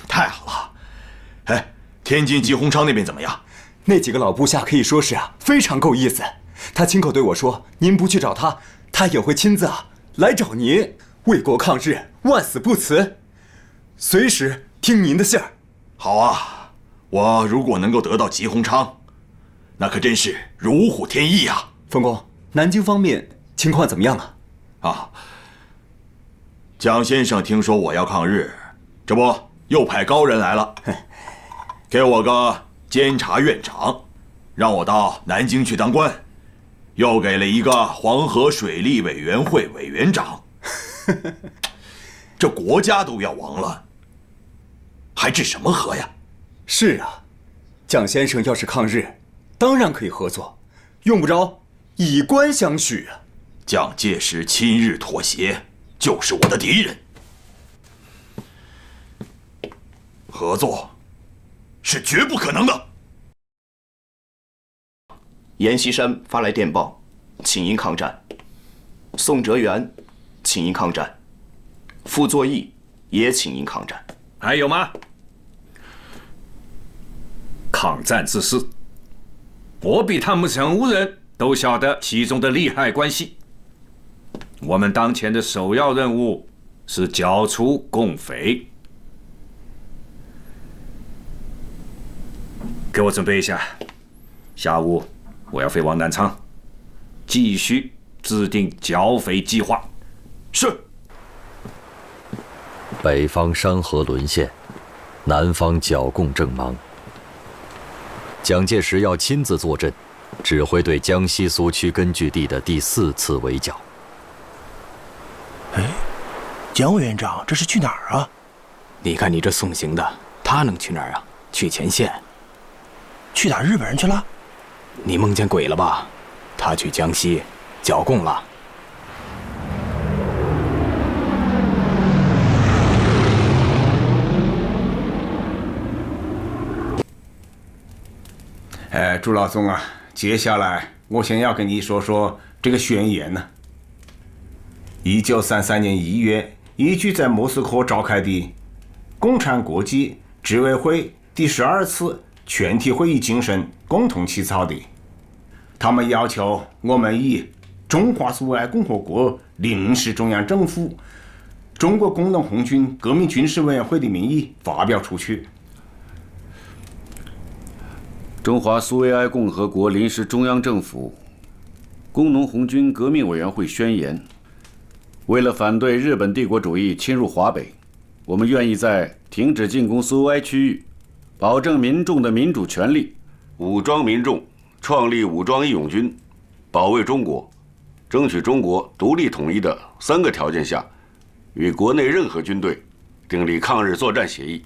太好了。哎，天津吉鸿昌那边怎么样？那几个老部下可以说是非常够意思。他亲口对我说，您不去找他，他也会亲自来找您。为国抗日，万死不辞，随时听您的信儿。好啊，我如果能够得到吉鸿昌，那可真是如虎添翼啊！冯公，南京方面情况怎么样蒋先生听说我要抗日，这不又派高人来了，给我个监察院长，让我到南京去当官，又给了一个黄河水利委员会委员长。这国家都要亡了，还治什么和呀？是啊，蒋先生要是抗日，当然可以合作，用不着以官相许啊。蒋介石亲日妥协，就是我的敌人。合作是绝不可能的。阎锡山发来电报，请缨抗战；宋哲元请缨抗战；傅作义也请缨抗战。还有吗？抗战之事，我比他们任何人都晓得其中的利害关系。我们当前的首要任务是剿除共匪。给我准备一下，下午我要飞往南昌，继续制定剿匪计划。是。北方山河沦陷，南方剿共正忙。蒋介石要亲自坐镇，指挥对江西苏区根据地的第4次围剿。蒋委员长，这是去哪儿啊？你看你这送行的，他能去哪儿啊？去前线。去打日本人去了？你梦见鬼了吧？他去江西剿共了。朱老总啊，接下来我想要跟你说说这个宣言呢。1933年1月，依据在莫斯科召开的共产国际执委会第12次全体会议精神共同起草的。他们要求我们以中华苏维埃共和国临时中央政府、中国工农红军革命军事委员会的名义发表出去。中华苏维埃共和国临时中央政府工农红军革命委员会宣言：为了反对日本帝国主义侵入华北，我们愿意在停止进攻苏维埃区域、保证民众的民主权利、武装民众、创立武装义勇军、保卫中国、争取中国独立统一的3个条件下，与国内任何军队订立抗日作战协议，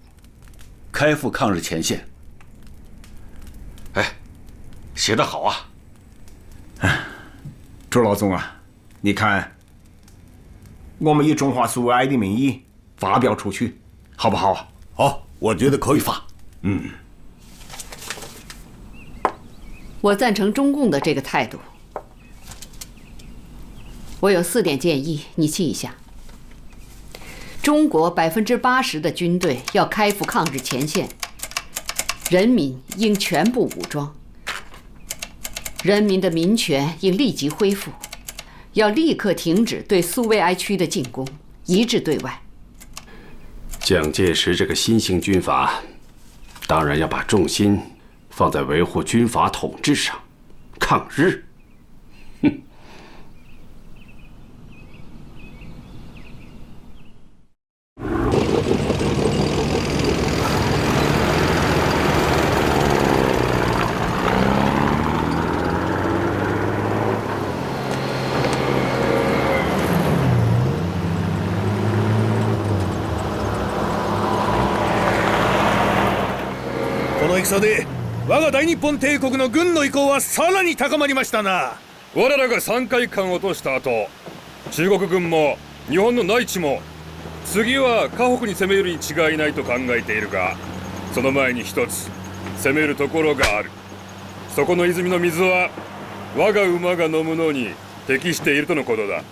开赴抗日前线。写得好啊！朱老总啊，你看，我们以中华苏维埃的名义发表出去，好不好？好，我觉得可以发。我赞成中共的这个态度。我有4点建议，你记一下。中国80%的军队要开赴抗日前线，人民应全部武装。人民的民权应立即恢复，要立刻停止对苏维埃区的进攻，一致对外。蒋介石这个新型军阀，当然要把重心放在维护军阀统治上，抗日。この戦で我が大日本帝国の軍の意向はさらに高まりましたな。我らが山海関を落とした後、中国軍も日本の内地も次は河北に攻めるに違いないと考えているが、その前に一つ攻めるところがある。そこの泉の水は我が馬が飲むのに適しているとのことだ。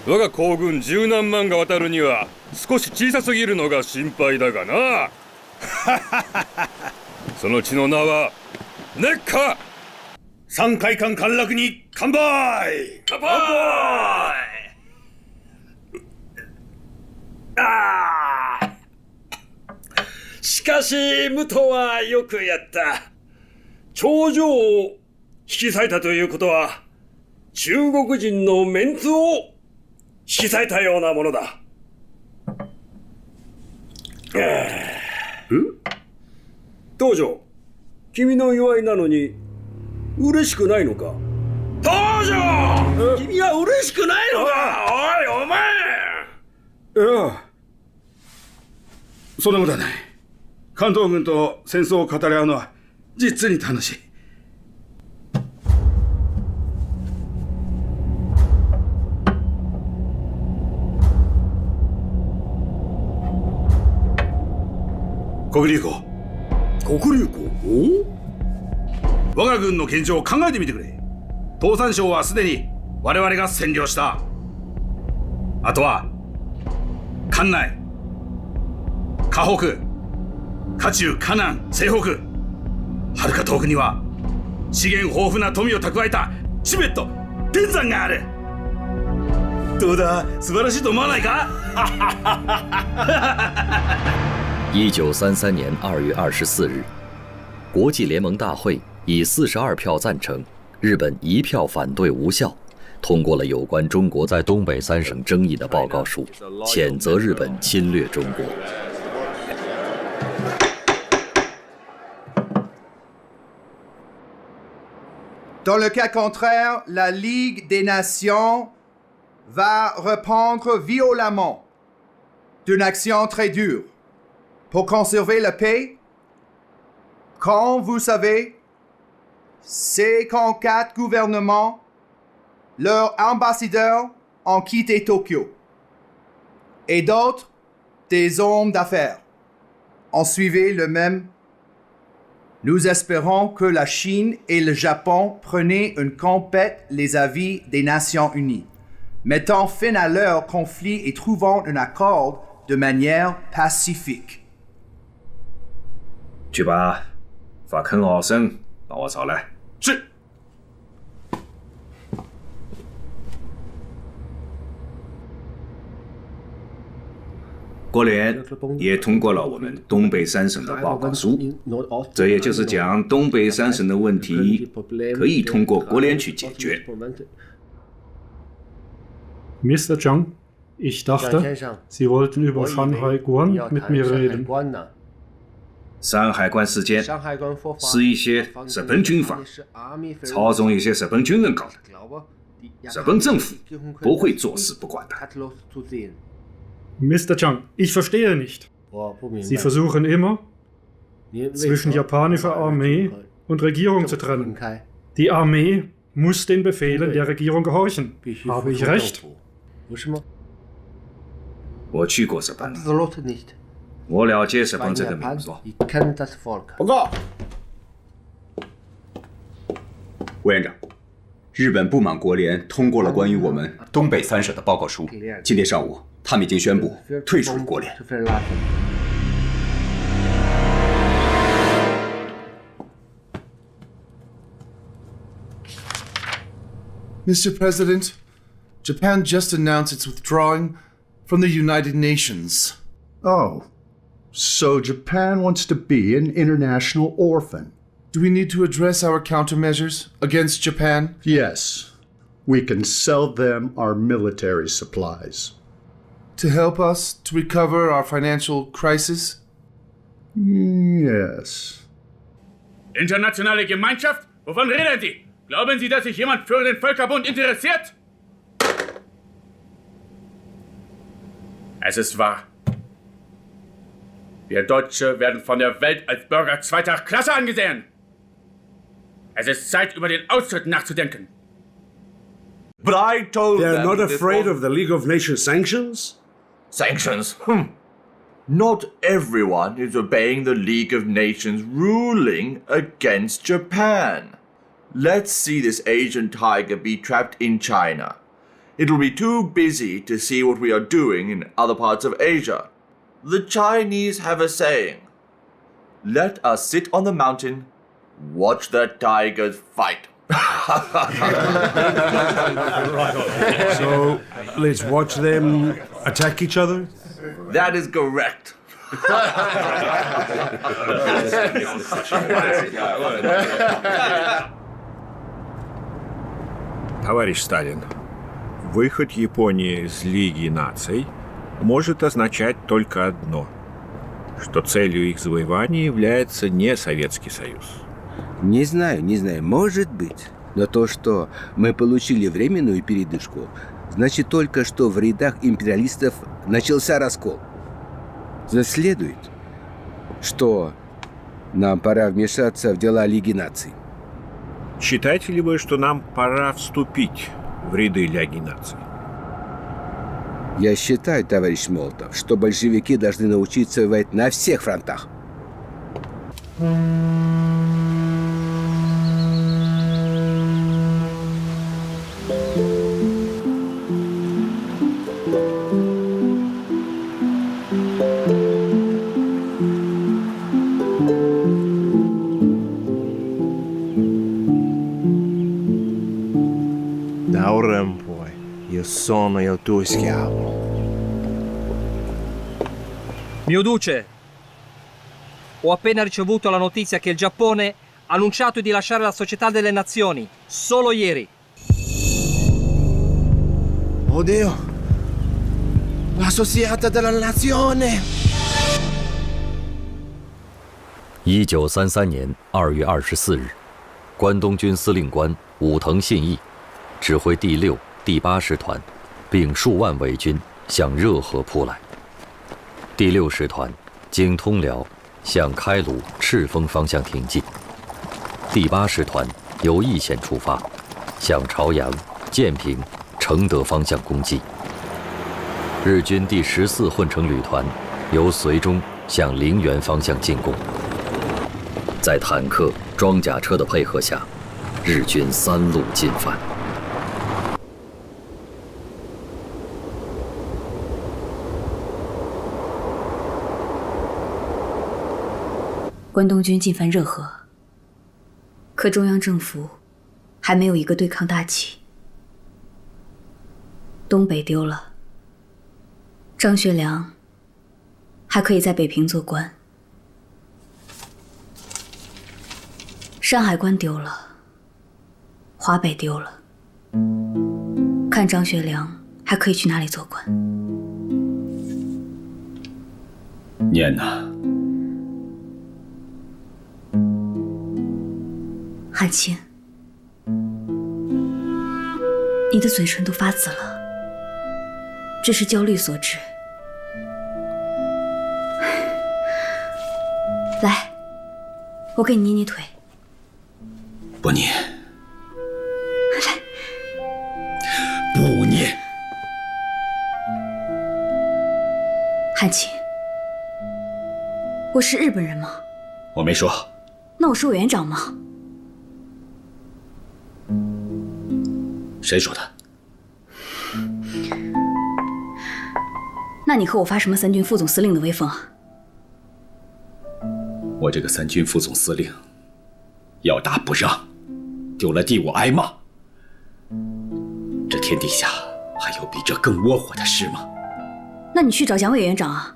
我が行軍十何万が渡るには少し小さすぎるのが心配だがな。その血の名は熱火。山海関陥落に乾杯。乾杯。しかし武藤はよくやった。頂上を引き裂いたということは中国人のメンツを引き裂いたようなものだ。道場、君の祝いなのに嬉しくないのか。道場、君は嬉しくないのか。おいお前。いや、そんなことはない。関東軍と戦争を語り合うのは実に楽しい。国流行。国流行？我が軍の現状を考えてみてくれ。東山省はすでに我々が占領した。あとは関内、河北、華中、華南、西北、はるか遠くには資源豊富な富を蓄えたチベット、天山がある。どうだ、素晴らしいと思わないか？1933年2月24日，国际联盟大会以42票赞成、日本1票反对无效，通过了有关中国在东北3省争议的报告书，谴责日本侵略中国。Dans le cas contraire, la Ligue des Nations va répondre violemment d'une action très dure pour conserver la paix. Comme vous savez, 54 gouvernements, leurs ambassadeurs ont quitté Tokyo. Et d'autres, des hommes d'affaires, ont suivi le même. Nous espérons que la Chine et le Japon prennent en compte les avis des Nations Unies, mettant fin à leur conflit et trouvant un accord de manière pacifique. 去把法肯奥森把我找来。是。国联也通过了我们东北3省的报告书，这也就是讲，东北3省的问题可以通过国联去解决。Mr. Zhang, ich dachte, Sie wollten über Shanghai Guan mit mir reden. 山海关事件是一些日本军阀操纵一些日本军人搞的，日本政府不会坐视不管的。Mr. Zhang, ich verstehe nicht. Sie versuchen immer, zwischen japanischer Armee und Regierung zu trennen. Die Armee muss den Befehlen der Regierung gehorchen. Habe ich recht? 我去过日本，我了解日本这个民族。报告，委员长，日本不满国联通过了关于我们东北3省的报告书。今天上午，他们已经宣布退出了国联。Mr. President, Japan just announced its withdrawing from the United Nations. Oh, so Japan wants to be an international orphan. Do we need to address our countermeasures against Japan? Yes. we can sell them our military supplies. To help us to recover our financial crisis? Yes. Internationale Gemeinschaft? Wovon reden Sie? Glauben Sie, dass sich jemand für den Völkerbund interessiert? Es ist wahr. Wir Deutsche werden von der Welt als Bürger zweiter Klasse angesehen. Es ist Zeit, über den Austritt nachzudenken. But I told them... They're not afraid of the League of Nations sanctions? Sanctions? Not everyone is obeying the League of Nations ruling against Japan. Let's see this Asian tiger be trapped in China. It'll be too busy to see what we are doing in other parts of Asia. The Chinese have a saying, let us sit on the mountain, watch the tigers fight. So, let's watch them attack each other? That is correct. Товарищ Сталин, выход Японии из Лиги наций может означать только одно, что целью их завоевания является не Советский Союз. Не знаю, может быть. Но то, что мы получили временную передышку, значит только, что в рядах империалистов начался раскол. Следует, что нам пора вмешаться в дела Лиги наций. Считаете ли вы, что нам пора вступить в ряды Лиги наций? Я считаю, товарищ Молотов, что большевики должны научиться воевать на всех фронтах. Da ora poi, io sono il tuo schiavo. Mio duce, ho appena ricevuto la notizia che il Giappone ha annunciato di lasciare la Società delle Nazioni, solo ieri. Oddio, la Società della Nazione! 1933年2月24日，关东军司令官武藤信义指挥第6、第8师团，并数万伪军向热河扑来。第6师团经通辽向开鲁、赤峰方向挺进，第8师团由义县出发，向朝阳、建平、承德方向攻击。日军第14混成旅团由绥中向陵园方向进攻。在坦克、装甲车的配合下，日军3路进犯。关东军进犯热河，可中央政府还没有一个对抗大旗。东北丢了，张学良还可以在北平做官。山海关丢了，华北丢了，看张学良还可以去哪里做官？念呐，汉卿，你的嘴唇都发紫了，这是焦虑所致。来，我给你捏捏腿。不捏，不捏。汉卿，我是日本人吗？我没说。那我是委员长吗？谁说的？那你和我发什么三军副总司令的威风啊？我这个三军副总司令，要打不让，丢了地我挨骂。这天底下还有比这更窝火的事吗？那你去找蒋委员长啊！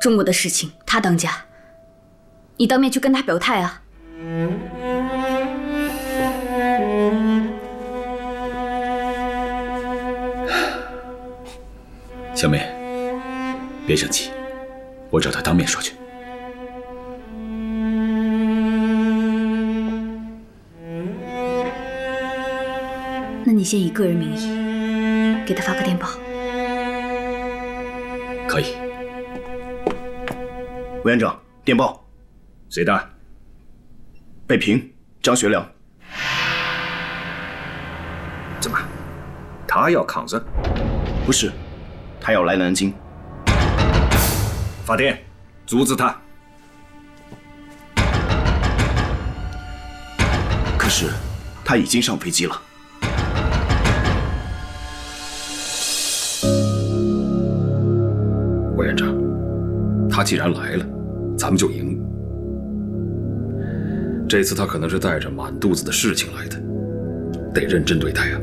中国的事情他当家，你当面去跟他表态啊！小梅，别生气，我找他当面说去。那你先以个人名义给他发个电报。可以。委员长，电报。谁的？北平，张学良。怎么？他要抗日？不是，他要来南京。发电，阻止他。可是，他已经上飞机了。委员长，他既然来了，咱们就赢。这次他可能是带着满肚子的事情来的，得认真对待啊。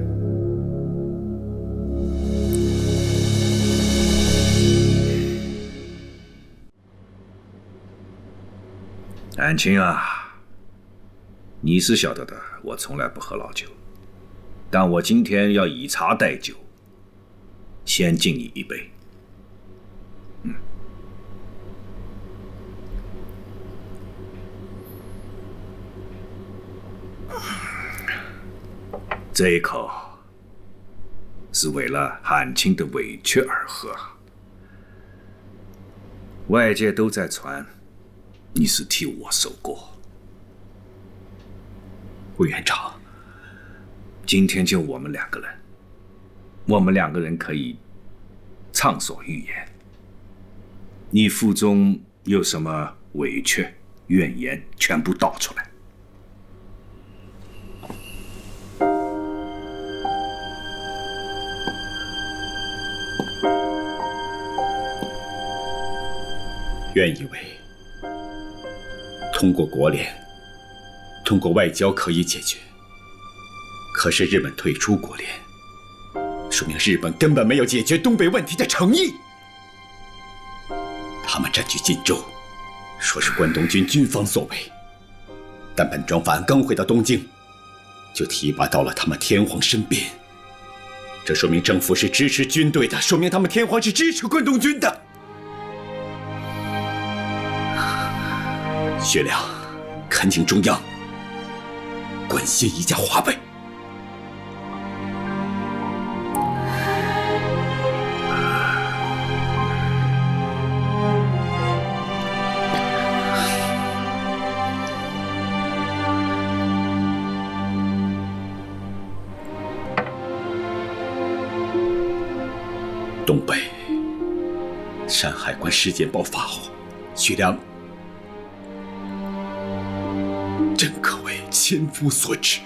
安青啊，你是晓得的，我从来不喝老酒，但我今天要以茶代酒，先敬你一杯。这一口是为了汉卿的委屈而喝。外界都在传你是替我受过。委员长，今天就我们两个人，我们两个人可以畅所欲言。你腹中有什么委屈、怨言，全部倒出来。原以为通过国联、通过外交可以解决，可是日本退出国联，说明日本根本没有解决东北问题的诚意。他们占据晋州，说是关东军军方所为，但本庄法案刚回到东京，就提拔到了他们天皇身边。这说明政府是支持军队的，说明他们天皇是支持关东军的。学良，恳请中央关心一下华北。东北山海关事件爆发后，学良真可谓千夫所指。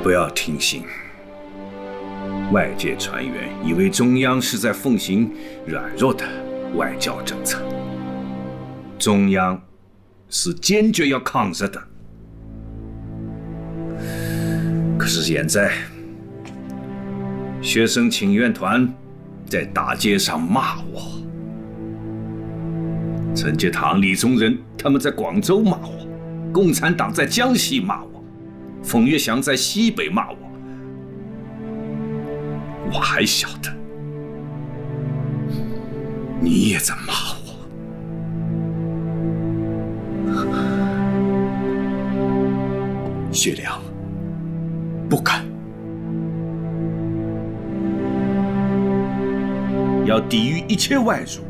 不要听信外界传言，以为中央是在奉行软弱的外交政策。中央是坚决要抗日的。可是现在，学生请愿团在大街上骂我。陈节堂、李宗仁他们在广州骂我，共产党在江西骂我，冯月祥在西北骂我。我还晓得，你也在骂我。学良，不敢。要抵御一切外辱，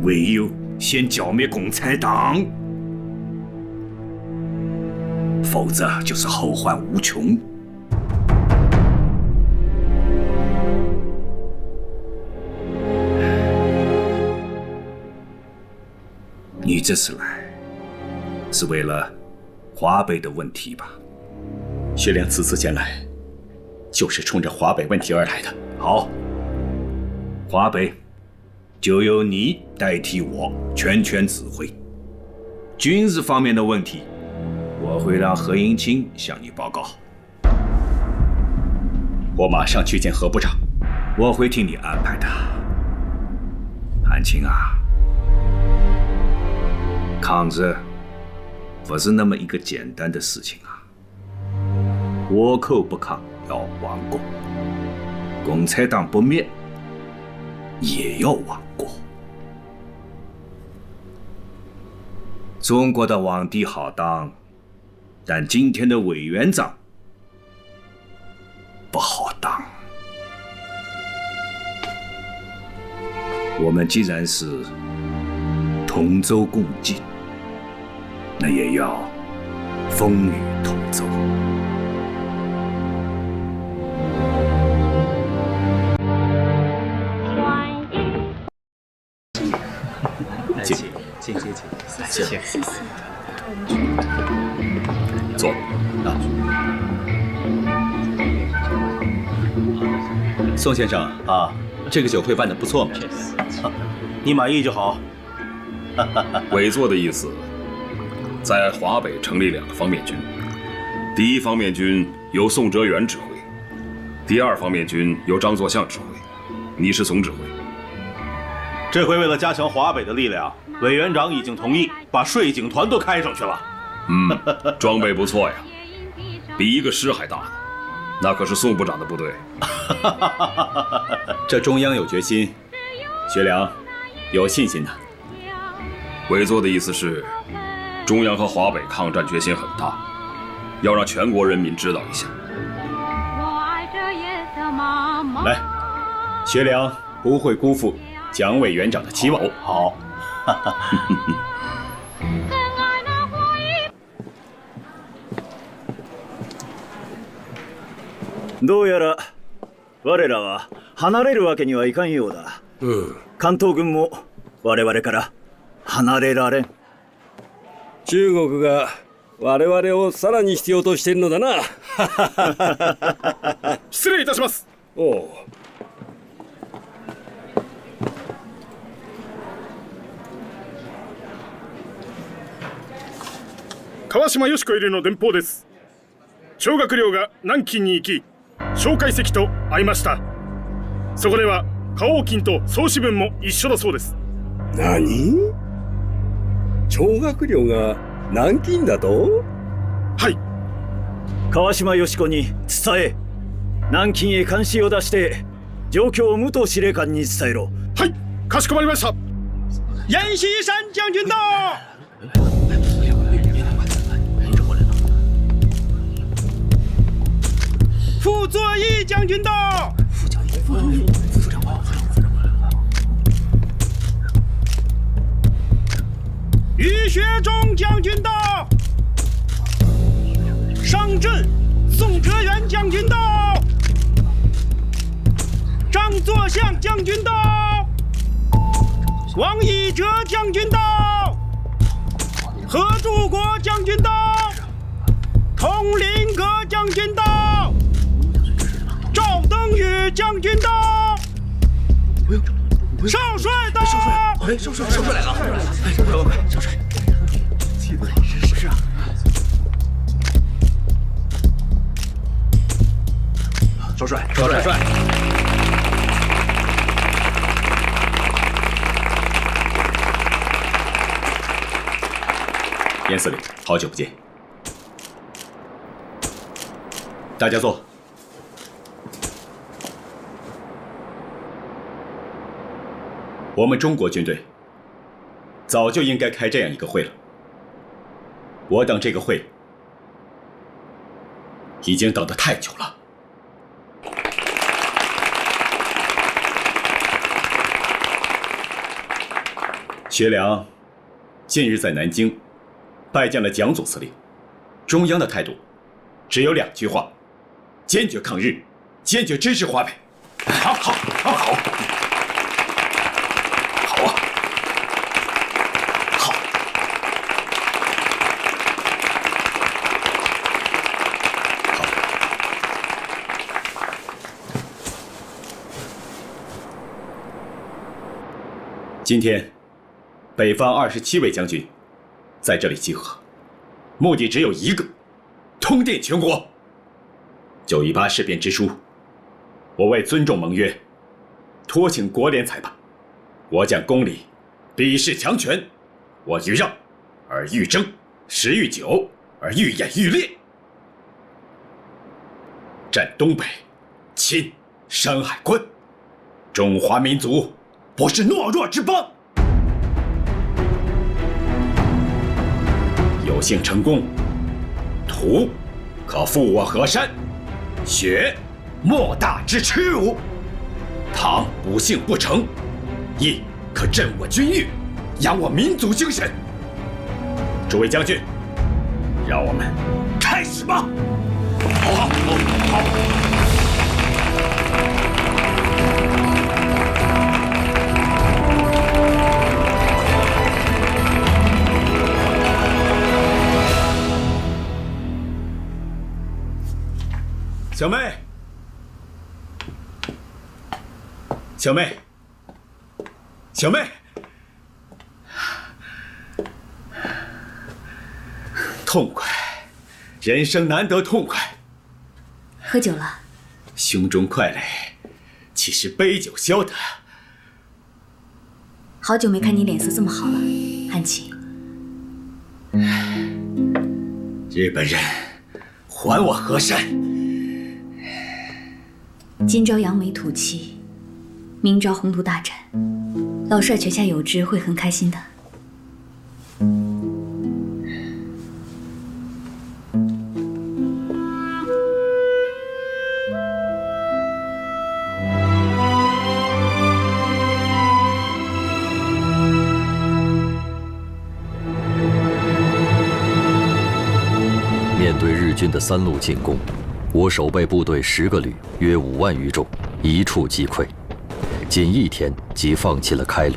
唯有先剿灭共产党，否则就是后患无穷。你这次来，是为了华北的问题吧？学良此次前来，就是冲着华北问题而来的。好，华北就由你代替我全权指挥。军事方面的问题，我会让何应钦向你报告。我马上去见何部长。我会替你安排的。韩青啊，抗日不是那么一个简单的事情啊。倭寇不抗，要亡国。共产党不灭，也要亡国。中国的皇帝好当，但今天的委员长不好当。我们既然是同舟共济，那也要风雨同舟。请。坐。宋先生啊，这个酒会办得不错嘛，你满意就好。委座的意思，在华北成立2个方面军，第一方面军由宋哲元指挥，第2方面军由张作相指挥，你是总指挥。这回为了加强华北的力量，委员长已经同意把税警团都开上去了。装备不错呀，比一个师还大呢。那可是宋部长的部队。这中央有决心，学良有信心的。委座的意思是，中央和华北抗战决心很大，要让全国人民知道一下。来，学良不会辜负蒋委员长的期望。好。どうやら我らは離れるわけにはいかんようだ。関東軍も我々から離れられん。中国が我々をさらに必要としているのだな。失礼いたします。おう。川島よし子入りの電報です。張学良が南京に行き、蒋介石と会いました。そこでは花王金と総司文も一緒だそうです。何？張学良が南京だと？はい。川島よし子に伝え、南京へ監視を出して状況を武藤司令官に伝えろ。はい、かしこまりました。阎锡山将軍到。傅作义将军到。于学忠将军到。上阵宋哲元将军到。张作相将军到。王以哲将军到。何柱国将军到。佟麟阁将军到。赵登禹将军到。少帅到。少帅来了！快，少帅！气氛很绅士啊！少帅！严司令，好久不见。大家坐。我们中国军队早就应该开这样一个会了。我等这个会已经等得太久了。学良近日在南京拜见了蒋总司令，中央的态度只有2句话：坚决抗日，坚决支持华北。好。今天，北方27位将军在这里集合，目的只有一个：通电全国。918事变之初，我为尊重盟约，托请国联裁判。我将公理比试强权，我欲让而欲争，时愈久而愈演愈烈。占东北、亲、山海关，中华民族不是懦弱之邦。有幸成功，土可复我河山，血莫大之耻辱。倘不幸不成，亦可振我军誉，扬我民族精神。诸位将军，让我们开始吧！好。小妹，小妹，小妹，痛快，人生难得痛快。喝酒了？胸中快累，岂是杯酒消得？好久没看你脸色这么好了，安琪。日本人，还我河山！今朝扬眉吐气，明朝宏图大展，老帅泉下有知，会很开心的。面对日军的3路进攻，我守备部队10个旅，约5万余众，一触即溃，仅1天即放弃了开鲁。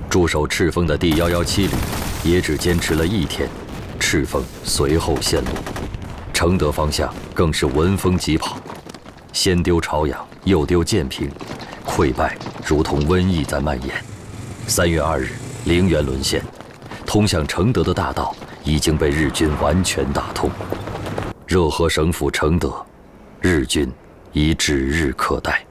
驻守赤峰的第117旅也只坚持了1天，赤峰随后陷落。承德方向更是闻风疾跑，先丢朝阳，又丢建平，溃败如同瘟疫在蔓延。3月2日，陵园沦陷，通向承德的大道已经被日军完全打通。热河省府承德，日军已指日可待。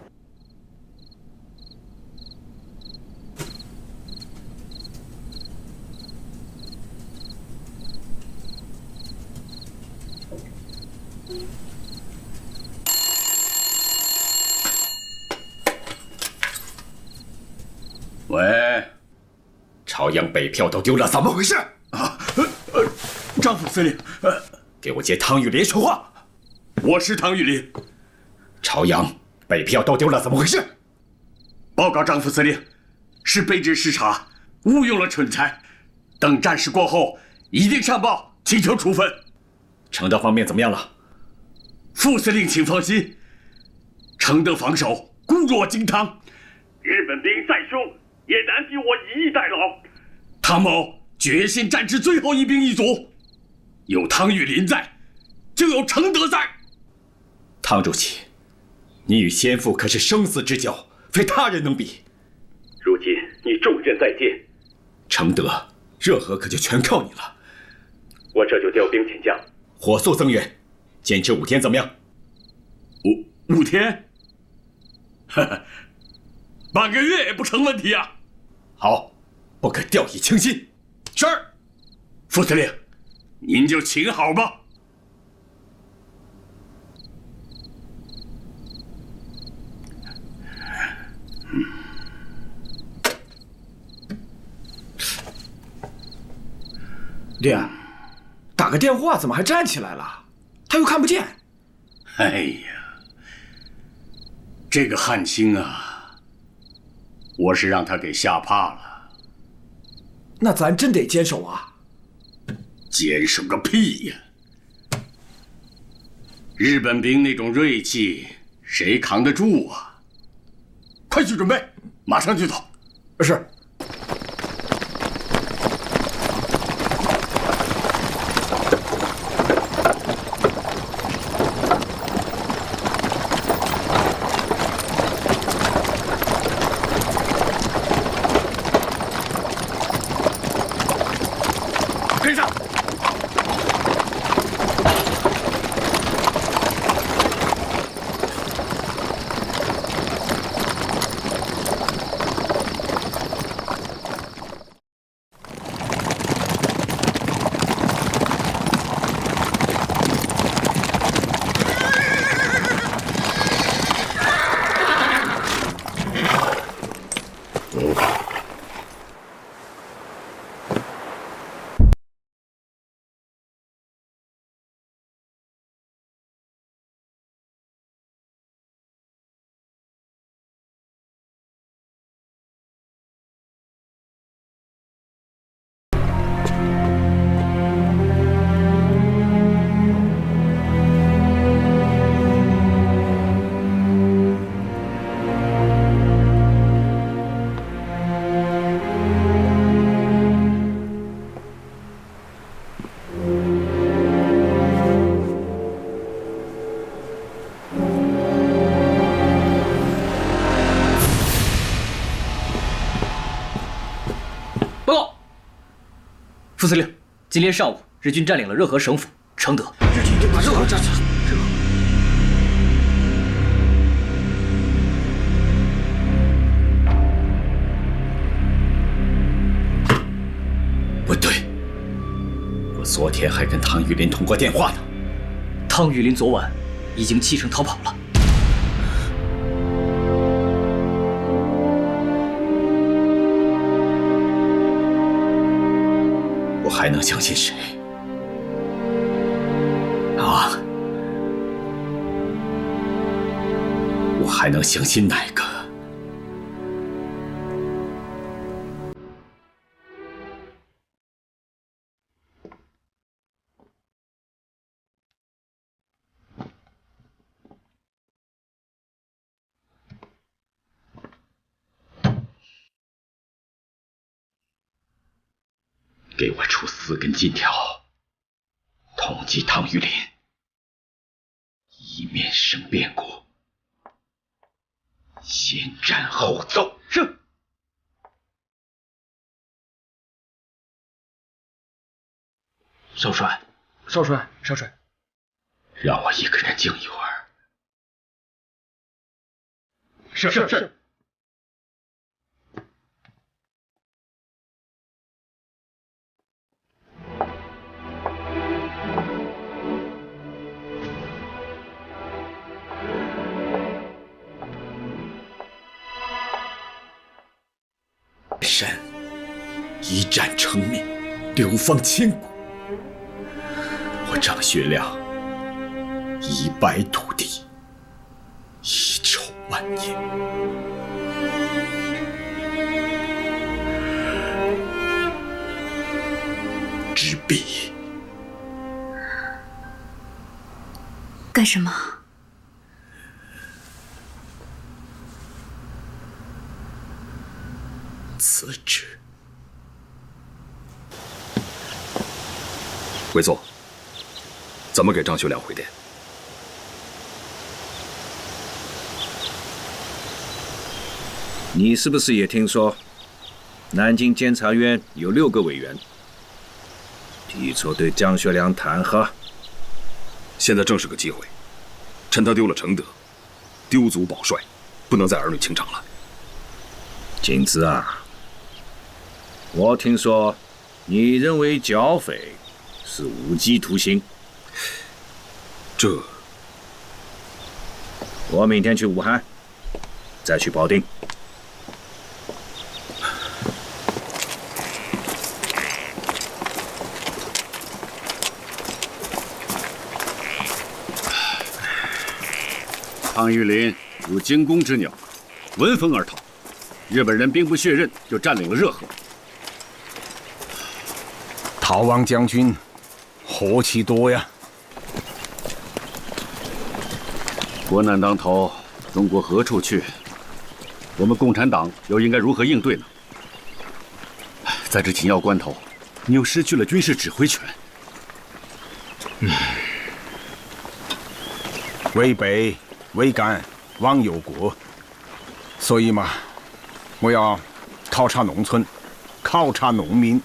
喂，朝阳北票都丢了，怎么回事？张副司令，给我接汤玉麟说话。我是汤玉麟。朝阳北票都丢了，怎么回事？报告张副司令，是卑职失察，误用了蠢材，等战事过后一定上报，请求处分。承德方面怎么样了？副司令请放心，承德防守固若金汤，日本兵再凶也难敌我以逸待劳。汤某决心战至最后一兵一卒，有汤玉麟在，就有承德在。汤主席，你与先父可是生死之交，非他人能比。如今你重任在肩，承德、热河可就全靠你了。我这就调兵遣将，火速增援，坚持5天怎么样？5天？半个月也不成问题啊。好，不可掉以轻心。是，副司令，您就请好吧。爹，打个电话怎么还站起来了？他又看不见。哎呀，这个汉卿啊，我是让他给吓怕了。那咱真得坚守啊！坚守个屁呀！日本兵那种锐气，谁扛得住啊？快去准备，马上就走。是。跟上！副司令，今天上午日军占领了热河省府承德。日军把热河占下。不对，我昨天还跟汤玉麟通过电话呢。汤玉麟昨晚已经弃城逃跑了。我还能相信谁？啊！我还能相信哪个？给我出4根金条，通缉汤玉麟，以免生变故。先斩后奏。是。少帅，少帅，少帅，让我一个人静一会儿。是。山一战成名，流芳千古。我张学良一败涂地，遗臭万年。执笔干什么？辞职。魏总，怎么给张学良回电？你是不是也听说，南京监察院有6个委员提出对张学良弹劾？现在正是个机会，趁他丢了承德，丢足保帅，不能再儿女情长了。景子啊，我听说你认为剿匪是无期徒刑，这……我明天去武汉，再去保定。汤玉麟如惊弓之鸟，闻风而逃。日本人兵不血刃就占领了热河。逃亡将军何其多呀！国难当头，中国何处去？我们共产党又应该如何应对呢？在这紧要关头，你又失去了军事指挥权。为北为甘忘忧国，所以嘛，我要考察农村，考察农民，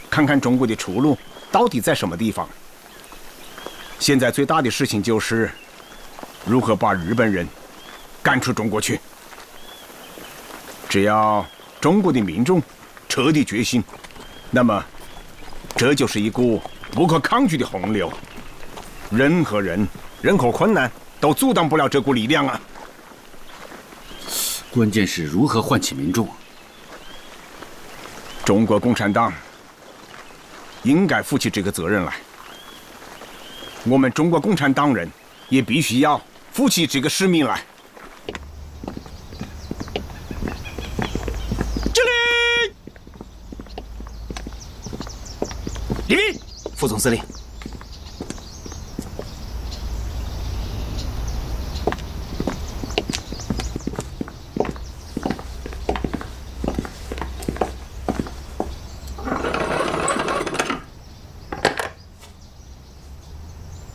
看看中国的出路到底在什么地方。现在最大的事情就是如何把日本人赶出中国去。只要中国的民众彻底决心，那么这就是一股不可抗拒的洪流，任何人、任何困难都阻挡不了这股力量啊！关键是如何唤起民众。中国共产党应该负起这个责任来，我们中国共产党人也必须要负起这个使命来。礼，副总司令。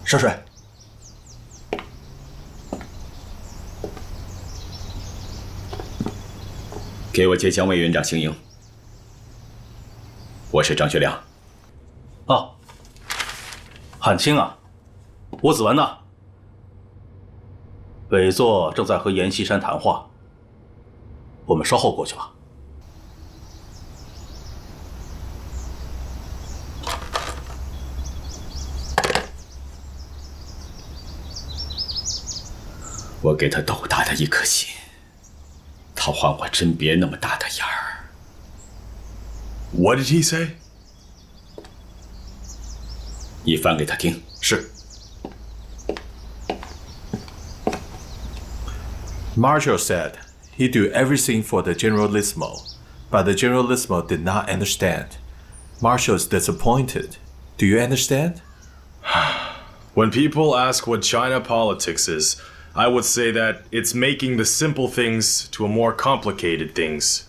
少帅，给我接江委员长行营。我是张学良。汉卿啊，我子文呢？北座正在和阎锡山谈话，我们稍后过去吧。我给他斗大的一颗心，他还我真别那么大的眼儿。What did he say? 你翻给他听。是。Marshall said he'd do everything for the Generalissimo, but the Generalissimo did not understand. Marshall's disappointed. Do you understand? When people ask what China politics is, I would say that it's making the simple things to a more complicated things.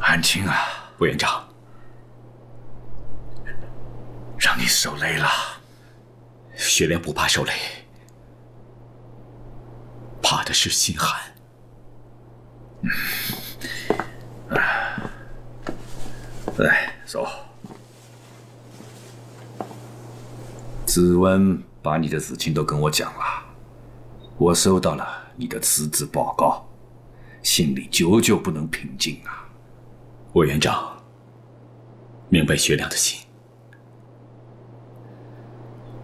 汉卿啊，委员长，让你受累了。雪莲不怕受累，怕的是心寒。来，走。子文把你的事情都跟我讲了，我收到了你的辞职报告，心里久久不能平静啊。委员长，明白雪亮的心，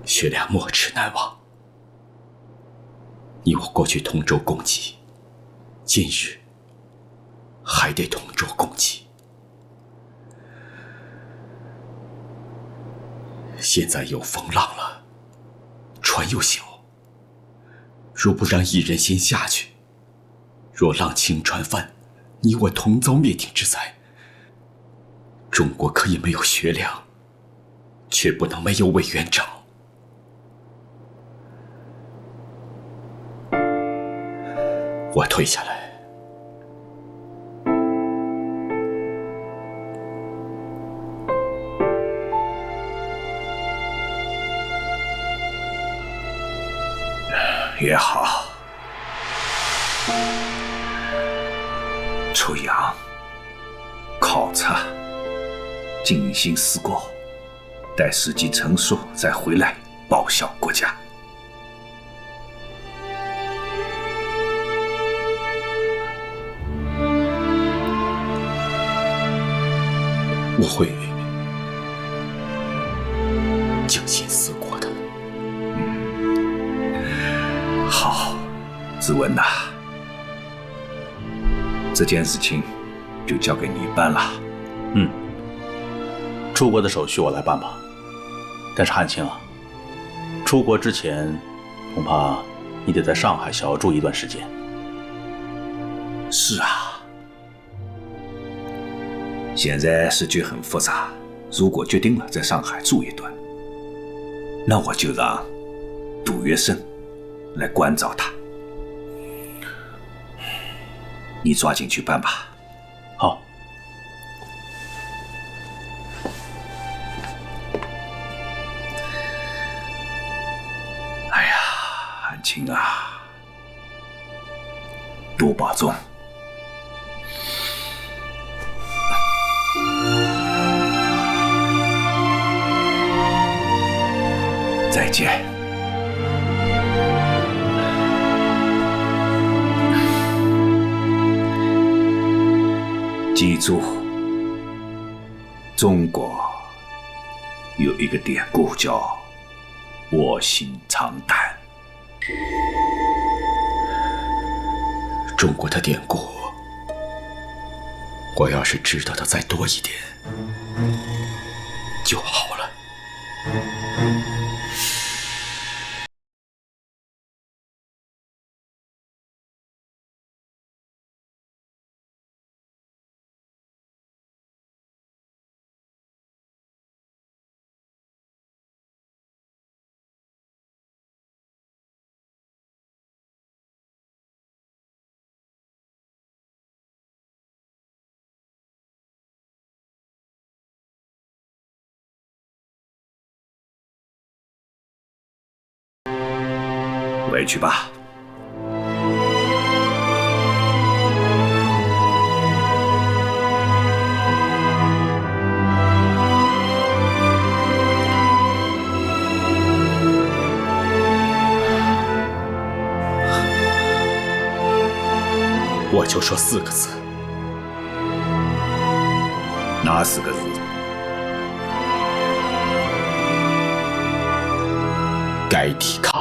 雪亮没齿难忘。你我过去同舟共济，今日还得同舟共济。现在有风浪了，船又小，若不让一人先下去，若浪轻船翻，你我同遭灭顶之灾。中国可以没有学良，却不能没有委员长。我退下来。也好，出洋考察，精心思过，待时机成熟再回来报效国家。我会精心思过的。好，子文呐，这件事情就交给你办了。出国的手续我来办吧。但是汉卿啊，出国之前恐怕你得在上海小住一段时间。是啊，现在时局很复杂，如果决定了在上海住一段，那我就让杜月笙来关照他。你抓紧去办吧。好。哎呀，汉卿啊，多保重。再见。记住，中国有一个典故叫“卧薪尝胆”。中国的典故，我要是知道的再多一点就好了。回去吧。我就说4个字。哪4个字？该抵抗。